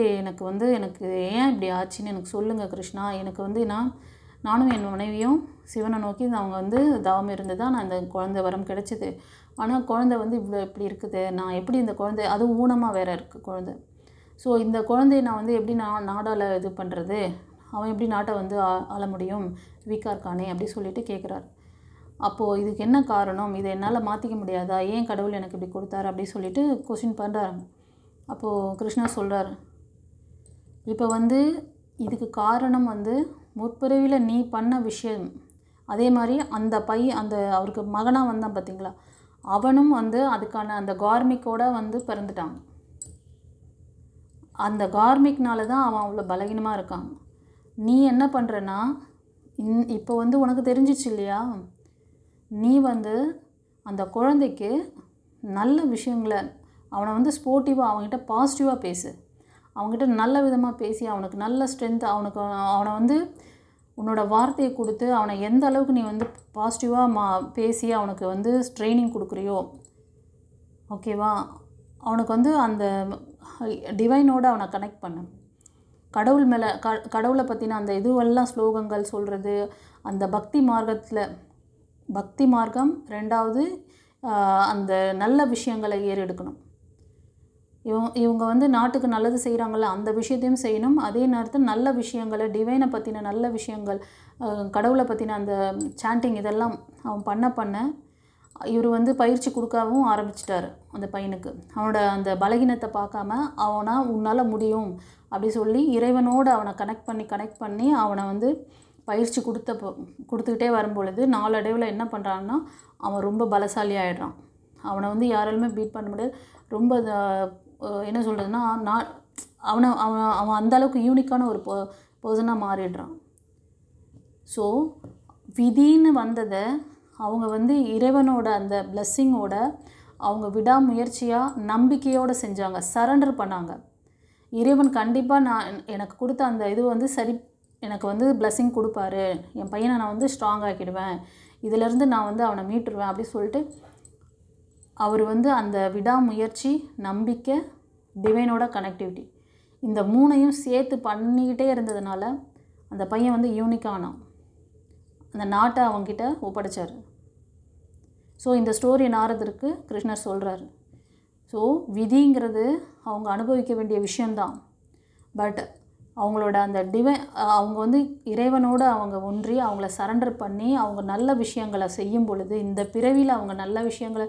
Speaker 1: எனக்கு ஏன் இப்படி ஆச்சுன்னு எனக்கு சொல்லுங்கள் கிருஷ்ணா, எனக்கு வந்து நானும் என் மனைவியும் சிவனை நோக்கி அவங்க வந்து தவம் இருந்து தான் நான் இந்த குழந்தை வரம் கிடச்சிது, ஆனால் குழந்தை வந்து இப்படி இருக்குது, நான் எப்படி இந்த குழந்தை அதுவும் ஊனமாக வேறு இருக்குது குழந்தை, ஸோ இந்த குழந்தைய நான் வந்து எப்படி நாடால் இது பண்ணுறது, அவன் எப்படி நாட்டை வந்து ஆள முடியும், வீக்காக இருக்கானே அப்படி சொல்லிட்டு கேட்குறாரு. அப்போது இதுக்கு என்ன காரணம், இதை என்னால் மாற்றிக்க முடியாதா, ஏன் கடவுள் எனக்கு இப்படி கொடுத்தாரு அப்படி சொல்லிட்டு கொஸ்டின் பண்ணுறாங்க. அப்போது கிருஷ்ணர் சொல்கிறார், இப்போ வந்து இதுக்கு காரணம் வந்து முற்பிறவியில் நீ பண்ண விஷயம், அதே மாதிரி அந்த அவருக்கு மகனாக வந்தான் பார்த்திங்களா, அவனும் வந்து அதுக்கான அந்த கார்மிக்கோடு வந்து பிறந்துட்டான். அந்த கார்மிக்னால தான் அவன் அவ்வளோ பலகீனமாக இருக்கான். நீ என்ன பண்ணுறன்னா, இப்போ வந்து உனக்கு தெரிஞ்சிச்சு இல்லையா, நீ வந்து அந்த குழந்தைக்கு நல்ல விஷயங்களை அவனை வந்து ஸ்போர்ட்டிவாக அவங்ககிட்ட பாசிட்டிவாக பேசு, அவங்ககிட்ட நல்ல விதமாக பேசி அவனுக்கு நல்ல ஸ்ட்ரென்த், அவனை வந்து உன்னோட வார்த்தையை கொடுத்து அவனை எந்த அளவுக்கு நீ வந்து பாசிட்டிவாக பேசி அவனுக்கு வந்து ட்ரைனிங் கொடுக்குறியோ, ஓகேவா, அவனுக்கு வந்து அந்த டிவைனோடு அவனை கனெக்ட் பண்ணு, கடவுள் மேலே கடவுளை பற்றின அந்த இதுவெல்லாம் ஸ்லோகங்கள் சொல்கிறது, அந்த பக்தி மார்க்கம் 2வது அந்த நல்ல விஷயங்களை ஏறெடுக்கணும். இவங்க வந்து நாட்டுக்கு நல்லது செய்கிறாங்கள்ல, அந்த விஷயத்தையும் செய்யணும், அதே நேரத்தில் நல்ல விஷயங்களை டிவைனை பற்றின நல்ல விஷயங்கள், கடவுளை பற்றின அந்த சாண்டிங் இதெல்லாம் அவன் பண்ண இவர் வந்து பயிற்சி கொடுக்கவும் ஆரம்பிச்சிட்டாரு அந்த பையனுக்கு. அவனோட அந்த பலகீனத்தை பார்க்காம உன்னால் முடியும் அப்படி சொல்லி இறைவனோடு அவனை கனெக்ட் பண்ணி அவனை வந்து பயிற்சி கொடுத்துக்கிட்டே வரும்பொழுது நாளடைவில் என்ன பண்ணுறான்னா, அவன் ரொம்ப பலசாலி ஆகிடுறான். அவனை வந்து யாராலுமே பீட் பண்ண முடியாது. ரொம்ப என்ன சொல்கிறதுனா, அவன் அந்தளவுக்கு யூனிக்கான ஒரு பர்சனாக மாறிடுறான். ஸோ விதின்னு வந்ததை அவங்க வந்து இறைவனோட அந்த பிளஸ்ஸிங்கோட அவங்க விடாமுயற்சியாக நம்பிக்கையோடு செஞ்சாங்க, சரண்டர் பண்ணாங்க. இறைவன் கண்டிப்பாக எனக்கு கொடுத்த அந்த இது வந்து எனக்கு வந்து பிளஸ்ஸிங் கொடுப்பாரு, என் பையனை நான் வந்து ஸ்ட்ராங் ஆக்கிடுவேன், இதிலேருந்து நான் வந்து அவனை மீட்டுருவேன் அப்படி சொல்லிட்டு அவர் வந்து அந்த விடாமுயற்சி, நம்பிக்கை, டிவைனோட கனெக்டிவிட்டி இந்த 3ஐயும் சேர்த்து பண்ணிக்கிட்டே இருந்ததுனால அந்த பையன் வந்து யூனிக்காக ஆனான். அந்த நாட்டை அவங்ககிட்ட ஒப்படைச்சார். ஸோ இந்த ஸ்டோரி நாரதருக்கு கிருஷ்ணர் சொல்கிறாரு. ஸோ விதிங்கிறது அவங்க அனுபவிக்க வேண்டிய விஷயந்தான். பட் அவங்களோட அந்த அவங்க வந்து இறைவனோடு அவங்க ஒன்றி அவங்கள சரண்டர் பண்ணி அவங்க நல்ல விஷயங்களை செய்யும் பொழுது, இந்த பிறவியில் அவங்க நல்ல விஷயங்களை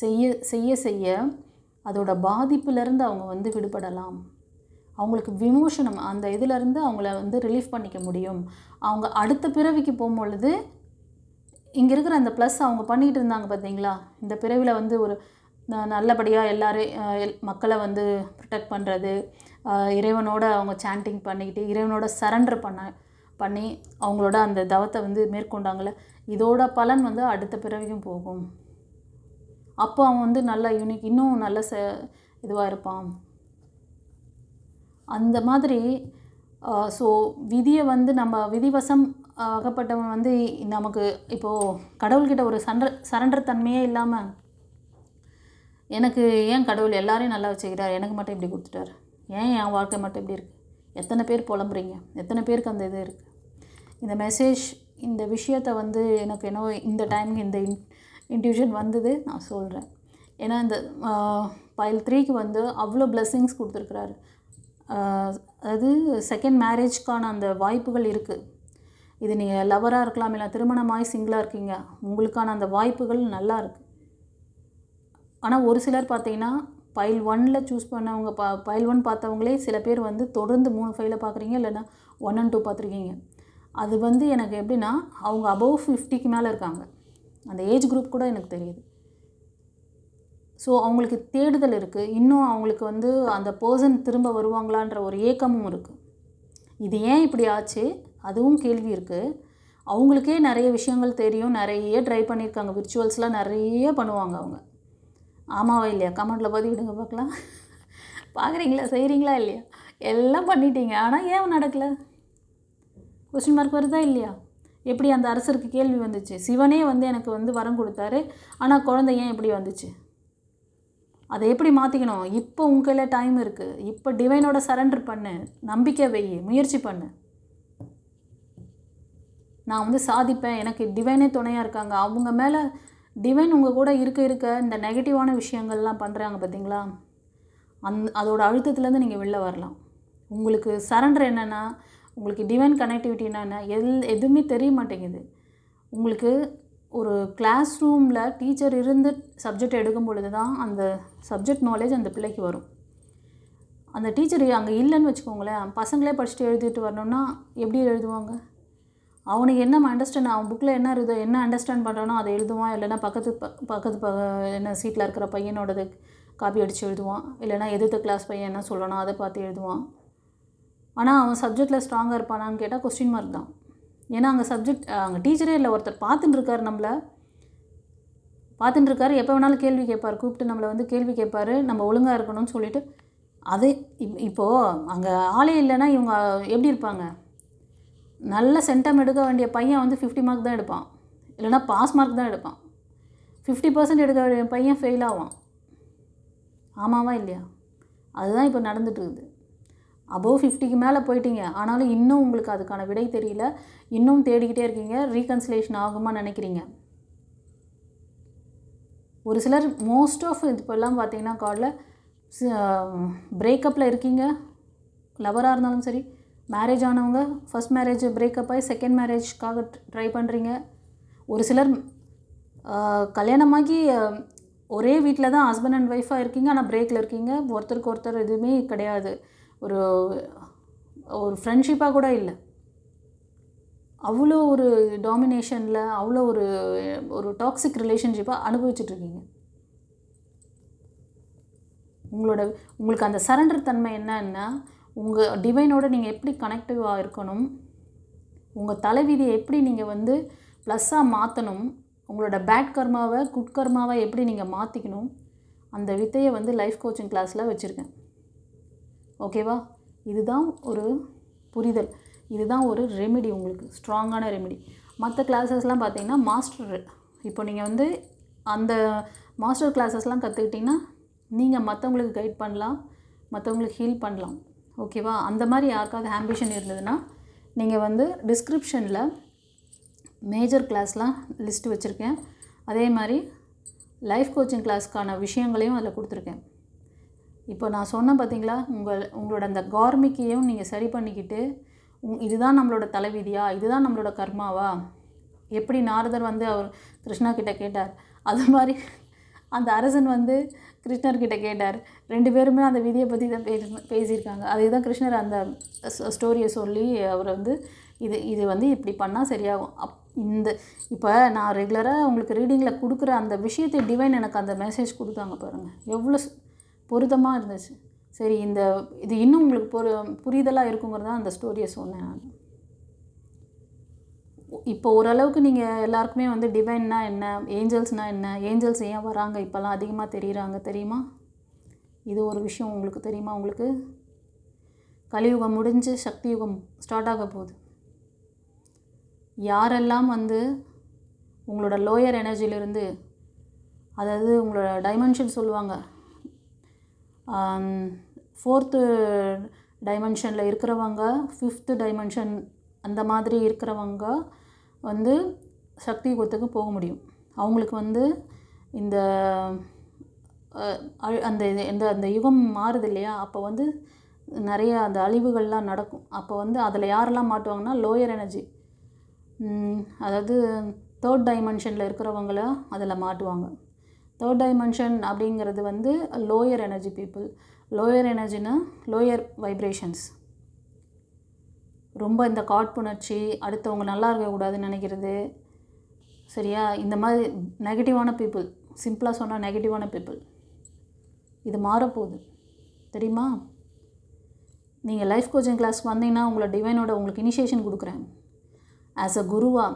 Speaker 1: செய்ய செய்ய அதோட பாதிப்புலேருந்து அவங்க வந்து விடுபடலாம். அவங்களுக்கு விமோசனம் அந்த இதிலேருந்து அவங்கள வந்து ரிலீஃப் பண்ணிக்க முடியும். அவங்க அடுத்த பிறவிக்கு போகும்பொழுது இங்கே இருக்கிற அந்த ப்ளஸ் அவங்க பண்ணிகிட்டு இருந்தாங்க பார்த்தீங்களா, இந்த பிறவியில் வந்து ஒரு நல்லபடியாக எல்லோரும் மக்களை வந்து ப்ரொடெக்ட் பண்ணுறது, இறைவனோட அவங்க சாண்டிங் பண்ணிக்கிட்டு இறைவனோட சரண்டர் பண்ணி அவங்களோட அந்த தவத்தை வந்து மேற்கொண்டாங்களே, இதோட பலன் வந்து அடுத்த பிறவிக்கும் போகும். அப்போ அவன் வந்து நல்ல யூனிக் இன்னும் நல்ல இதுவாக இருப்பான். அந்த மாதிரி ஸோ விதியை வந்து நம்ம விதிவசம் ஆகப்பட்டவன் வந்து நமக்கு இப்போது கடவுள்கிட்ட ஒரு சரண்டர் தன்மையே இல்லாமல், எனக்கு ஏன் கடவுள் எல்லாரையும் நல்லா வச்சுக்கிறார், எனக்கு மட்டும் இப்படி கொடுத்துட்டார், ஏன் என் வாழ்க்கை மட்டும் இப்படி இருக்குது, எத்தனை பேர் புலம்புறீங்க, எத்தனை பேருக்கு அந்த இது இருக்குது. இந்த மெசேஜ் இந்த விஷயத்தை வந்து எனக்கு என்னவோ இந்த டைமுக்கு இந்த இன்ட்யூஷன் வந்தது நான் சொல்கிறேன். ஏன்னா இந்த பைல் 3க்கு வந்து அவ்வளோ பிளெஸ்ஸிங்ஸ் கொடுத்துருக்குறாரு. அதாவது செகண்ட் மேரேஜ்க்கான அந்த வாய்ப்புகள் இருக்குது. இது நீங்கள் லவராக இருக்கலாம், இல்லை திருமணமாகி சிங்கிளாக இருக்கீங்க, உங்களுக்கான அந்த வாய்ப்புகள் நல்லா இருக்குது. ஆனால் ஒரு சிலர் பார்த்தீங்கன்னா பைல் 1ல் சூஸ் பண்ணவங்க பைல் 1 பார்த்தவங்களே சில பேர் வந்து தொடர்ந்து 3 ஃபைலை பார்க்குறீங்க, இல்லைன்னா 1 and 2 பார்த்துருக்கீங்க. அது வந்து எனக்கு எப்படின்னா அவங்க அபவ் 50க்கு மேலே இருக்காங்க. அந்த ஏஜ் குரூப் கூட எனக்கு தெரியுது. ஸோ அவங்களுக்கு தேடுதல் இருக்குது. இன்னும் அவங்களுக்கு வந்து அந்த பர்சன் திரும்ப வருவாங்களான்ற ஒரு ஏக்கமும் இருக்குது. இது ஏன் இப்படி ஆச்சு அதுவும் கேள்வி இருக்குது. அவங்களுக்கே நிறைய விஷயங்கள் தெரியும், நிறைய ட்ரை பண்ணியிருக்காங்க, விர்ச்சுவல்ஸ்லாம் நிறைய பண்ணுவாங்க அவங்க. ஆமாவா இல்லையா? கமெண்ட்டில் பதிவிடுங்க பார்க்கலாம். பார்க்குறீங்களா, செய்கிறீங்களா இல்லையா? எல்லாம் பண்ணிட்டீங்க, ஆனால் ஏன் நடக்கலை? கொஸ்டின் மார்க் வருதா இல்லையா? எப்படி அந்த அரசருக்கு கேள்வி வந்துச்சு, சிவனே வந்து எனக்கு வந்து வரம் கொடுத்தாரு, ஆனால் குழந்தை ஏன் எப்படி வந்துச்சு? அதை எப்படி மாற்றிக்கணும்? இப்போ உங்கள் டைம் இருக்குது. இப்போ டிவைனோட சரண்டர் பண்ணு, நம்பிக்கை வை, முயற்சி பண்ணு. நான் வந்து சாதிப்பேன், எனக்கு டிவைனே துணையாக இருக்காங்க. அவங்க மேலே டிவைன் உங்கள் கூட இருக்க இந்த நெகட்டிவான விஷயங்கள்லாம் பண்ணுறாங்க பார்த்தீங்களா, அதோட அழுத்தத்துலேருந்து நீங்கள் வெளில வரலாம். உங்களுக்கு சரண்டர் என்னென்னா, உங்களுக்கு டிவைன் கனெக்டிவிட்டி என்னென்னா எதுவுமே தெரிய மாட்டேங்குது. உங்களுக்கு ஒரு கிளாஸ் ரூமில் டீச்சர் இருந்து சப்ஜெக்ட் எடுக்கும் பொழுது தான் அந்த சப்ஜெக்ட் நாலேஜ் அந்த பிள்ளைக்கு வரும். அந்த டீச்சர் அங்கே இல்லைன்னு வச்சுக்கோங்களேன், பசங்களே படிச்சுட்டு எழுதிட்டு வரணும்னா எப்படி எழுதுவாங்க? அவனுக்கு என்ன அண்டர்ஸ்டாண்ட், அவன் புக்கில் என்ன இருக்குதோ என்ன அண்டர்ஸ்டாண்ட் பண்ணுறானோ அதை எழுதுவான். இல்லைனா பக்கத்து என்ன சீட்டில் இருக்கிற பையனோடது காப்பி அடித்து எழுதுவான். இல்லைனா எதிர்த்த கிளாஸ் பையன் என்ன சொல்லணும் அதை பார்த்து எழுதுவான். ஆனால் அவன் சப்ஜெக்டில் ஸ்ட்ராங்காக இருப்பானான்னு கேட்டால் கொஸ்டின் மார்க் தான். ஏன்னா அங்கே டீச்சரே இல்லை, ஒருத்தர் பார்த்துட்டுருக்கார், நம்மளை பார்த்துட்டுருக்காரு. எப்போ வேணாலும் கேள்வி கேட்பார், கூப்பிட்டு நம்மளை வந்து கேள்வி கேட்பார், நம்ம ஒழுங்காக இருக்கணும்னு சொல்லிவிட்டு. அதே இப்போது அங்கே ஆளே இல்லைன்னா இவங்க எப்படி இருப்பாங்க? நல்ல சென்டம் எடுக்க வேண்டிய பையன் வந்து 50 மார்க் தான் எடுப்பான், இல்லைனா பாஸ் மார்க் தான் எடுப்பான். 50% எடுக்க வேண்டிய பையன் ஃபெயில் ஆவான். ஆமாவா இல்லையா? அதுதான் இப்போ நடந்துட்டு இருக்குது. அபோவ் 50க்கு மேலே போயிட்டீங்க, ஆனாலும் இன்னும் உங்களுக்கு அதுக்கான விடை தெரியல, இன்னும் தேடிக்கிட்டே இருக்கீங்க. ரீகன்சிலேஷன் ஆகுமா நினைக்கிறீங்க? ஒரு சிலர் மோஸ்ட் ஆஃப் இப்போல்லாம் பார்த்தீங்கன்னா காலில் பிரேக்கப்பில் இருக்கீங்க, லவராக இருந்தாலும் சரி, மேரேஜ் ஆனவங்க ஃபஸ்ட் மேரேஜ் பிரேக்கப் ஆகி செகண்ட் மேரேஜ்க்காக ட்ரை பண்ணுறீங்க. ஒரு சிலர் கல்யாணமாகி ஒரே வீட்டில் தான் ஹஸ்பண்ட் அண்ட் ஒய்ஃபாக இருக்கீங்க, ஆனால் பிரேக்கில் இருக்கீங்க. ஒருத்தருக்கு ஒருத்தர் எதுவுமே கிடையாது, ஒரு ஃப்ரெண்ட்ஷிப்பாக கூட இல்லை. அவ்வளோ ஒரு டாமினேஷனில் அவ்வளோ ஒரு டாக்ஸிக் ரிலேஷன்ஷிப்பாக அனுபவிச்சுட்ருக்கீங்க. உங்களுக்கு அந்த சரண்டர் தன்மை என்னன்னா, உங்கள் டிவைனோட நீங்கள் எப்படி கனெக்டிவாக இருக்கணும், உங்கள் தலைவிதியை எப்படி நீங்கள் வந்து ப்ளஸ்ஸாக மாற்றணும், உங்களோட பேட் கர்மாவை குட் கர்மாவை எப்படி நீங்கள் மாற்றிக்கணும், அந்த வித்தையை வந்து லைஃப் கோச்சிங் கிளாஸில் வச்சுருக்கேன். ஓகேவா? இதுதான் ஒரு புரிதல், இதுதான் ஒரு ரெமெடி, உங்களுக்கு ஸ்ட்ராங்கான ரெமெடி. மற்ற கிளாஸஸ்லாம் பார்த்தீங்கன்னா மாஸ்டர், இப்போ நீங்கள் வந்து அந்த மாஸ்டர் கிளாஸஸ்லாம் கற்றுக்கிட்டிங்கன்னா நீங்கள் மற்றவங்களுக்கு கைட் பண்ணலாம், மற்றவங்களுக்கு ஹீல் பண்ணலாம். ஓகேவா? அந்த மாதிரி யாருக்காவது ஆம்பிஷன் இருந்ததுன்னா நீங்கள் வந்து டிஸ்கிரிப்ஷனில் மேஜர் கிளாஸ்லாம் லிஸ்ட்டு வச்சுருக்கேன். அதே மாதிரி லைஃப் கோச்சிங் கிளாஸ்க்கான விஷயங்களையும் அதில் கொடுத்துருக்கேன். இப்போ நான் சொன்னேன் பார்த்தீங்களா, உங்களோட அந்த கார்மிக்கையும் நீங்கள் சரி பண்ணிக்கிட்டு இதுதான் நம்மளோட தலைவிதியா, இதுதான் நம்மளோட கர்மாவா, எப்படி நாரதர் வந்து அவர் கிருஷ்ணா கிட்ட கேட்டார், அது மாதிரி அந்த அரசன் வந்து கிருஷ்ணர்கிட்ட கேட்டார். 2 பேருமே அந்த விதியை பற்றி தான் பேசியிருக்காங்க. அதுதான் கிருஷ்ணர் அந்த ஸ்டோரியை சொல்லி அவர் வந்து இது வந்து இப்படி பண்ணால் சரியாகும். இப்போ நான் ரெகுலராக உங்களுக்கு ரீடிங்கில் கொடுக்குற அந்த விஷயத்தை டிவைன் எனக்கு அந்த மெசேஜ் கொடுத்தாங்க பாருங்கள், எவ்வளோ பொருத்தமாக இருந்துச்சு. சரி, இது இன்னும் உங்களுக்கு புரிதலாக இருக்குங்கிறதா அந்த ஸ்டோரியை சொன்னேன் நான். இப்போ ஓரளவுக்கு நீங்கள் எல்லாருக்குமே வந்து டிவைன்னா என்ன, ஏஞ்சல்ஸ்னால் என்ன, ஏஞ்சல்ஸ் ஏன் வராங்க இப்போல்லாம் அதிகமாக தெரியுறாங்க தெரியுமா? இது ஒரு விஷயம் உங்களுக்கு தெரியுமா? உங்களுக்கு கலியுகம் முடிஞ்சு சக்தி யுகம் ஸ்டார்ட் ஆக போகுது. யாரெல்லாம் வந்து உங்களோட லோயர் எனர்ஜியிலிருந்து, அதாவது உங்களோட டைமென்ஷன் சொல்லுவாங்க, 4th டைமென்ஷனில் இருக்கிறவங்க, 5th டைமென்ஷன் அந்த மாதிரி இருக்கிறவங்க வந்து சக்தி யுகத்துக்கு போக முடியும். அவங்களுக்கு வந்து இந்த அந்த யுகம் மாறுது இல்லையா, அப்போ வந்து நிறைய அந்த அழிவுகள்லாம் நடக்கும். அப்போ வந்து அதில் யாரெல்லாம் மாட்டுவாங்கன்னா லோயர் எனர்ஜி, அதாவது 3rd டைமென்ஷனில் இருக்கிறவங்கள அதில் மாட்டுவாங்க. 3rd டைமென்ஷன் அப்படிங்கிறது வந்து லோயர் எனர்ஜி பீப்புள். லோயர் எனர்ஜினா லோயர் வைப்ரேஷன்ஸ். ரொம்ப இந்த காட்புணர்ச்சி, அடுத்தவங்க நல்லா இருக்கக்கூடாதுன்னு நினைக்கிறது, சரியா, இந்த மாதிரி நெகட்டிவான பீப்புள், சிம்பிளாக சொன்னால் நெகட்டிவான பீப்புள். இது மாறப்போகுது தெரியுமா? நீங்கள் லைஃப் கோச்சிங் கிளாஸ்க்கு வந்தீங்கன்னா உங்களை டிவைனோட உங்களுக்கு இனிஷியேஷன் கொடுக்குறேன். ஆஸ் அ குருவாக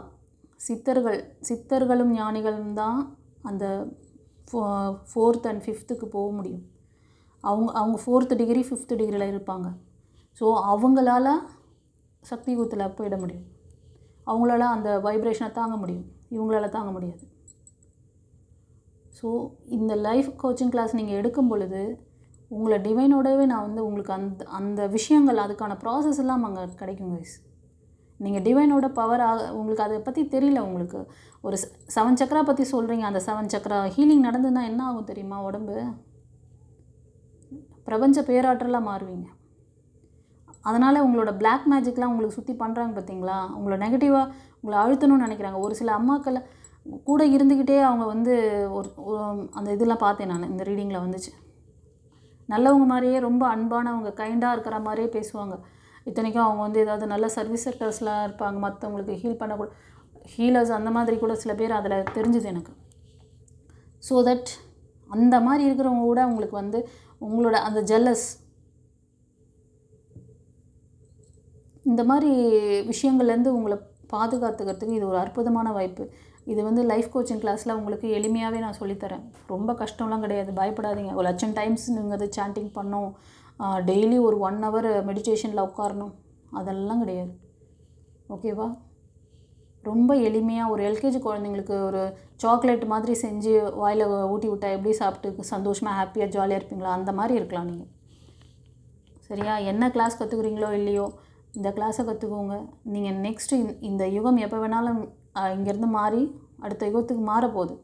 Speaker 1: சித்தர்களும் ஞானிகளும் தான் அந்த 4th and 5th போக முடியும். அவங்க 4th டிகிரி 5th டிகிரியில் இருப்பாங்க. ஸோ அவங்களால சக்தி யுகத்தில் போயிட முடியும். அவங்களால அந்த வைப்ரேஷனை தாங்க முடியும், இவங்களால தாங்க முடியாது. ஸோ இந்த லைஃப் கோச்சிங் கிளாஸ் நீங்கள் எடுக்கும் பொழுது உங்களை டிவைனோடவே நான் வந்து உங்களுக்கு அந்த விஷயங்கள், அதுக்கான ப்ராசஸ் எல்லாம் அங்கே கிடைக்கும் கைஸ். நீங்கள் டிவைனோட பவராக உங்களுக்கு அதை பற்றி தெரியல. உங்களுக்கு ஒரு 7 சக்கரா பற்றி சொல்கிறீங்க, அந்த 7 சக்கரா ஹீலிங் நடந்ததுன்னா என்ன ஆகும் தெரியுமா? உடம்பு பிரபஞ்ச பேராற்றலாக மாறுவீங்க. அதனால் உங்களோட பிளாக் மேஜிக்லாம் உங்களுக்கு சுற்றி பண்ணுறாங்க பார்த்தீங்களா, உங்களை நெகட்டிவாக உங்களை அழுத்தணும்னு நினைக்கிறாங்க. ஒரு சில அம்மாக்கள் கூட இருந்துக்கிட்டே அவங்க வந்து ஒரு அந்த இதெல்லாம் பார்த்தேன் நான், இந்த ரீடிங்கில் வந்துச்சு. நல்லவங்க மாதிரியே, ரொம்ப அன்பானவங்க, கைண்டாக இருக்கிற மாதிரியே பேசுவாங்க. இத்தனைக்கும் அவங்க வந்து ஏதாவது நல்ல சர்வீஸ் செக்டர்ஸ்லாம் இருப்பாங்க, மற்றவங்களுக்கு ஹீல் பண்ணக்கூட ஹீலர்ஸ் அந்த மாதிரி கூட சில பேர் அதில் தெரிஞ்சுது எனக்கு. ஸோ தட் அந்த மாதிரி இருக்கிறவங்க கூட உங்களுக்கு வந்து உங்களோட அந்த ஜெல்லஸ், இந்த மாதிரி விஷயங்கள்லேருந்து உங்களை பாதுகாத்துக்கிறதுக்கு இது ஒரு அற்புதமான வாய்ப்பு. இது வந்து லைஃப் கோச்சிங் கிளாஸில் உங்களுக்கு எளிமையாகவே நான் சொல்லித்தரேன். ரொம்ப கஷ்டம்லாம் கிடையாது, பயப்படாதீங்க. ஒரு 1,00,000 டைம்ஸ் நீங்கள் அது சாண்டிங் பண்ணோம், டெய்லி ஒரு 1 hour மெடிடேஷனில் உட்காரணும், அதெல்லாம் கிடையாது. ஓகேவா? ரொம்ப எளிமையாக ஒரு எல்கேஜி குழந்தைங்களுக்கு ஒரு சாக்லேட் மாதிரி செஞ்சு வாயில் ஊட்டி விட்டால் எப்படி சாப்பிட்டு சந்தோஷமாக ஹாப்பியாக ஜாலியாக இருப்பீங்களா, அந்த மாதிரி இருக்கலாம் நீங்கள். சரியா? என்ன கிளாஸ் கற்றுக்குறீங்களோ இல்லையோ, இந்த கிளாஸை கற்றுக்கோங்க. நீங்கள் நெக்ஸ்ட்டு இந்த யுகம் எப்போ வேணாலும் இங்கேருந்து மாறி அடுத்த யுகத்துக்கு மாறப்போகுது.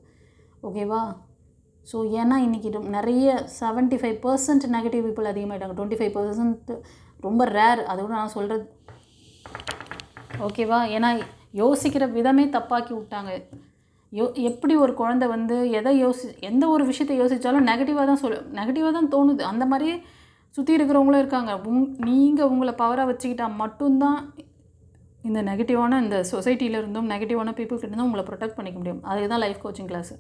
Speaker 1: ஓகேவா? ஸோ ஏன்னா இன்றைக்கி நிறைய 75% நெகட்டிவ் பீப்புள் அதிகமாகிட்டாங்க. 25% ரொம்ப ரேர், அதை விட நான் சொல்கிறது. ஓகேவா? ஏன்னா யோசிக்கிற விதமே தப்பாக்கி விட்டாங்க. எப்படி ஒரு குழந்தை வந்து எந்த ஒரு விஷயத்தை யோசித்தாலும் நெகட்டிவாக தான் தோணுது. அந்த மாதிரியே சுற்றி இருக்கிறவங்களும் இருக்காங்க. நீங்கள் உங்களை பவராக வச்சுக்கிட்டால் மட்டும்தான் இந்த நெகட்டிவான இந்த சொசைட்டியில் இருந்தும் நெகட்டிவான பீப்புள்கிட்ட இருந்தும் உங்களை ப்ரொடெக்ட் பண்ணிக்க முடியும். அதுதான் லைஃப் கோச்சிங் கிளாஸு.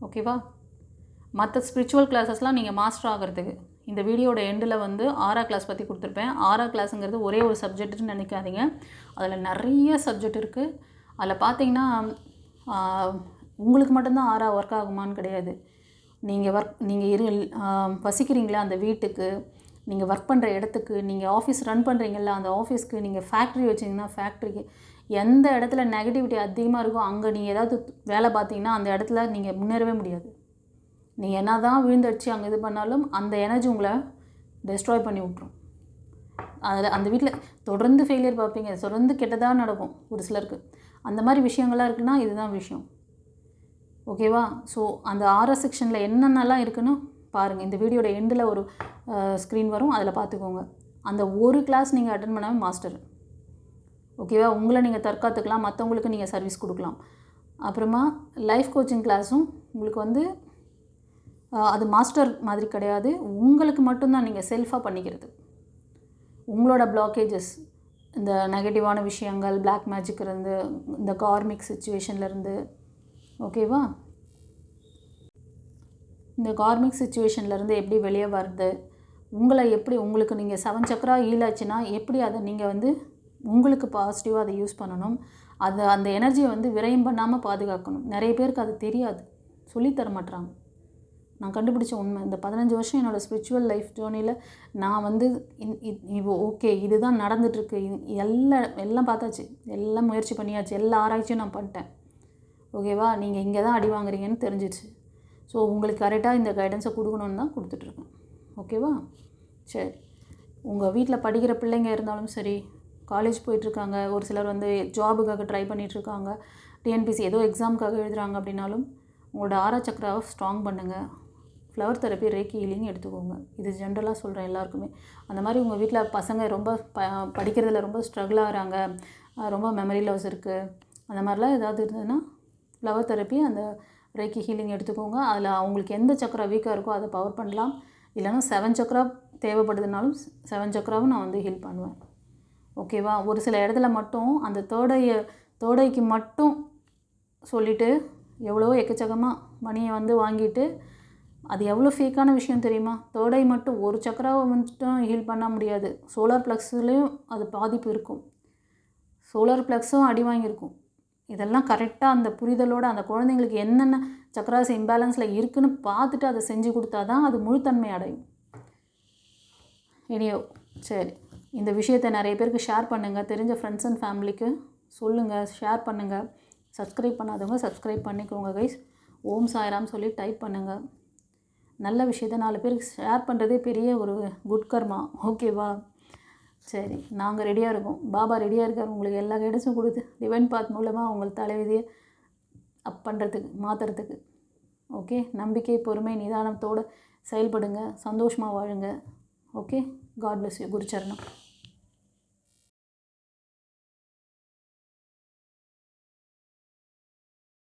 Speaker 1: ஓகேவா? மற்ற ஸ்பிரிச்சுவல் கிளாஸஸ்லாம் நீங்கள் மாஸ்டர் ஆகிறதுக்கு இந்த வீடியோட எண்டில் வந்து 6ஆம் கிளாஸ் பற்றி கொடுத்துருப்பேன். 6ஆம் கிளாஸுங்கிறது ஒரே ஒரு சப்ஜெக்ட்னு நினைக்காதீங்க, அதில் நிறைய சப்ஜெக்ட் இருக்குது. அதில் பார்த்தீங்கன்னா உங்களுக்கு மட்டும்தான் 6 ஒர்க் ஆகுமான்னு கிடையாது. நீங்கள் வசிக்கிறீங்களா அந்த வீட்டுக்கு, நீங்கள் ஒர்க் பண்ணுற இடத்துக்கு, நீங்கள் ஆஃபீஸ் ரன் பண்ணுறீங்களா அந்த ஆஃபீஸ்க்கு, நீங்கள் ஃபேக்ட்ரி வச்சிங்கன்னா ஃபேக்ட்ரிக்கு, எந்த இடத்துல நெகட்டிவிட்டி அதிகமாக இருக்கோ அங்கே நீங்கள் ஏதாவது வேலை பார்த்தீங்கன்னா அந்த இடத்துல நீங்கள் முன்னேறவே முடியாது. நீங்கள் என்ன தான் விழுந்தடிச்சு அங்கே இது பண்ணாலும் அந்த எனர்ஜி உங்களை டெஸ்ட்ராய் பண்ணி விட்ரும். அதில் அந்த வீட்டில் தொடர்ந்து ஃபெயிலியர் பார்ப்பீங்க, தொடர்ந்து கெட்டதாக நடக்கும் ஒரு சிலருக்கு. அந்த மாதிரி விஷயங்கள்லாம் இருக்குன்னா இதுதான் விஷயம். ஓகேவா? ஸோ அந்த ஆர்எஸ் செக்ஷனில் என்னென்னலாம் இருக்குன்னு பாருங்கள். இந்த வீடியோட எண்டில் ஒரு ஸ்க்ரீன் வரும், அதில் பார்த்துக்கோங்க. அந்த ஒரு கிளாஸ் நீங்கள் அட்டன் பண்ணாமல் மாஸ்டர். ஓகேவா? உங்களை நீங்கள் தற்காத்துக்கலாம், மற்றவங்களுக்கு நீங்கள் சர்வீஸ் கொடுக்கலாம். அப்புறமா லைஃப் கோச்சிங் கிளாஸும் உங்களுக்கு வந்து அது மாஸ்டர் மாதிரி கிடையாது, உங்களுக்கு மட்டும்தான் நீங்கள் செல்ஃபாக பண்ணிக்கிறது. உங்களோட பிளாக்கேஜஸ், இந்த நெகட்டிவான விஷயங்கள், பிளாக் மேஜிக் இருந்து, இந்த கார்மிக் சுச்சுவேஷன்லேருந்து, ஓகேவா? இந்த கார்மிக் சுச்சுவேஷன்லேருந்து எப்படி வெளியே வருது, உங்களை எப்படி உங்களுக்கு நீங்கள் 7 சக்கரா ஈலாச்சுன்னா எப்படி அதை நீங்கள் வந்து உங்களுக்கு பாசிட்டிவாக அதை யூஸ் பண்ணணும், அதை அந்த எனர்ஜியை வந்து விரயம் பண்ணாமல் பாதுகாக்கணும். நிறைய பேருக்கு அது தெரியாது, சொல்லித்தர மாட்றாங்க. நான் கண்டுபிடிச்ச உண்மை. இந்த 15 வருஷம் என்னோடய ஸ்பிரிச்சுவல் லைஃப் ஜேர்னியில் நான் வந்து ஓகே இதுதான் நடந்துகிட்ருக்கு, எல்லாம் பார்த்தாச்சு, எல்லாம் முயற்சி பண்ணியாச்சு, எல்லா ஆராய்ச்சியும் நான் பண்ணிட்டேன். ஓகேவா? நீங்கள் இங்கே தான் அடி வாங்குறீங்கன்னு தெரிஞ்சிச்சு. ஸோ உங்களுக்கு கரெக்டாக இந்த கைடன்ஸை கொடுக்கணுன்னு தான் கொடுத்துட்ருக்கேன். ஓகேவா? சரி, உங்கள் வீட்டில் படிக்கிற பிள்ளைங்க இருந்தாலும் சரி, காலேஜ் போயிட்டுருக்காங்க, ஒரு சிலர் வந்து ஜாபுக்காக ட்ரை பண்ணிகிட்ருக்காங்க, டிஎன்பிசி ஏதோ எக்ஸாமுக்காக எழுதுகிறாங்க அப்படின்னாலும் உங்களோட ஆரா சக்கராவை ஸ்ட்ராங் பண்ணுங்கள். ஃப்ளவர் தெரப்பி, ரேக்கி ஹீலிங் எடுத்துக்கோங்க. இது ஜென்ரலாக சொல்கிறேன் எல்லாருக்குமே. அந்த மாதிரி உங்கள் வீட்டில் பசங்க ரொம்ப படிக்கிறதுல ரொம்ப ஸ்ட்ரகிள் ஆகிறாங்க, ரொம்ப மெமரி லாஸ் இருக்குது, அந்த மாதிரிலாம் ஏதாவது இருந்ததுன்னா ஃப்ளவர் தெரப்பி, அந்த ரேக்கி ஹீலிங் எடுத்துக்கோங்க. அதில் அவங்களுக்கு எந்த சக்கரா வீக்காக இருக்கோ அதை பவர் பண்ணலாம். இல்லைன்னா 7 சக்கரா தேவைப்படுதுனாலும் 7 சக்கராவும் நான் வந்து ஹீல் பண்ணுவேன். ஓகேவா? ஒரு சில இடத்துல மட்டும் அந்த தோடைக்கு மட்டும் சொல்லிவிட்டு எவ்வளோ எக்கச்சக்கமாக மணியை வந்து வாங்கிட்டு, அது எவ்வளோ ஃபேக்கான விஷயம் தெரியுமா? தோடை மட்டும் ஒரு சக்கராவை மட்டும் ஹீல் பண்ண முடியாது. சோலார் ப்ளக்ஸ்லேயும் அது பாதிப்பு இருக்கும், சோலார் ப்ளக்ஸும் அடி வாங்கியிருக்கும். இதெல்லாம் கரெக்டாக அந்த புரிதலோடு அந்த குழந்தைங்களுக்கு என்னென்ன சக்கராஸ் இம்பேலன்ஸில் இருக்குதுன்னு பார்த்துட்டு அதை செஞ்சு கொடுத்தா தான் அது முழுத்தன்மை அடையும். இனியோ சரி, இந்த விஷயத்தை நிறைய பேருக்கு ஷேர் பண்ணுங்கள், தெரிஞ்ச ஃப்ரெண்ட்ஸ் அண்ட் ஃபேமிலிக்கு சொல்லுங்கள், ஷேர் பண்ணுங்கள். சப்ஸ்கிரைப் பண்ணாதவங்க சப்ஸ்கிரைப் பண்ணிக்கோங்க கைஸ். ஓம் சாய்ராம் சொல்லி டைப் பண்ணுங்கள். நல்ல விஷயத்தை 4 பேருக்கு ஷேர் பண்ணுறதே பெரிய ஒரு குட் கர்மா. ஓகேவா? சரி, நாங்கள் ரெடியாக இருக்கோம், பாபா ரெடியாக இருக்கார் உங்களுக்கு எல்லா கைடன்ஸும் கொடுத்து டிவைன் பாத் மூலமாக உங்கள் தலைவிதியை அப் பண்ணுறதுக்கு, மாற்றுறதுக்கு. ஓகே, நம்பிக்கை, பொறுமை, நிதானத்தோடு செயல்படுங்க, சந்தோஷமாக வாழுங்க. Okay, God bless you. குருச்சரணம்.